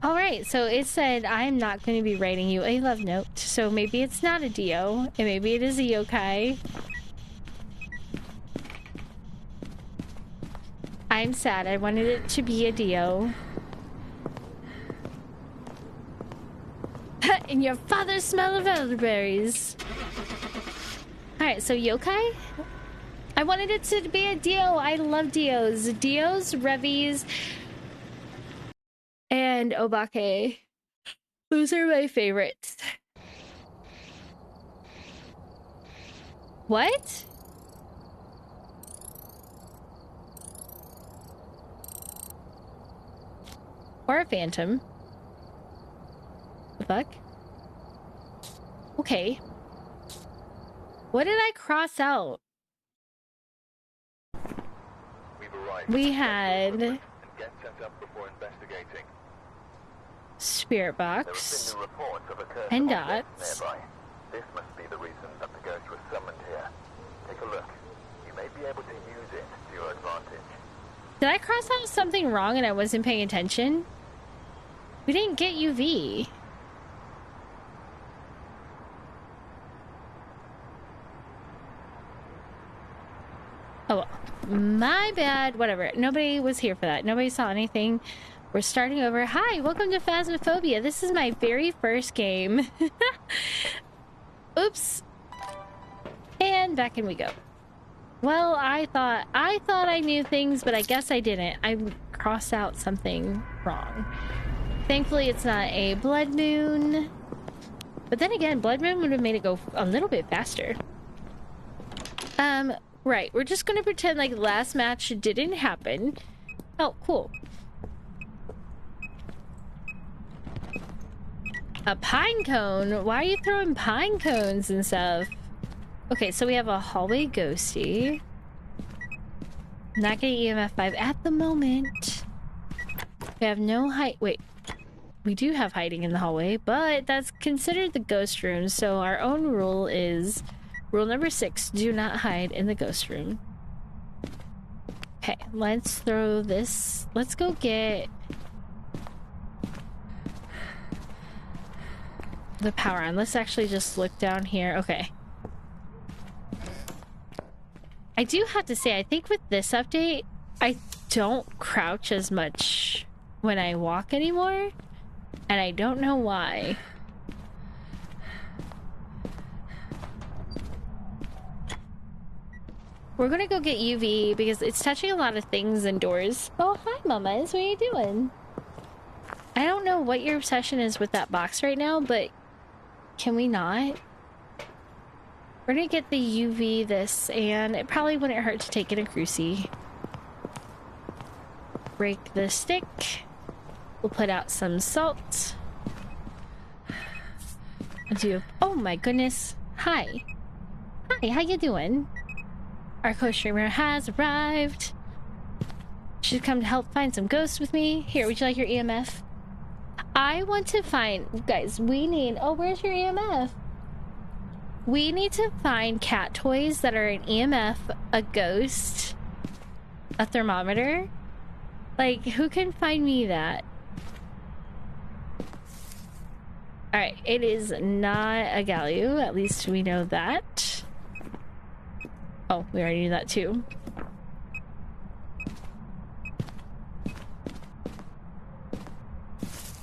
Alright, so it said I'm not going to be writing you a love note, so maybe it's not a Dio, and maybe it is a Yokai. I'm sad. I wanted it to be a Dio. In your father's smell of elderberries. Alright, so Yokai? I wanted it to be a Dio. I love Dios. Dios, Revies, and Obake. Those are my favorites. What? Or a phantom. The fuck? Okay. What did I cross out? We had Get set up before investigating. Spirit Box There have been reports of a cursed and object dots. nearby. This must be the reason that the ghost was summoned here. Take a look. You may be able to use it to your advantage. Did I cross out something wrong and I wasn't paying attention? We didn't get UV. Oh well. My bad. Whatever. Nobody was here for that. Nobody saw anything. We're starting over. Hi, welcome to Phasmophobia. This is my very first game. Oops. And back in we go. Well, I thought I knew things, but I guess I didn't. I crossed out something wrong. Thankfully, it's not a blood moon. But then again, blood moon would have made it go a little bit faster. Right. We're just gonna pretend like the last match didn't happen. Oh, cool. A pine cone? Why are you throwing pine cones and stuff? Okay, so we have a hallway ghosty. Not getting EMF 5 at the moment. We have no height. Wait. We do have hiding in the hallway, but that's considered the ghost room, so our own rule is rule number 6, do not hide in the ghost room. Okay, let's throw this. Let's go get the power on. Let's actually just look down here. Okay. I do have to say, I think with this update, I don't crouch as much when I walk anymore. And I don't know why. We're gonna go get UV because it's touching a lot of things indoors. Oh, hi, mamas. What are you doing? I don't know what your obsession is with that box right now, but can we not? We're gonna get the UV this, and it probably wouldn't hurt to take in a crucie. Break the stick. We'll put out some salt. Oh my goodness. Hi. Hi, how you doing? Our co-streamer has arrived. She's come to help find some ghosts with me. Here, would you like your EMF? I want to find... Guys, we need... Oh, where's your EMF? We need to find cat toys that are an EMF, a ghost, a thermometer. Like, who can find me that? Alright, it is not a Galio. At least we know that. Oh, we already knew that too.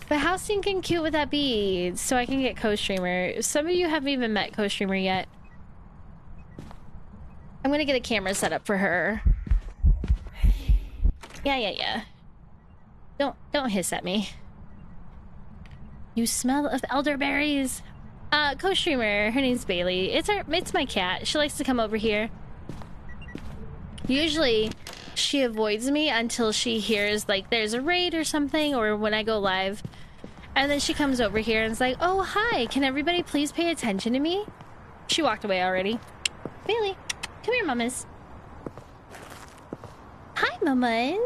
But how stinking cute would that be? So I can get co-streamer. Some of you haven't even met co-streamer yet. I'm gonna get a camera set up for her. Yeah. Don't hiss at me. You smell of elderberries. Co-streamer, her name's Bailey. It's my cat. She likes to come over here. Usually, she avoids me until she hears like there's a raid or something, or when I go live. And then she comes over here and is like, oh, hi, can everybody please pay attention to me? She walked away already. Bailey, come here, mamas. Hi, mamas.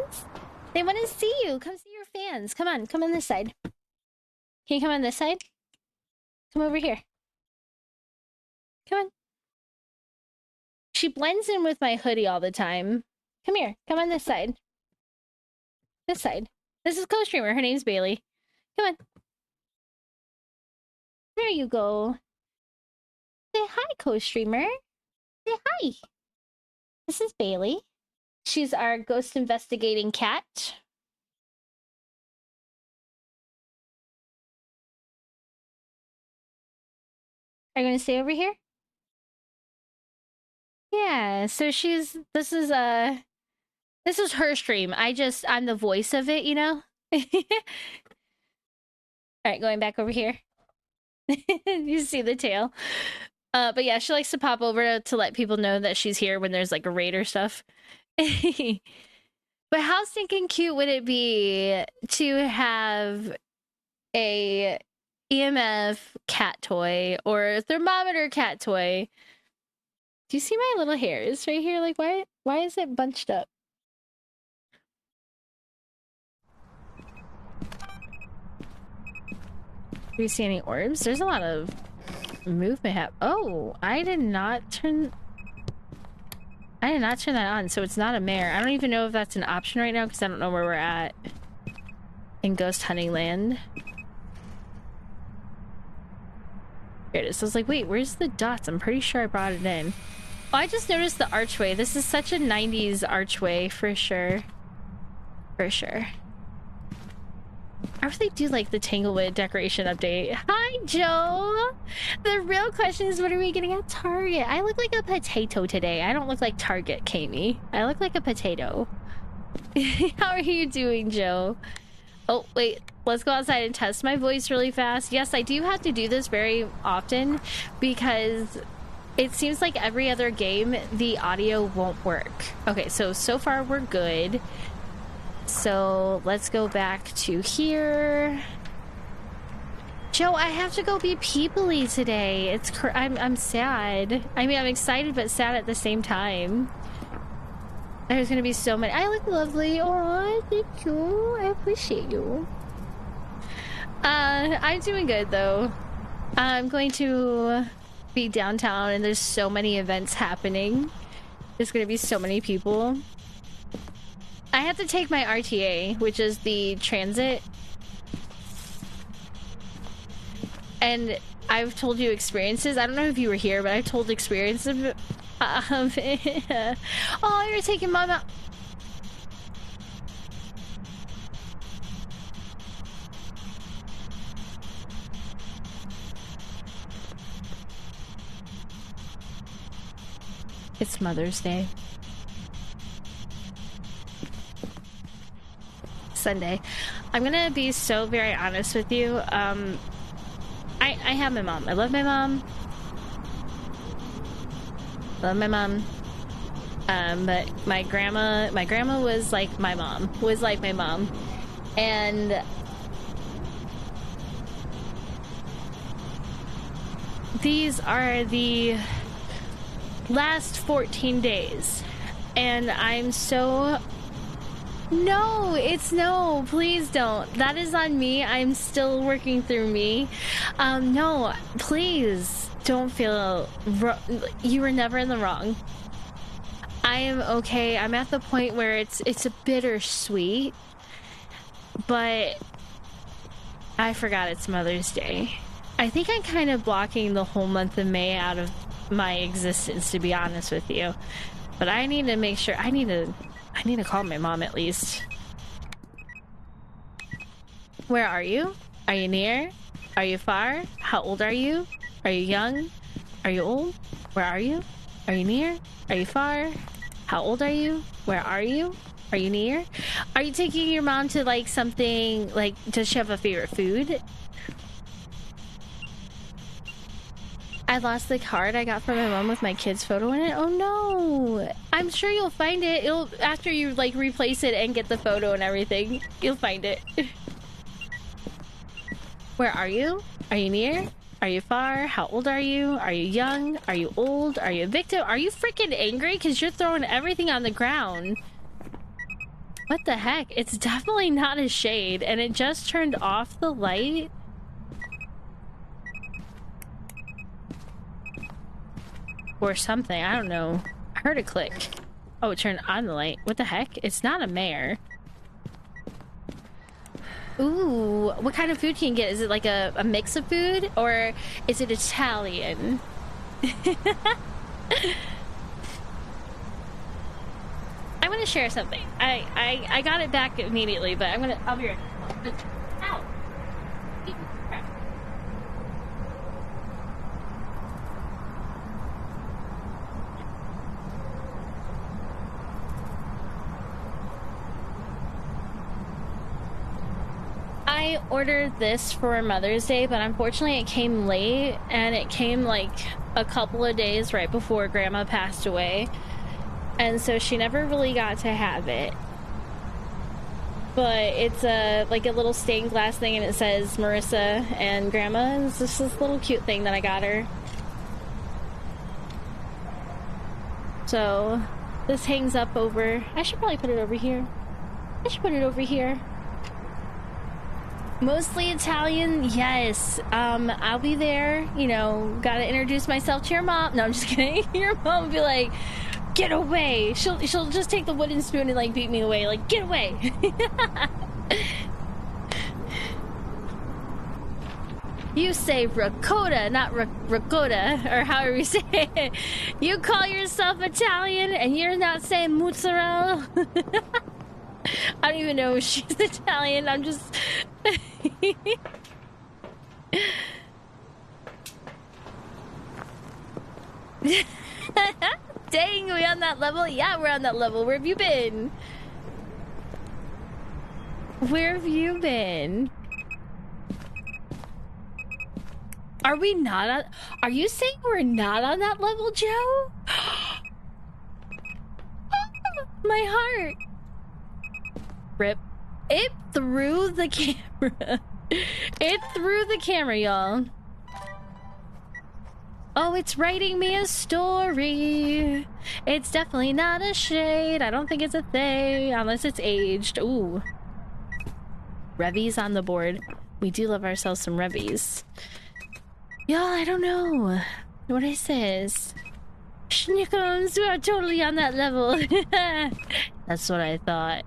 They want to see you. Come see your fans. Come on this side. Can you come on this side? Come over here. Come on. She blends in with my hoodie all the time. Come here. Come on this side. This side. This is co-streamer. Her name's Bailey. Come on. There you go. Say hi, co-streamer. Say hi. This is Bailey. She's our ghost investigating cat. Are you gonna stay over here? Yeah, so this is her stream. I'm the voice of it, you know? Alright, going back over here. You see the tail. But yeah, she likes to pop over to let people know that she's here when there's like a raid or stuff. But how stinking cute would it be to have a EMF cat toy or a thermometer cat toy? Do you see my little hairs right here? Like, why is it bunched up? Do you see any orbs? There's a lot of movement. Oh, I did not turn that on, so it's not a mare. I don't even know if that's an option right now because I don't know where we're at in Ghost Hunting Land. Here it is. I was like, wait, where's the dots? I'm pretty sure I brought it in. Oh, I just noticed the archway. This is such a 90s archway for sure. For sure. I really do like the Tanglewood decoration update. Hi, Joe! The real question is, what are we getting at Target? I look like a potato today. I don't look like Target, Kami. I look like a potato. How are you doing, Joe? Oh, wait. Let's go outside and test my voice really fast. Yes, I do have to do this very often because it seems like every other game, the audio won't work. Okay, so far we're good. So let's go back to here. Joe, I have to go be people-y today. I'm sad. I mean, I'm excited but sad at the same time. There's gonna be so many. I look lovely. Oh, thank you. I appreciate you. I'm doing good though. I'm going to be downtown and there's so many events happening. There's gonna be so many people. I have to take my RTA, which is the transit. And I've told you experiences. I don't know if you were here, but I've told experiences. Oh, you're taking mama. It's Mother's Day. Sunday. I'm gonna be so very honest with you. I have my mom. I love my mom. Love my mom. But my grandma was like my mom. Was like my mom. And these are the last 14 days. And I'm so... No, please don't. That is on me. I'm still working through me. No, please don't feel you were never in the wrong. I am okay. I'm at the point where it's a bittersweet, but I forgot it's Mother's Day. I think I'm kind of blocking the whole month of May out of my existence, to be honest with you. But I need to make sure. I need to call my mom at least. Where are you? Are you near? Are you far? How old are you? Are you young? Are you old? Where are you? Are you near? Are you far? How old are you? Where are you? Are you near? Are you taking your mom to like something, like, does she have a favorite food? I lost the card I got from my mom with my kid's photo in it. Oh no! I'm sure you'll find it. After you like replace it and get the photo and everything, you'll find it. Where are you? Are you near? Are you far? How old are you? Are you young? Are you old? Are you a victim? Are you freaking angry? Because you're throwing everything on the ground. What the heck? It's definitely not a shade, and it just turned off the light. Or something, I don't know. I heard a click. Oh, it turned on the light. What the heck? It's not a mare. Ooh, what kind of food can you get? Is it like a mix of food? Or is it Italian? I'm gonna share something. I got it back immediately, but I'll be right back. Ow! Crap. I ordered this for Mother's Day, but unfortunately it came late, and it came like a couple of days right before Grandma passed away, and so she never really got to have it. But it's like a little stained glass thing, and it says Marissa and Grandma. It's just this little cute thing that I got her. So this hangs up over... I should probably put it over here. I should put it over here. Mostly Italian, yes. I'll be there, you know, gotta introduce myself to your mom. No, I'm just kidding. Your mom will be like, get away. She'll just take the wooden spoon and like beat me away, like, get away. You say ricotta, not ricotta, or however you say it. You call yourself Italian and you're not saying mozzarella? I don't even know if she's Italian. I'm just... Dang, we on that level? Yeah, we're on that level. Where have you been? Where have you been? Are we not on... Are you saying we're not on that level, Joe? My heart. Rip. It threw the camera. It threw the camera, y'all. Oh, it's writing me a story. It's definitely not a shade. I don't think it's a they, unless it's aged. Ooh. Revies on the board. We do love ourselves some revies. Y'all, I don't know what it says. Schnickums, we are totally on that level. That's what I thought.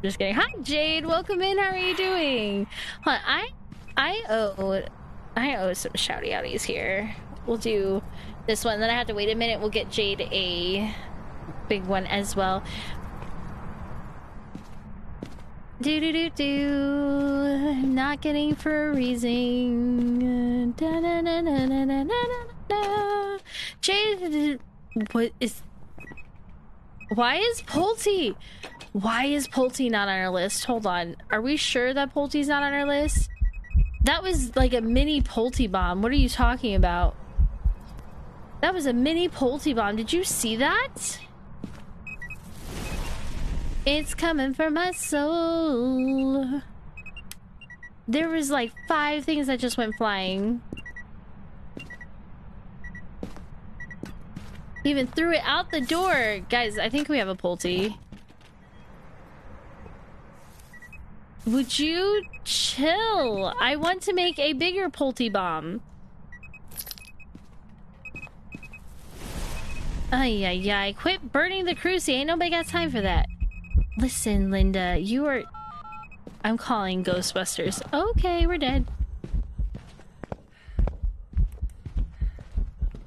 Just kidding. Hi, Jade. Welcome in. How are you doing? Hold on, I owe some shouty outies here. We'll do this one. Then I have to wait a minute. We'll get Jade a big one as well. Do. Not getting for a reason. Da, da, da, da, da, da, da, da. Jade, what is? Why is Pulte? Why is Pulte not on our list? Hold on. Are we sure that Pulte's not on our list? That was like a mini Pulte bomb. What are you talking about? That was a mini Pulte bomb. Did you see that? It's coming for my soul. There was like 5 things that just went flying. Even threw it out the door. Guys, I think we have a Pulte. Would you chill? I want to make a bigger Pulte bomb. Ay, ay, ay. Quit burning the cruci. Ain't nobody got time for that. Listen, Linda, you are... I'm calling Ghostbusters. Okay, we're dead.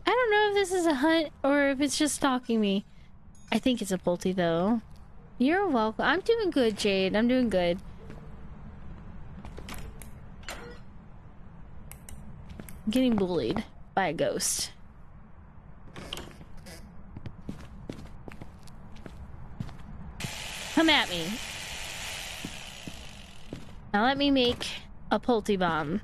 I don't know if this is a hunt or if it's just stalking me. I think it's a Pulte, though. You're welcome. I'm doing good, Jade. I'm doing good. I'm getting bullied by a ghost. Come at me. Now let me make a Pulte bomb.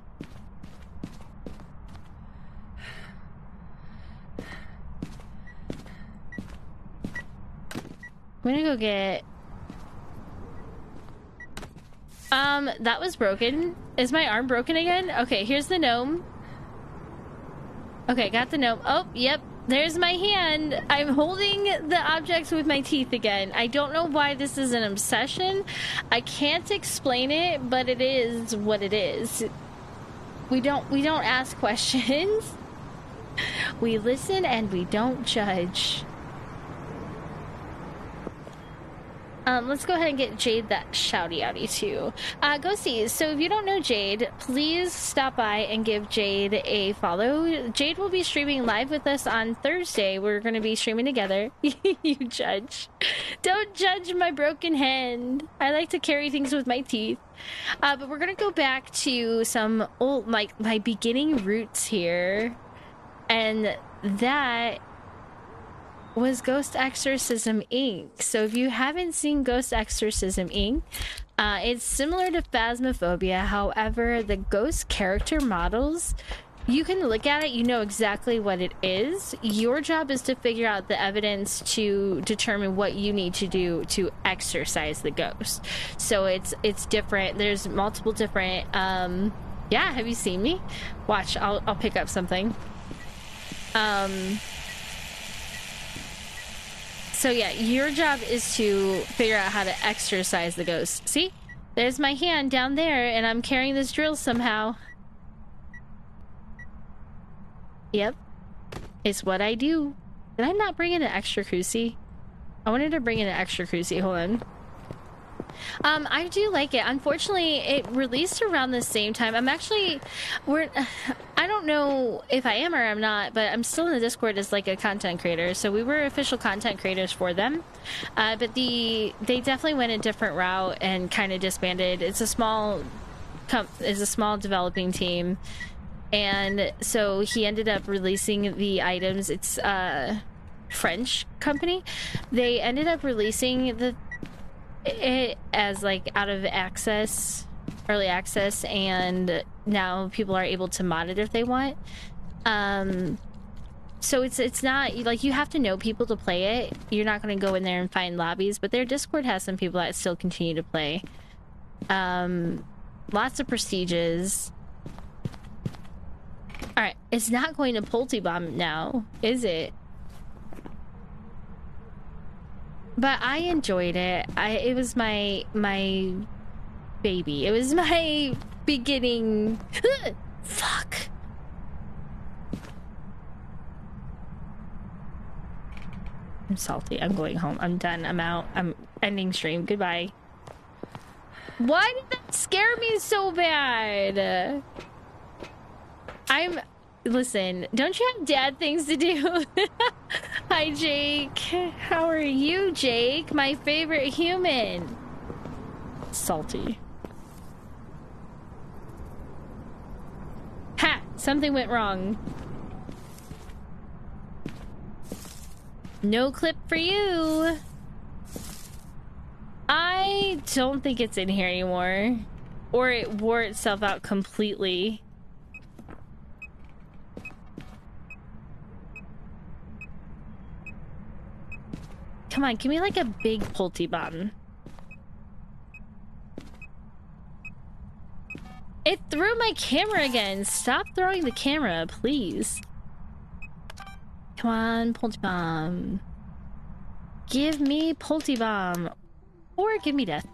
I'm gonna go get... that was broken. Is my arm broken again? Okay, here's the gnome. Okay, got the gnome. Oh, yep. There's my hand. I'm holding the objects with my teeth again. I don't know why this is an obsession. I can't explain it, but it is what it is. We don't ask questions. We listen and we don't judge. Let's go ahead and get Jade that shouty outy too. Ghosties, so if you don't know Jade, please stop by and give Jade a follow. Jade will be streaming live with us on Thursday. We're going to be streaming together. You judge. Don't judge my broken hand. I like to carry things with my teeth. But we're going to go back to some old, like, my beginning roots here. And that was Ghost Exorcism Inc. So if you haven't seen Ghost Exorcism Inc., it's similar to Phasmophobia. However, the ghost character models, you can look at it, you know exactly what it is. Your job is to figure out the evidence to determine what you need to do to exorcise the ghost. So it's different. There's multiple different yeah, have you seen me? Watch, I'll pick up something. So yeah, your job is to figure out how to exorcise the ghost. See? There's my hand down there, and I'm carrying this drill somehow. Yep. It's what I do. Did I not bring in an extra cruci? I wanted to bring in an extra cruci. Hold on. I do like it. Unfortunately, it released around the same time. I don't know if I am or I'm not, but I'm still in the Discord as like a content creator. So we were official content creators for them. But they definitely went a different route and kind of disbanded. It's a small developing team. And so he ended up releasing the items. It's a French company. They ended up releasing it as like out of early access, and now people are able to mod it if they want. So it's not like you have to know people to play it. You're not going to go in there and find lobbies, but their Discord has some people that still continue to play. Lots of prestiges. All right, it's not going to Pulte Bomb now, is it? But I enjoyed it. It was my baby. It was my beginning. Fuck. I'm salty. I'm going home. I'm done. I'm out. I'm ending stream. Goodbye. Why did that scare me so bad? Listen, don't you have dad things to do? Hi, Jake. How are you, Jake? My favorite human. Salty. Ha! Something went wrong. No clip for you. I don't think it's in here anymore. Or it wore itself out completely. Come on, give me like a big Pulte Bomb. It threw my camera again. Stop throwing the camera, please. Come on, Pulte Bomb. Give me Pulte Bomb. Or give me death.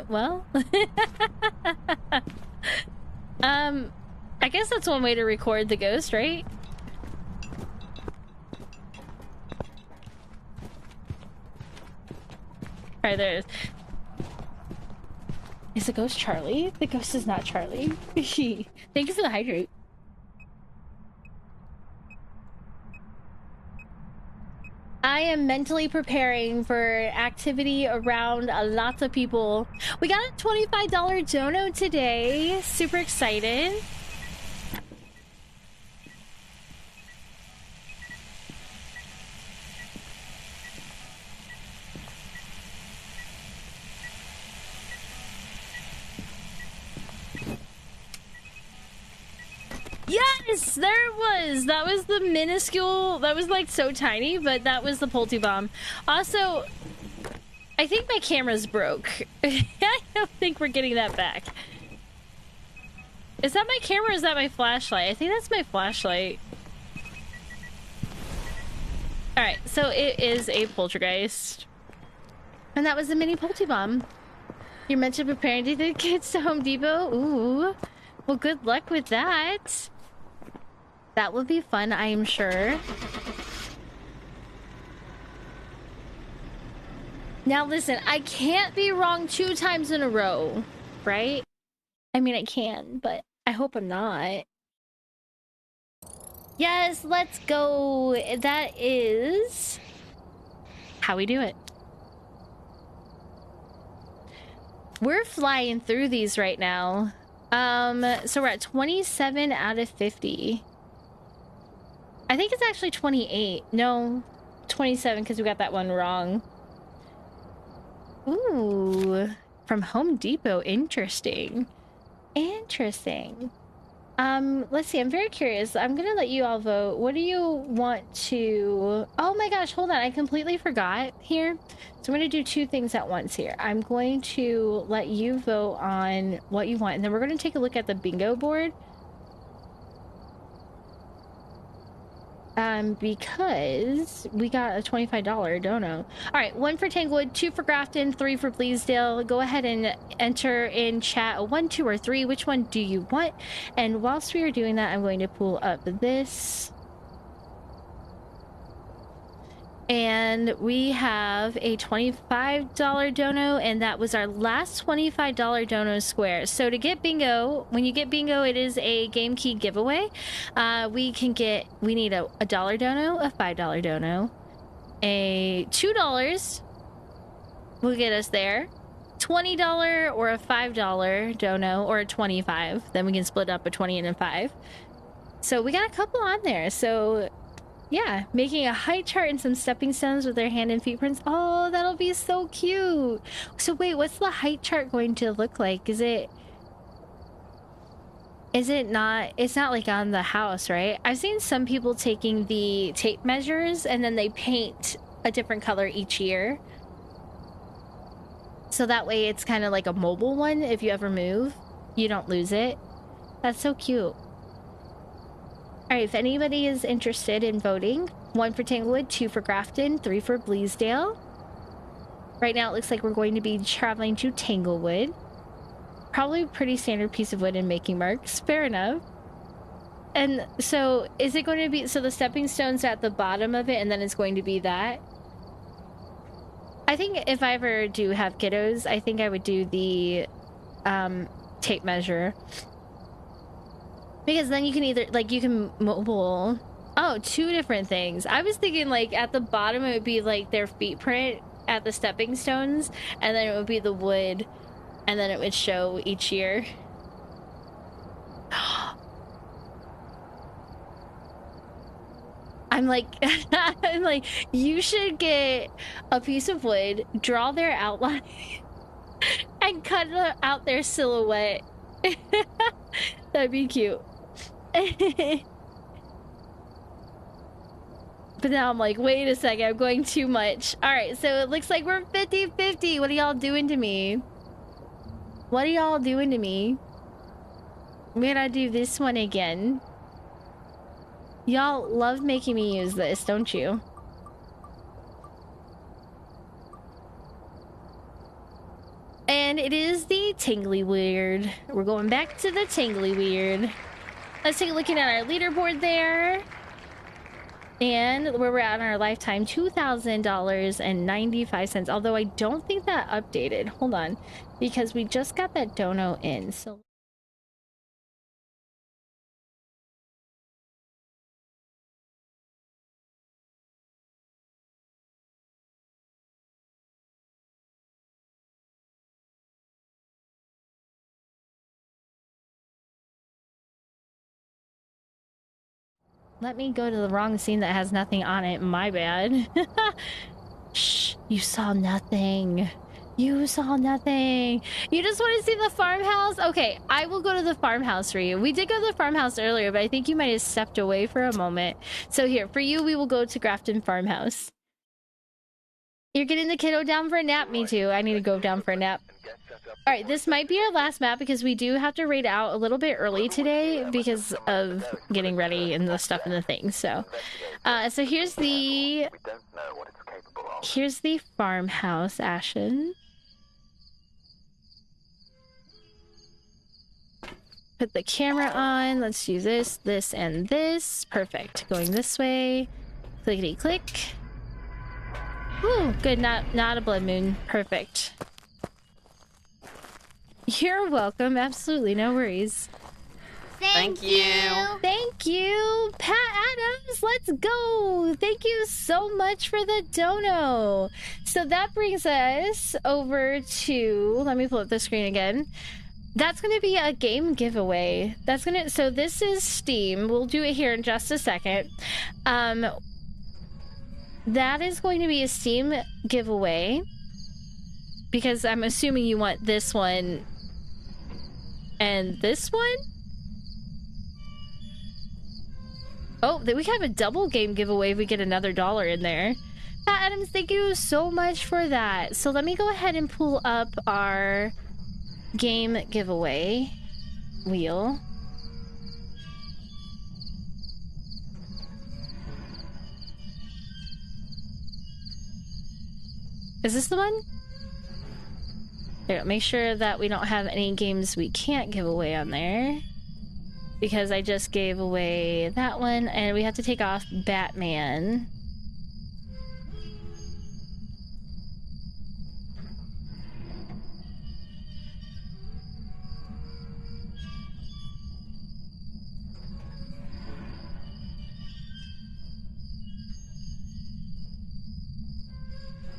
Well, I guess that's one way to record the ghost, right? Alright, there's... Is the ghost Charlie? The ghost is not Charlie. Thank you for the hydrate. I am mentally preparing for activity around lots of people. We got a $25 dono today. Super excited. Yes, there it was. That was the minuscule. That was like so tiny, but that was the Pulte Bomb. Also, I think my camera's broke. I don't think we're getting that back. Is that my camera or is that my flashlight? I think that's my flashlight. Alright, so it is a poltergeist. And that was the mini Pulte Bomb. You're meant to prepare to take the kids to Home Depot? Ooh. Well, good luck with that. That will be fun, I am sure. Now listen, I can't be wrong 2 times in a row, right? I mean, I can, but I hope I'm not. Yes, let's go. That is how we do it. We're flying through these right now. So we're at 27 out of 50. I think it's actually 28. No, 27 because we got that one wrong. Ooh, from Home Depot. Interesting. Interesting. Let's see. I'm very curious. I'm gonna let you all vote. What do you want to... Oh my gosh, hold on. I completely forgot here. So I'm gonna do 2 things at once here. I'm going to let you vote on what you want, and then we're gonna take a look at the bingo board. Because we got a $25 dono. All right, 1 for Tanglewood, 2 for Grafton, 3 for Bleasdale. Go ahead and enter in chat a 1, 2, or 3. Which one do you want? And whilst we are doing that, I'm going to pull up this. And we have a $25 dono, and that was our last $25 dono square. So to get bingo, when you get bingo, it is a game key giveaway. We need a $1 dono, a $5 dono, a $2 will get us there, $20 or a $5 dono, or a 25. Then we can split up a 20 and a 5. So we got a couple on there. So yeah, making a height chart and some stepping stones with their hand and feet prints. Oh, that'll be so cute. So wait, what's the height chart going to look like? Is it not, it's not like on the house, right? I've seen some people taking the tape measures and then they paint a different color each year. So that way it's kind of like a mobile one. If you ever move, you don't lose it. That's so cute. All right, if anybody is interested in voting, 1 for Tanglewood, 2 for Grafton, 3 for Bleasdale. Right now it looks like we're going to be traveling to Tanglewood. Probably a pretty standard piece of wood and making marks. Fair enough. And so is it going to be, so the stepping stone's at the bottom of it and then it's going to be that? I think if I ever do have kiddos, I think I would do the tape measure. Because then you can either, like, you can mobile. Oh, 2 different things. I was thinking, like, at the bottom it would be, like, their feet print at the stepping stones, and then it would be the wood, and then it would show each year. I'm like, I'm like, you should get a piece of wood, draw their outline, and cut out their silhouette. That'd be cute. But now I'm like, wait a second, I'm going too much. All right, so it looks like we're 50-50. What are y'all doing to me? What are y'all doing to me? I'm gonna do this one again. Y'all love making me use this, don't you? And it is the Tingly Weird. We're going back to the Tingly Weird. Let's take a look at our leaderboard there. And where we're at on our lifetime, $2,000.95. Although I don't think that updated. Hold on. Because we just got that dono in. So let me go to the wrong scene that has nothing on it. My bad. Shh, you saw nothing. You saw nothing. You just want to see the farmhouse? Okay, I will go to the farmhouse for you. We did go to the farmhouse earlier, but I think you might have stepped away for a moment. So here, for you, we will go to Grafton Farmhouse. You're getting the kiddo down for a nap? Me too. I need to go down for a nap. All right, this might be our last map because we do have to raid out a little bit early today because of getting ready and the stuff and the things. So, so here's the farmhouse, Ashen. Put the camera on. Let's do this, this, and this. Perfect. Going this way. Clickety click. Ooh, good. Not a blood moon. Perfect. You're welcome. Absolutely, no worries. Thank you. Thank you, Pat Adams. Let's go. Thank you so much for the dono. So that brings us over to, let me pull up the screen again. That's going to be a game giveaway. So this is Steam. We'll do it here in just a second. That is going to be a Steam giveaway because I'm assuming you want this one and this one. Oh, we have a double game giveaway if we get another $1 in there. Pat Adams, thank you so much for that. So let me go ahead and pull up our game giveaway wheel. Is this the one? Here, make sure that we don't have any games we can't give away on there. Because I just gave away that one, and we have to take off Batman.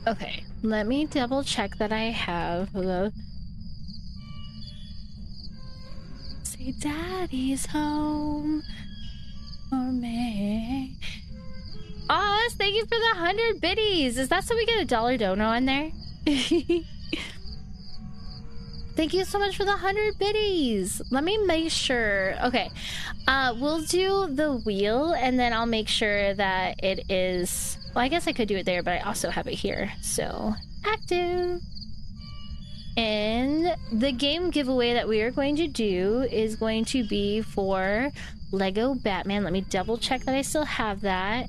Okay, let me double check that I have the... Say daddy's home for me. Oz, thank you for the 100 biddies. Is that so we get a $1 dono on there? Thank you so much for the 100 biddies. Let me make sure. Okay, we'll do the wheel, and then I'll make sure that it is... Well, I guess I could do it there, but I also have it here. So, active. And the game giveaway that we are going to do is going to be for Lego Batman. Let me double check that I still have that.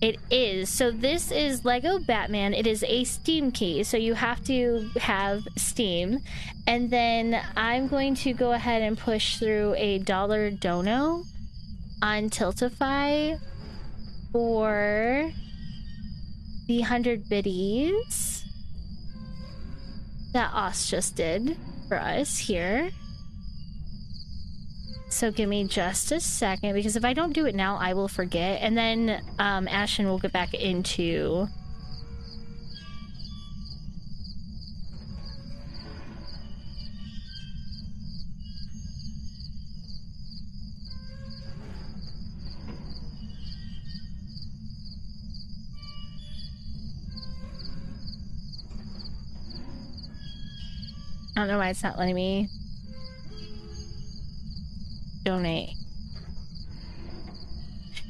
It is. So this is Lego Batman. It is a Steam key, so you have to have Steam. And then I'm going to go ahead and push through a $1 dono on Tiltify for the 100 biddies that Os just did for us here. So give me just a second, because if I don't do it now, I will forget. And then Ashton will get back into... I don't know why it's not letting me donate.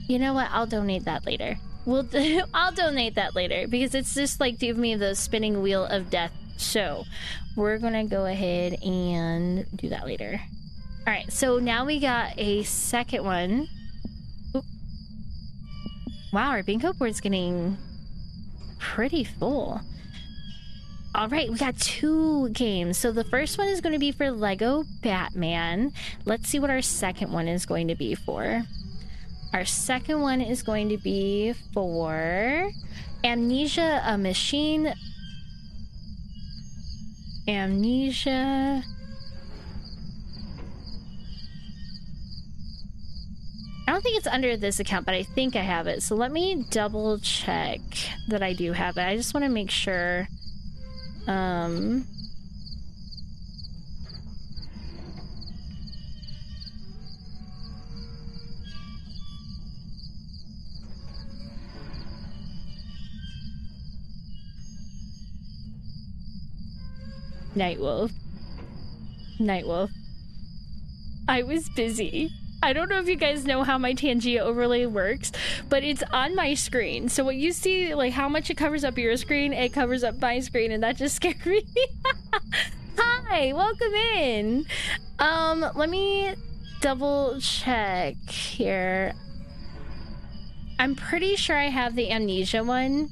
You know what? I'll donate that later. I'll donate that later, because it's just like give me the spinning wheel of death. So we're gonna go ahead and do that later. All right. So now we got a second one. Oop. Wow, our bingo board's getting pretty full. All right, we got 2 games. So the first one is going to be for Lego Batman. Let's see what our second one is going to be for. Our second one is going to be for Amnesia, a Machine. Amnesia. I don't think it's under this account, but I think I have it. So let me double check that I do have it. I just want to make sure. Nightwolf. Nightwolf. I was busy. I don't know if you guys know how my Tangia overlay works, but it's on my screen. So what you see, like how much it covers up your screen, it covers up my screen, and that just scared me. Hi, welcome in. Let me double check here. I'm pretty sure I have the Amnesia one,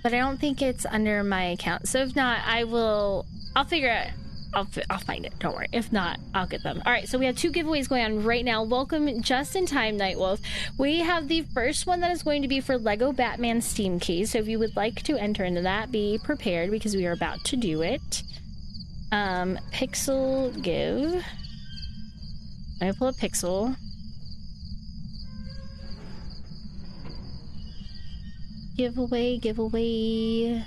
but I don't think it's under my account. So if not, I'll figure it out. I'll find it. Don't worry. If not, I'll get them. All right. So we have 2 giveaways going on right now. Welcome just in time, Nightwolf. We have the first one that is going to be for Lego Batman Steam Key. So if you would like to enter into that, be prepared, because we are about to do it. Pixel give. Let me pull up Pixel. Giveaway.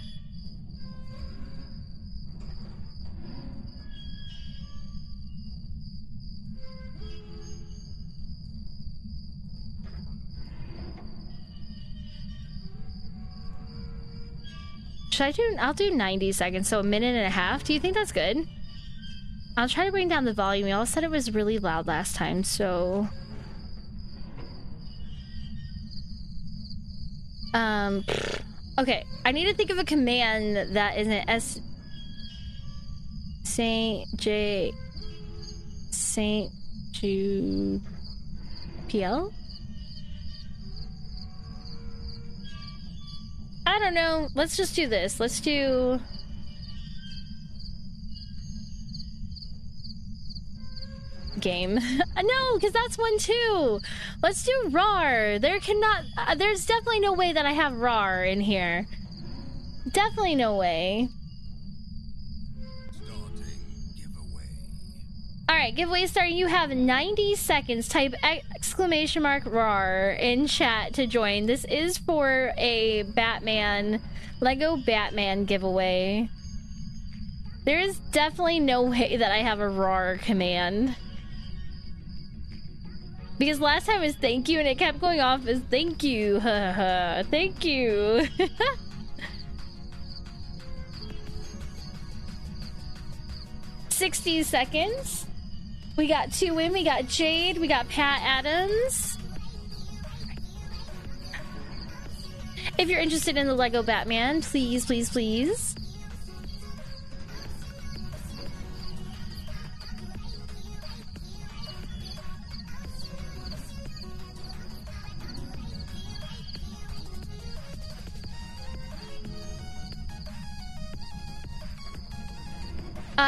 I'll do 90 seconds, so 1.5 minutes. Do you think that's good? I'll try to bring down the volume. Y'all said it was really loud last time, so... Okay, I need to think of a command that isn't St. Jude PL? I don't know. Let's just do this. Let's do... game. No, because that's one too. Let's do RAR. There cannot... there's definitely no way that I have RAR in here. Definitely no way. Alright, giveaway starting. You have 90 seconds. Type exclamation mark RAR in chat to join. This is for a Batman, Lego Batman giveaway. There is definitely no way that I have a RAR command. Because last time was thank you and it kept going off as thank you. Thank you. 60 seconds. We got 2 in. We got Jade. We got Pat Adams. If you're interested in the Lego Batman, please, please, please.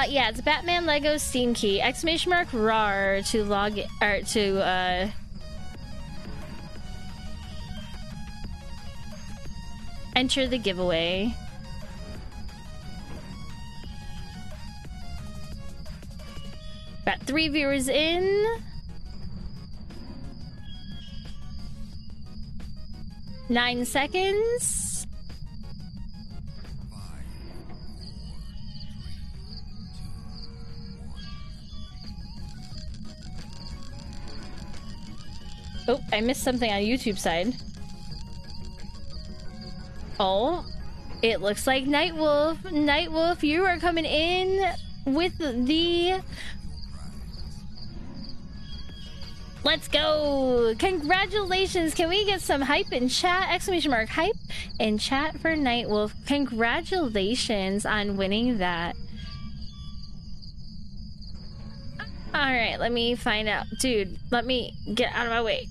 Yeah, it's Batman Lego Steam Key. Exclamation mark RAR to log or to enter the giveaway. Got 3 viewers in. Nine seconds. Oh, I missed something on YouTube side. Oh, it looks like Nightwolf. Nightwolf, you are coming in with the... Let's go! Congratulations! Can we get some hype in chat? Exclamation mark hype in chat for Nightwolf. Congratulations on winning that. Alright, let me find out. Dude, let me get out of my way.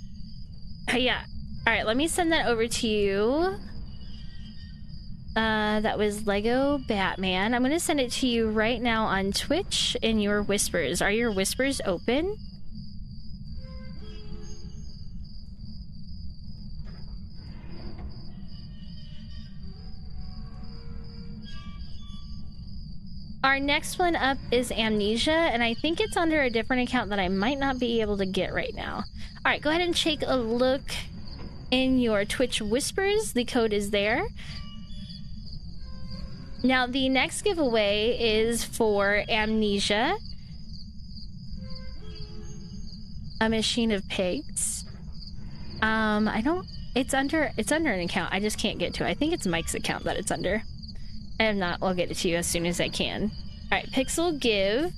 Yeah. Alright, let me send that over to you. That was Lego Batman. I'm gonna send it to you right now on Twitch in your whispers. Are your whispers open? Our next one up is Amnesia, and I think it's under a different account that I might not be able to get right now. Alright, go ahead and take a look in your Twitch whispers. The code is there. Now, the next giveaway is for Amnesia. A Machine of Pigs. I don't... It's under an account. I just can't get to it. I think it's Mike's account that it's under. And if not, I'll get it to you as soon as I can. Alright, Pixel Give.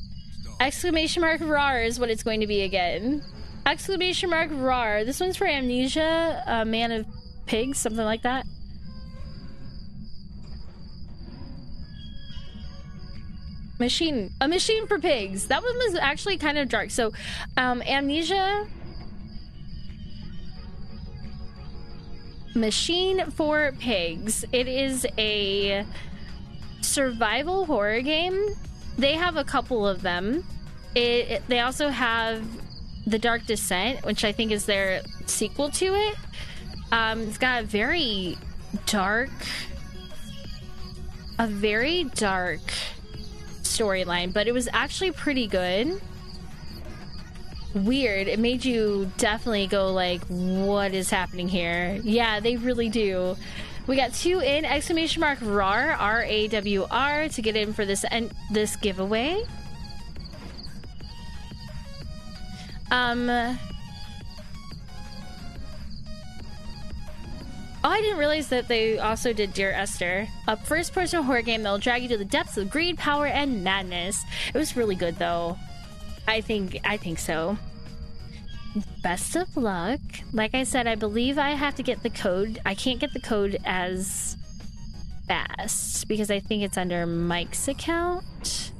Exclamation mark RAR is what it's going to be again. Exclamation mark RAR. This one's for Amnesia, a Man of Pigs, something like that. A machine for pigs. That one was actually kind of dark. So, Amnesia. Machine for Pigs. It is a survival horror game. They have a couple of them. They also have The Dark Descent, which I think is their sequel to it. It's got a very dark storyline, but it was actually pretty good. Weird. It made you definitely go like, what is happening here? Yeah, they really do. We got 2 in. Exclamation mark RAR, R-A-W-R, to get in for this giveaway. Oh, I didn't realize that they also did Dear Esther. A first-person horror game that will drag you to the depths of greed, power, and madness. It was really good, though. I think so. Best of luck. Like I said, I believe I have to get the code. I can't get the code as fast because I think it's under Mike's account.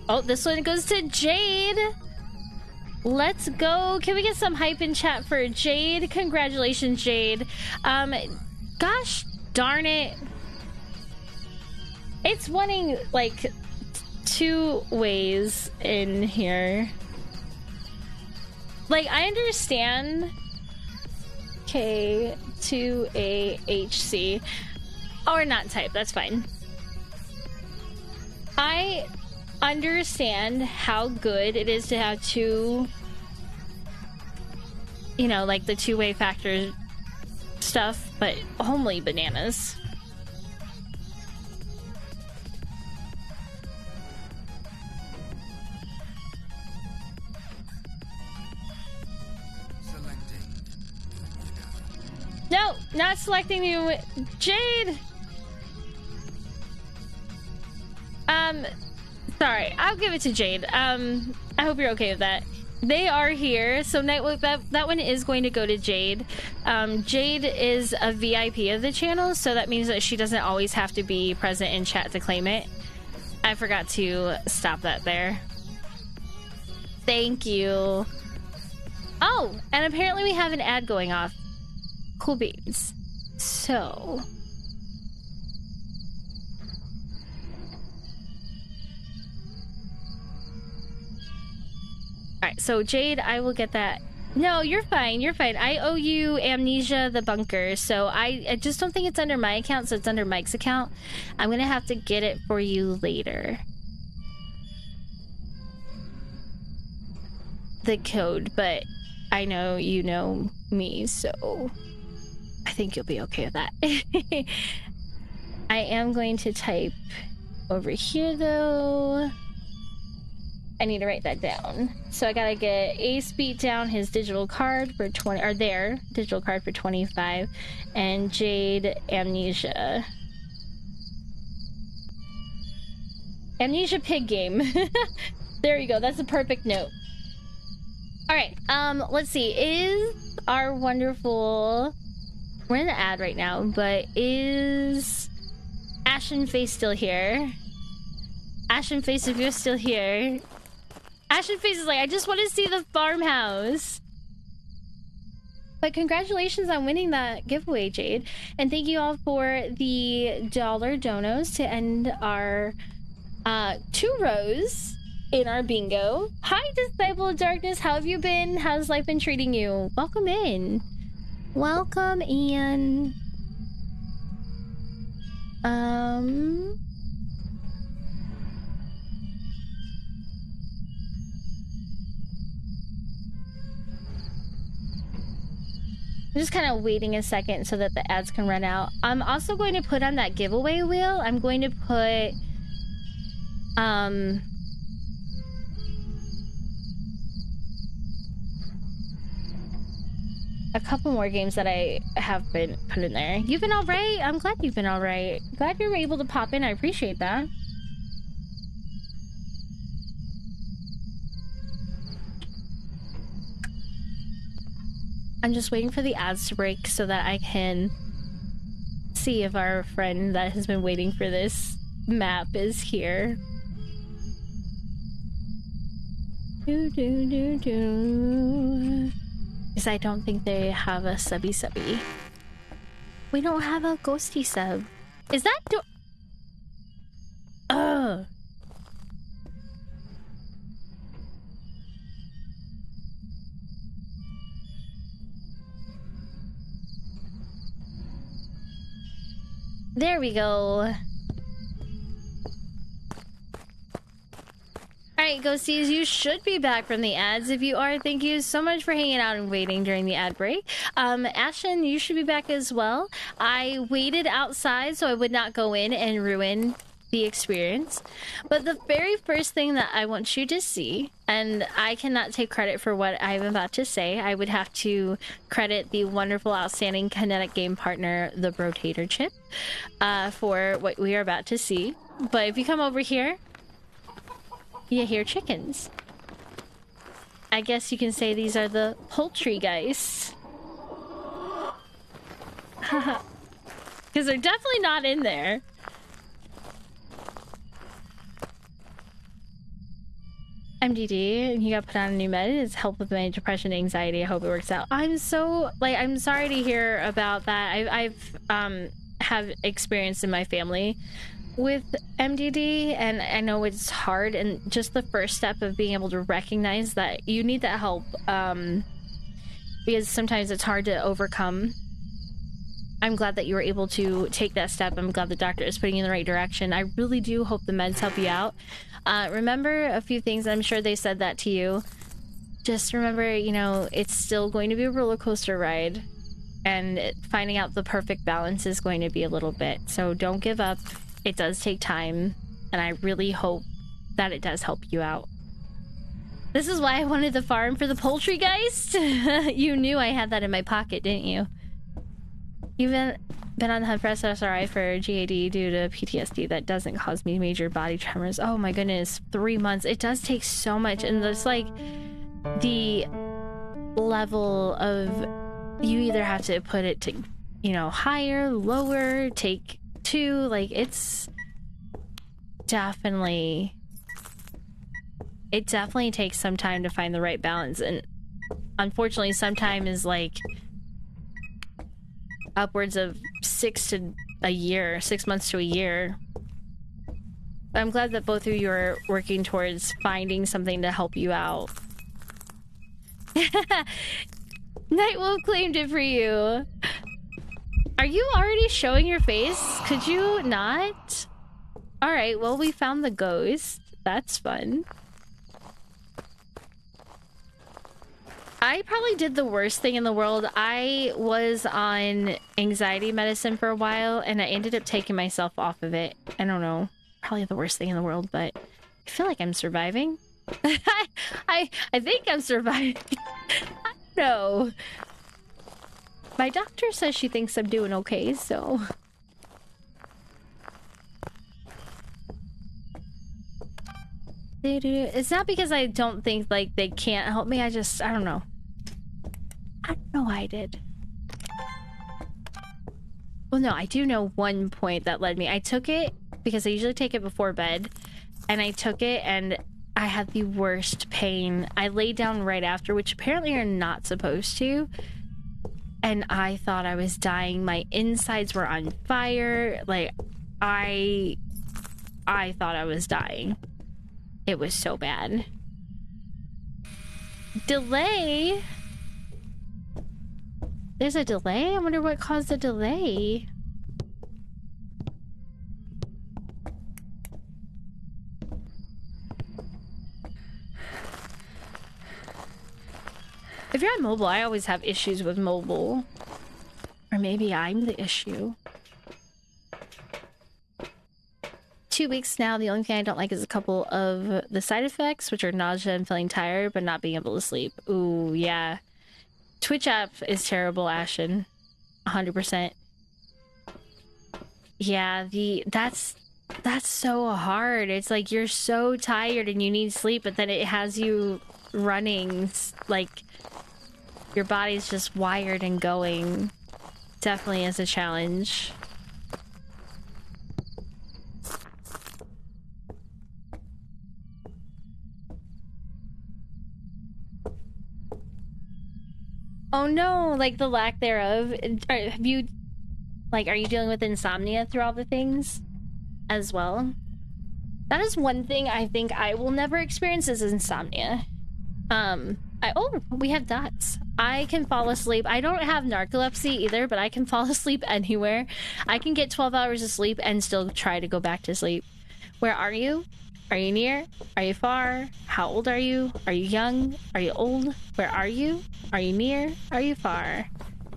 Oh, this one goes to Jade. Let's go. Can we get some hype in chat for Jade? Congratulations, Jade. Gosh darn it. It's wanting like 2 ways in here. Like, I understand K2AHC. Or not type, that's fine. I understand how good it is to have 2, you know, like the 2-way factor stuff, but holy bananas. No, not selecting you, Jade. Sorry, I'll give it to Jade. I hope you're okay with that. They are here, so that one is going to go to Jade. Jade is a VIP of the channel, so that means that she doesn't always have to be present in chat to claim it. I forgot to stop that there. Thank you. Oh, and apparently we have an ad going off. Cool beans. So... Alright, so Jade, I will get that. No, you're fine, you're fine. I owe you Amnesia the Bunker, so I just don't think it's under my account, so it's under Mike's account. I'm gonna have to get it for you later. The code, but I know you know me, so I think you'll be okay with that. I am going to type over here, though. I need to write that down. So I gotta get Ace beat down his digital card for 20, or their digital card for 25, and Jade Amnesia. Amnesia pig game. There you go. That's a perfect note. All right. Let's see. Is our wonderful... We're in the ad right now, but is Ashen Face still here? Ashen Face, if you're still here. Ashen Face is like, I just want to see the farmhouse. But congratulations on winning that giveaway, Jade. And thank you all for the dollar donos to end our 2 rows in our bingo. Hi, Disciple of Darkness. How have you been? How's life been treating you? Welcome in. Welcome in. I'm just kind of waiting a second so that the ads can run out. I'm also going to put on that giveaway wheel. I'm going to put a couple more games that I have been put in there. You've been all right? I'm glad you've been all right. Glad you were able to pop in. I appreciate that. I'm just waiting for the ads to break so that I can see if our friend that has been waiting for this map is here. Because I don't think they have a subby. We don't have a ghosty sub. Is that Ugh. There we go. Alright, ghosties, you should be back from the ads. If you are, thank you so much for hanging out and waiting during the ad break. Ashen, you should be back as well. I waited outside so I would not go in and ruin the experience. But the very first thing that I want you to see, and I cannot take credit for what I'm about to say, I would have to credit the wonderful, outstanding kinetic game partner, the Rotator Chip, for what we are about to see. But if you come over here, you hear chickens. I guess you can say these are the poultry guys. Because they're definitely not in there. MDD, and he got put on a new med. It's helped with my depression and anxiety. I hope it works out. I'm so, like, I'm sorry to hear about that. I've have experience in my family with MDD, and I know it's hard, and just the first step of being able to recognize that you need that help, because sometimes it's hard to overcome. I'm glad that you were able to take that step. I'm glad the doctor is putting you in the right direction. I really do hope the meds help you out. Remember a few things. I'm sure they said that to you. Just remember, you know, it's still going to be a roller coaster ride, and finding out the perfect balance is going to be a little bit. So don't give up. It does take time, and I really hope that it does help you out. This is why I wanted the farm for the poultrygeist. You knew I had that in my pocket, didn't you? You've been on the hunt for SSRI for GAD due to PTSD that doesn't cause me major body tremors. Oh my goodness, 3 months. It does take so much, and there's like the level of, you either have to put it to, you know, higher, lower, take 2, like it's definitely, it definitely takes some time to find the right balance, and unfortunately some time is like upwards of 6 months to a year. But I'm glad that both of you are working towards finding something to help you out. Nightwolf claimed it for you. Are you already showing your face? Could you not? Alright, well, we found the ghost. That's fun. I probably did the worst thing in the world. I was on anxiety medicine for a while, and I ended up taking myself off of it. I don't know. Probably the worst thing in the world, but I feel like I'm surviving. I think I'm surviving. I don't know. My doctor says she thinks I'm doing okay, so... It's not because I don't think, like, they can't help me. I don't know. I don't know why I did. Well, no, I do know one point that led me. I took it because I usually take it before bed, and I took it and I had the worst pain. I laid down right after, which apparently you're not supposed to, and I thought I was dying. My insides were on fire. Like, I thought I was dying. It was so bad. Delay? There's a delay? I wonder what caused the delay. If you're on mobile, I always have issues with mobile. Or maybe I'm the issue. 2 weeks now. The only thing I don't like is a couple of the side effects, which are nausea and feeling tired, but not being able to sleep. Ooh, yeah. Twitch app is terrible, Ashen. 100%. Yeah, that's so hard. It's like you're so tired and you need sleep, but then it has you running, like your body's just wired and going. Definitely is a challenge. Oh no, like the lack thereof. Have you, like, are you dealing with insomnia through all the things as well? That is one thing I think I will never experience is insomnia. Oh, we have dots. I can fall asleep. I don't have narcolepsy either, but I can fall asleep anywhere. I can get 12 hours of sleep and still try to go back to sleep. Where are you? Are you near? Are you far? How old are you? Are you young? Are you old? Where are you? Are you near? Are you far?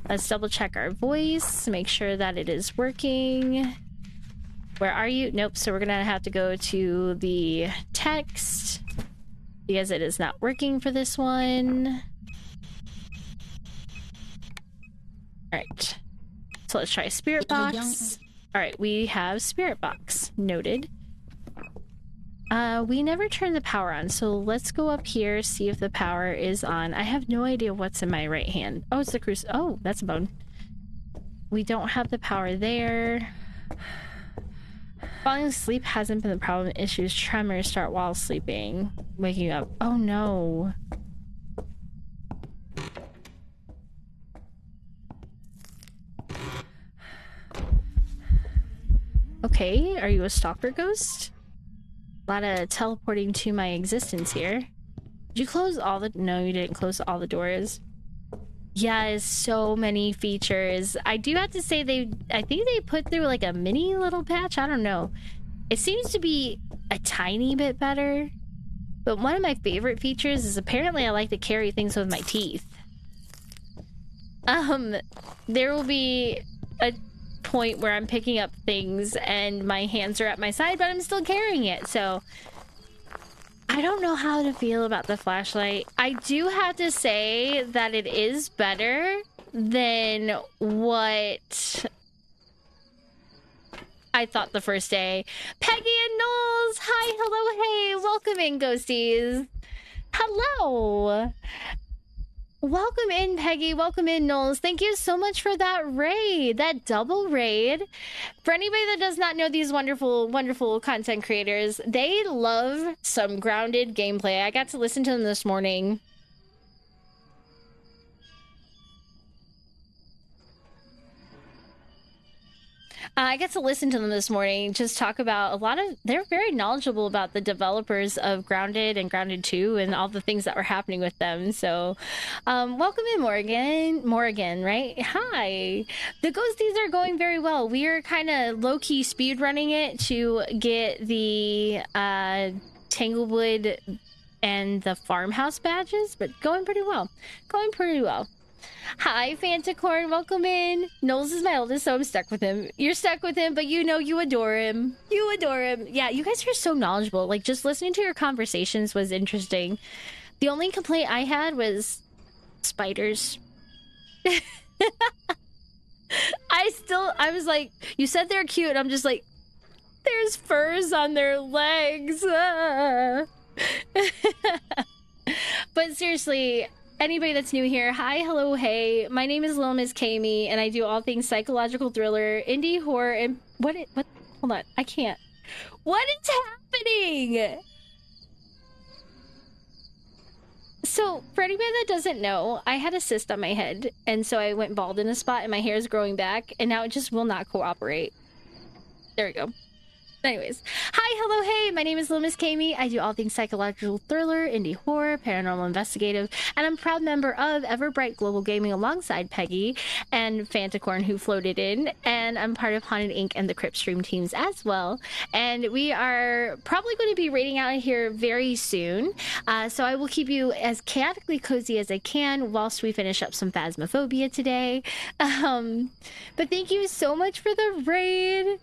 Let's double check our voice, make sure that it is working. Where are you? Nope, so we're gonna have to go to the text because it is not working for this one. Alright, so let's try Spirit Box. Alright, we have Spirit Box. Noted. We never turned the power on, so let's go up here, see if the power is on. I have no idea what's in my right hand. Oh, it's the cruise. Oh, that's a bone. We don't have the power there. Falling asleep hasn't been the problem. Issues. Tremors start while sleeping. Waking up. Oh no. Okay, are you a stalker ghost? A lot of teleporting to my existence here. Did you close all the... No, you didn't close all the doors. Yes, so many features. I do have to say I think they put through like a mini little patch. I don't know. It seems to be a tiny bit better. But one of my favorite features is apparently I like to carry things with my teeth. There will be a point where I'm picking up things and my hands are at my side, but I'm still carrying it. So I don't know how to feel about the flashlight. I do have to say that it is better than what I thought the first day. Peggy and Knowles! Hi, hello, hey! Welcome in, ghosties! Hello! Welcome in, Peggy. Welcome in, Knowles. Thank you so much for that raid. That double raid. For anybody that does not know these wonderful, wonderful content creators, they love some grounded gameplay. I got to listen to them this morning. I got to listen to them this morning, just talk about a lot of... They're very knowledgeable about the developers of Grounded and Grounded 2 and all the things that were happening with them. So, welcome in, Morgan. Morgan, right? Hi. The ghosties are going very well. We are kind of low-key speedrunning it to get the Tanglewood and the Farmhouse badges, but going pretty well. Going pretty well. Hi, Fantacorn. Welcome in. Knowles is my oldest, so I'm stuck with him. You're stuck with him, but you know you adore him. You adore him. Yeah, you guys are so knowledgeable. Like, just listening to your conversations was interesting. The only complaint I had was spiders. I was like, you said they're cute, and I'm just like, there's furs on their legs. But seriously... Anybody that's new here, hi, hello, hey. My name is Lil Miss Kami, and I do all things psychological thriller, indie horror, and what? Hold on, I can't. What is happening? So, for anybody that doesn't know, I had a cyst on my head, and so I went bald in a spot, and my hair is growing back, and now it just will not cooperate. There we go. Anyways, hi, hello, hey, my name is Lil Miss Kami. I do all things psychological thriller, indie horror, paranormal investigative, and I'm a proud member of Everbright Global Gaming alongside Peggy and Fantacorn, who floated in, and I'm part of Haunted Inc. and the Crypt Stream teams as well. And we are probably going to be raiding out of here very soon, so I will keep you as chaotically cozy as I can whilst we finish up some Phasmophobia today. But thank you so much for the raid.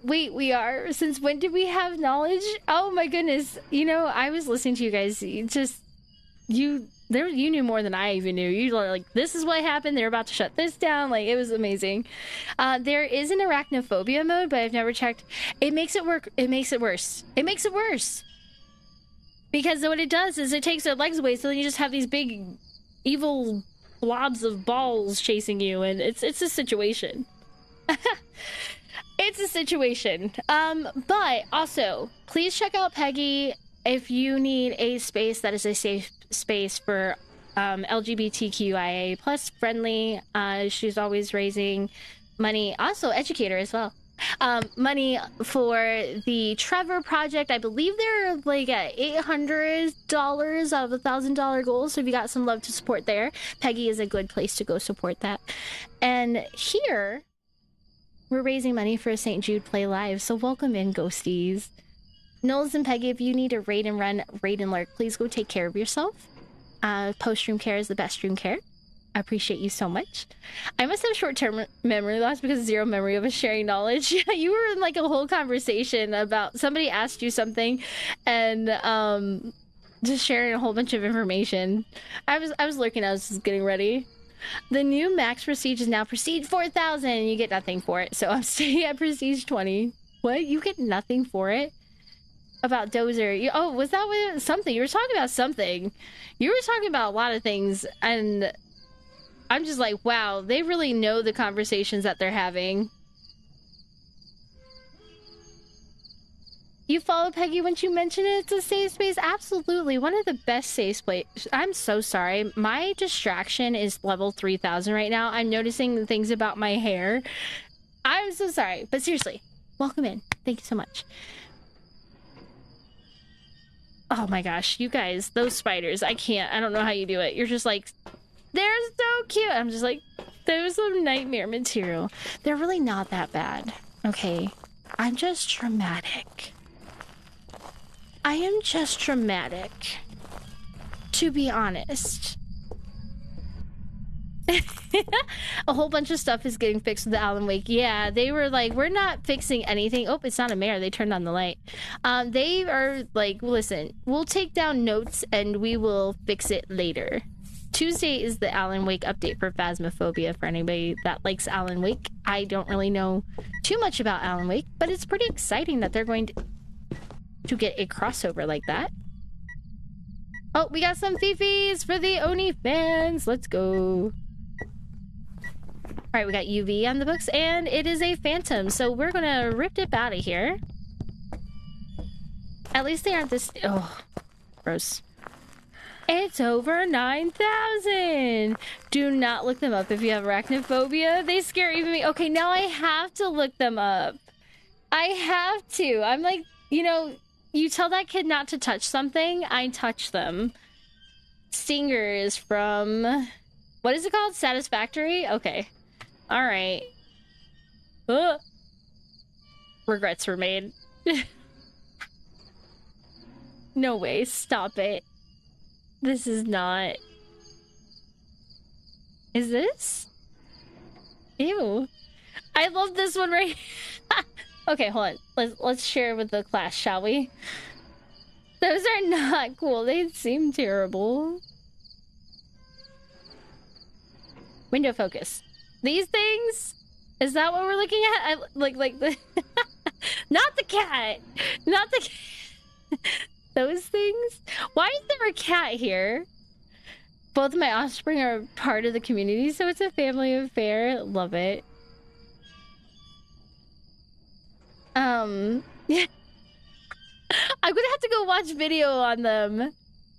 Wait, since when did we have knowledge? Oh my goodness. You know, I was listening to you guys. You knew more than I even knew. You were like, this is what happened. They're about to shut this down. Like, it was amazing. There is an arachnophobia mode, but I've never checked. It makes it work. It makes it worse. It makes it worse. Because what it does is it takes their legs away, so then you just have these big, evil blobs of balls chasing you, and it's a situation. It's a situation. But also, please check out Peggy if you need a space that is a safe space for LGBTQIA plus friendly. She's always raising money. Also, educator as well. Money for the Trevor Project. I believe they're like at $800 out of a $1,000 goal. So if you got some love to support there, Peggy is a good place to go support that. And here... we're raising money for a St. Jude Play Live, so welcome in, ghosties. Knowles and Peggy, if you need a raid and run, raid and lurk, please go take care of yourself. Post-stream care is the best stream care. I appreciate you so much. I must have short-term memory loss because zero memory of us sharing knowledge. You were in like a whole conversation about... somebody asked you something, and just sharing a whole bunch of information. I was lurking, I was just getting ready. The new max prestige is now prestige 4,000 and you get nothing for it. So I'm staying at prestige 20. What? You get nothing for it? About Dozer. Oh, was that what, something? You were talking about something. You were talking about a lot of things, and I'm just like, wow, they really know the conversations that they're having. You follow Peggy when you mention it. It's a safe space. Absolutely. One of the best safe spaces. I'm so sorry. My distraction is level 3000 right now. I'm noticing things about my hair. I'm so sorry. But seriously, welcome in. Thank you so much. Oh my gosh, you guys, those spiders. I can't. I don't know how you do it. You're just like, they're so cute. I'm just like, those some nightmare material. They're really not that bad. Okay. I'm just dramatic. I am just dramatic, to be honest. A whole bunch of stuff is getting fixed with the Alan Wake. Yeah, they were like, we're not fixing anything. Oh, it's not a mare. They turned on the light. They are like, listen, we'll take down notes and we will fix it later. Tuesday is the Alan Wake update for Phasmophobia for anybody that likes Alan Wake. I don't really know too much about Alan Wake, but it's pretty exciting that they're going to get a crossover like that. Oh, we got some Fifis for the Oni fans. Let's go. All right, we got UV on the books, and it is a Phantom, so we're gonna rip it out of here. At least they aren't this... Oh, gross. It's over 9,000. Do not look them up if you have arachnophobia. They scare even me. Okay, now I have to look them up. I have to. I'm like, you know... You tell that kid not to touch something, I touch them. Stinger is from... What is it called? Satisfactory? Okay. Alright. Regrets were made. No way. Stop it. This is not... Is this? Ew. I love this one right here. Okay, hold on. Let's share with the class, shall we? Those are not cool. They seem terrible. Window focus. These things? Is that what we're looking at? I like the not the cat. Not the those things? Why is there a cat here? Both of my offspring are part of the community, so it's a family affair. Love it. Yeah. I'm gonna have to go watch video on them.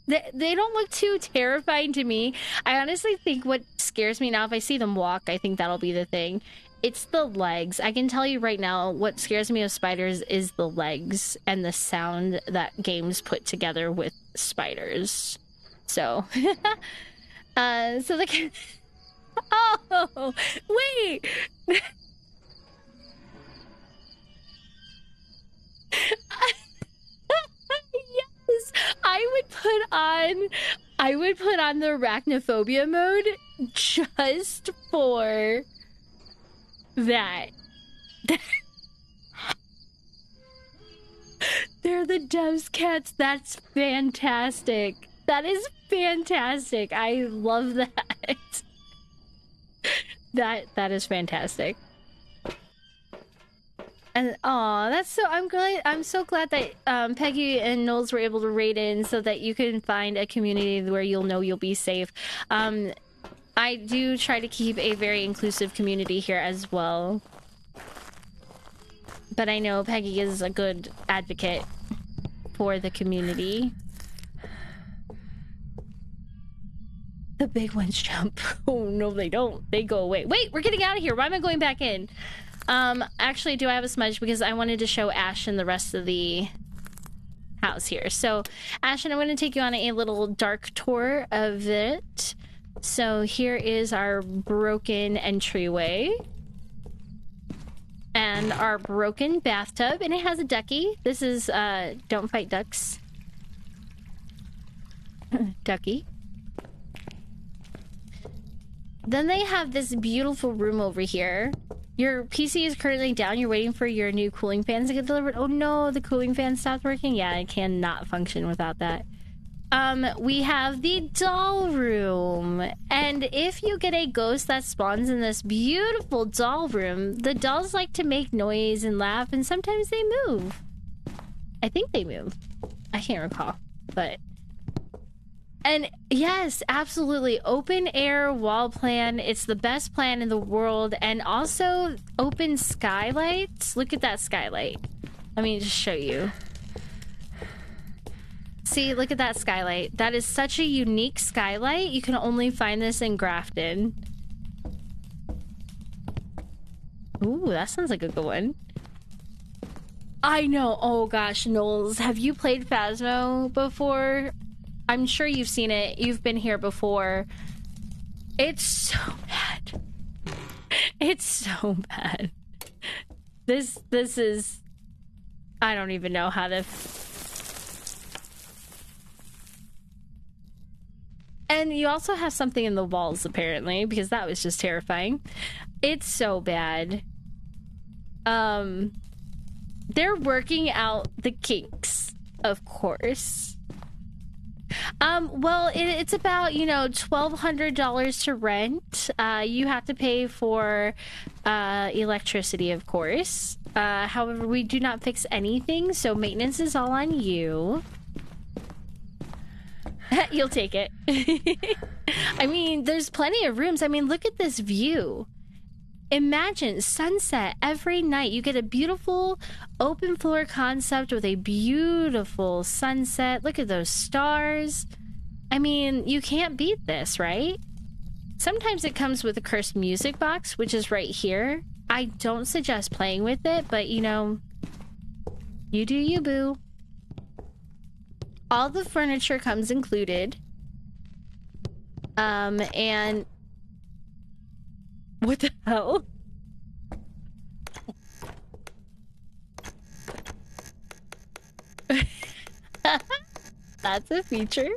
They don't look too terrifying to me. I honestly think what scares me now, if I see them walk, I think that'll be the thing. It's the legs. I can tell you right now, what scares me of spiders is the legs and the sound that games put together with spiders. So, so the... Oh, wait! Yes, I would put on the arachnophobia mode just for that. They're the Doves cats. That's fantastic. That is fantastic. I love that. That is fantastic. And aw, that's so... I'm so glad that Peggy and Knowles were able to raid in so that you can find a community where you'll know you'll be safe. I do try to keep a very inclusive community here as well. But I know Peggy is a good advocate for the community. The big ones jump. Oh, no, they don't. They go away. Wait, we're getting out of here. Why am I going back in? Actually, do I have a smudge? Because I wanted to show Ash and the rest of the house here. So, Ashton, I'm going to take you on a little dark tour of it. So, here is our broken entryway. And our broken bathtub. And it has a ducky. This is, Don't Fight Ducks. Ducky. Then they have this beautiful room over here. Your PC is currently down. You're waiting for your new cooling fans to get delivered. Oh no, the cooling fan stopped working? Yeah, I cannot function without that. We have the doll room. And if you get a ghost that spawns in this beautiful doll room, the dolls like to make noise and laugh, and sometimes they move. I think they move. I can't recall, but... And yes, absolutely. Open air wall plan. It's the best plan in the world. And also open skylights. Look at that skylight. Let me just show you. See, look at that skylight. That is such a unique skylight. You can only find this in Grafton. Ooh, that sounds like a good one. I know. Oh gosh, Knowles, have you played Phasmo before? I'm sure you've seen it. You've been here before. It's so bad. It's so bad. This is... I don't even know how to... And you also have something in the walls, apparently, because that was just terrifying. It's so bad. They're working out the kinks, of course. Well, it's about, you know, $1,200 to rent. You have to pay for electricity, of course. However, we do not fix anything, so maintenance is all on you. You'll take it. I mean, there's plenty of rooms. I mean, look at this view. Imagine sunset every night. You get a beautiful open floor concept with a beautiful sunset. Look at those stars. I mean, you can't beat this, right? Sometimes it comes with a cursed music box, which is right here. I don't suggest playing with it, but you know, you do you, boo. All the furniture comes included. And what the hell? That's a feature.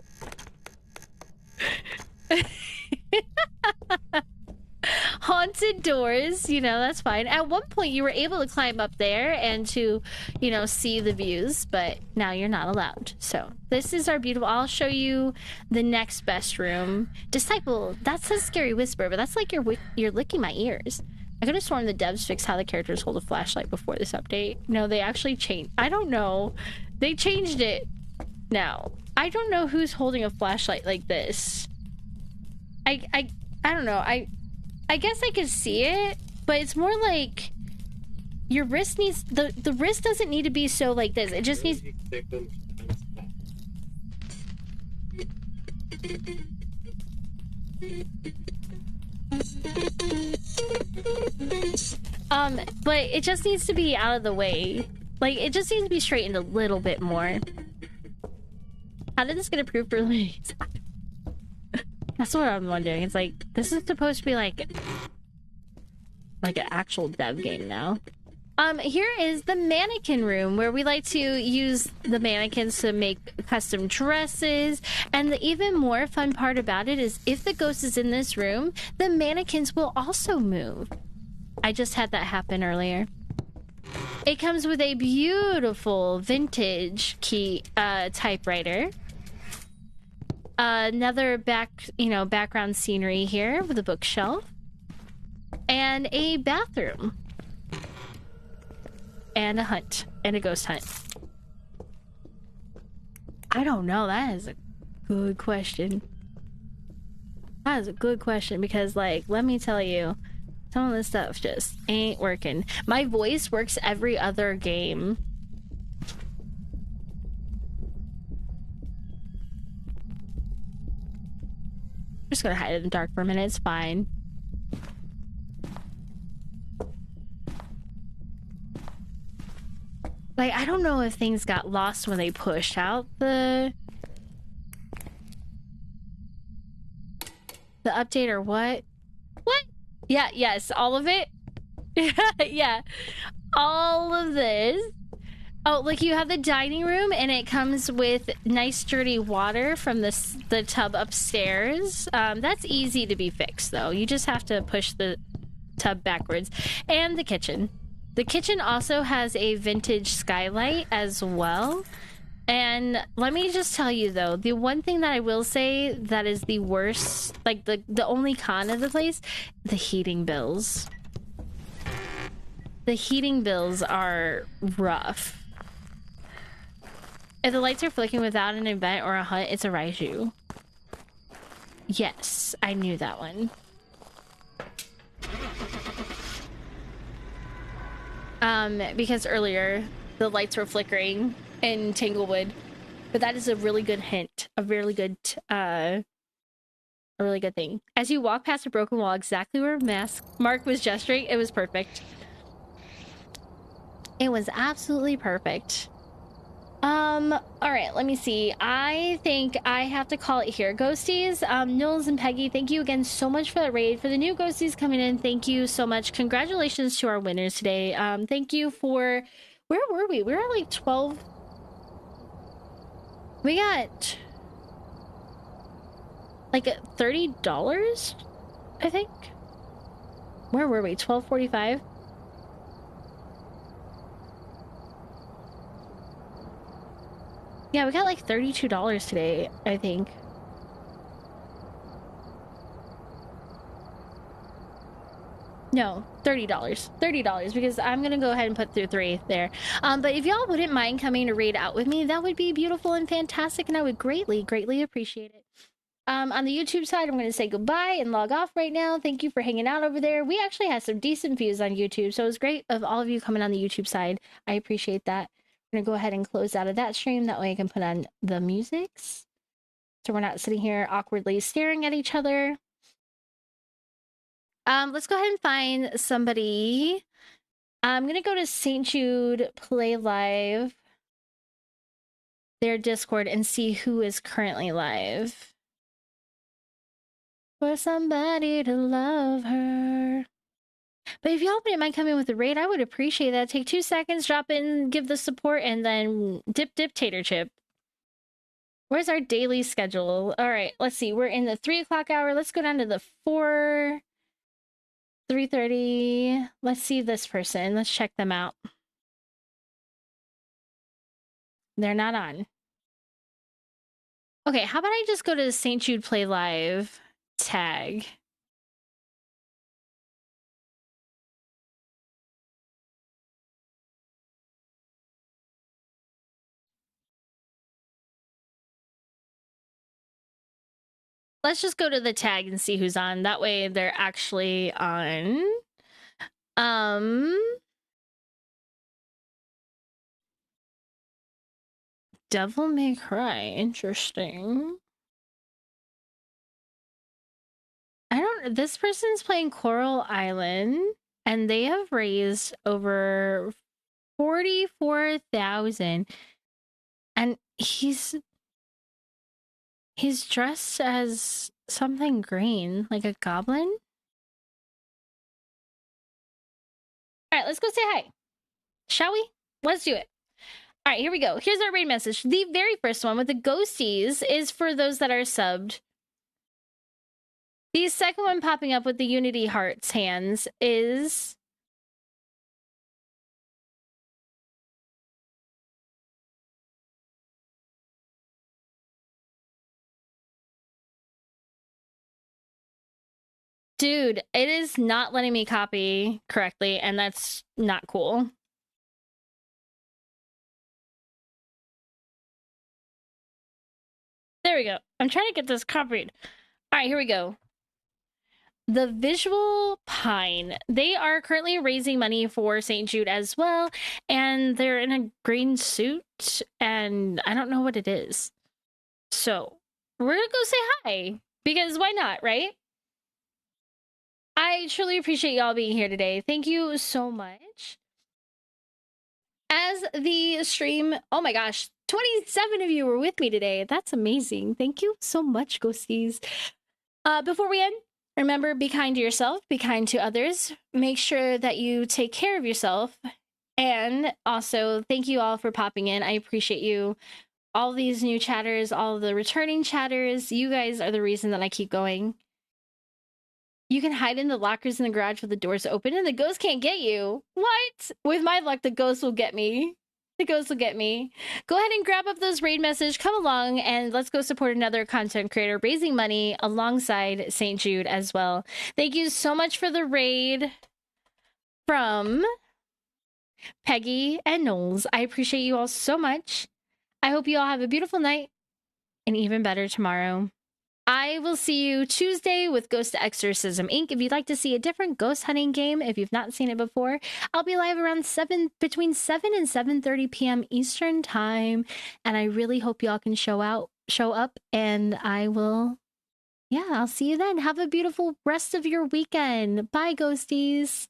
Haunted doors, you know, that's fine. At one point you were able to climb up there and to, you know, see the views, but now you're not allowed. So this is our beautiful... I'll show you the next best room. Disciple, that's a scary whisper, but that's like you're licking my ears. I could have sworn the devs fixed how the characters hold a flashlight before this update. No, they actually changed... I don't know. They changed it now. I don't know who's holding a flashlight like this. I don't know. I guess I could see it, but it's more like your wrist needs... The wrist doesn't need to be so like this. It just needs... But it just needs to be out of the way. Like, it just needs to be straightened a little bit more. How did this get approved for ladies? That's what I'm wondering. It's like, this is supposed to be like an actual dev game now. Here is the mannequin room, where we like to use the mannequins to make custom dresses. And the even more fun part about it is if the ghost is in this room, the mannequins will also move. I just had that happen earlier. It comes with a beautiful vintage key typewriter. Another background scenery here with a bookshelf. And a bathroom. And a hunt. And a ghost hunt. I don't know. That is a good question. That is a good question because, like, let me tell you, some of this stuff just ain't working. My voice works every other game. Just gonna hide in the dark for a minute. It's fine. Like, I don't know if things got lost when they pushed out the update or what. What? Yeah, yes, all of it. Yeah, all of this. Oh, like, you have the dining room, and it comes with nice dirty water from the tub upstairs. That's easy to be fixed, though. You just have to push the tub backwards. And the kitchen. The kitchen also has a vintage skylight as well. And let me just tell you, though, the one thing that I will say that is the worst, like the only con of the place, the heating bills. The heating bills are rough. If the lights are flicking without an event or a hunt, it's a Raiju. Yes, I knew that one. Because earlier the lights were flickering in Tanglewood. But that is a really good hint, a really good thing. As you walk past a broken wall exactly where Mark was gesturing, it was perfect. It was absolutely perfect. All right, let me see. I think I have to call it here. Ghosties, Nils and Peggy, thank you again so much for that raid. For the new ghosties coming in, thank you so much. Congratulations to our winners today. Thank you for... Where were we? We were at like 12... We got... like $30, I think? Where were we? 12:45? Yeah, we got like $32 today, I think. No, $30. $30 because I'm gonna go ahead and put through 3 there. But if y'all wouldn't mind coming to raid out with me, that would be beautiful and fantastic, and I would greatly, greatly appreciate it. On the YouTube side, I'm gonna say goodbye and log off right now. Thank you for hanging out over there. We actually had some decent views on YouTube, so it was great of all of you coming on the YouTube side. I appreciate that. I'm gonna go ahead and close out of that stream. That way I can put on the musics. So we're not sitting here awkwardly staring at each other. Let's go ahead and find somebody. I'm gonna go to St. Jude Play Live, their Discord, and see who is currently live. For somebody to love her. But if y'all wouldn't mind coming with a raid, I would appreciate that. Take 2 seconds, drop in, give the support, and then dip tater chip. Where's our daily schedule? All right, let's see. We're in the 3 o'clock hour. Let's go down to the 3:30. Let's see this person. Let's check them out. They're not on. Okay, how about I just go to the St. Jude Play Live tag? Let's just go to the tag and see who's on. That way they're actually on. Devil May Cry. Interesting. This person's playing Coral Island, and they have raised over 44,000. And he's dressed as something green, like a goblin. All right, let's go say hi. Shall we? Let's do it. All right, here we go. Here's our raid message. The very first one with the ghosties is for those that are subbed. The second one popping up with the Unity Hearts hands is... Dude, it is not letting me copy correctly, and that's not cool. There we go. I'm trying to get this copied. All right, here we go. The Visual Pine. They are currently raising money for St. Jude as well, and they're in a green suit, and I don't know what it is. So, we're gonna go say hi, because why not, right? I truly appreciate y'all being here today. Thank you so much. As the stream, oh my gosh, 27 of you were with me today. That's amazing. Thank you so much, ghosties. Before we end, remember, be kind to yourself, be kind to others. Make sure that you take care of yourself. And also, thank you all for popping in. I appreciate you. All these new chatters, all the returning chatters, you guys are the reason that I keep going. You can hide in the lockers in the garage with the doors open and the ghost can't get you. What? With my luck, the ghost will get me. The ghost will get me. Go ahead and grab up those raid message, come along, and let's go support another content creator raising money alongside St. Jude as well. Thank you so much for the raid from Peggy and Knowles. I appreciate you all so much. I hope you all have a beautiful night and even better tomorrow. I will see you Tuesday with Ghost Exorcism Inc. If you'd like to see a different ghost hunting game, if you've not seen it before, I'll be live around between 7 and 7:30 p.m. Eastern time, and I really hope y'all can show up, and I'll see you then. Have a beautiful rest of your weekend. Bye, ghosties.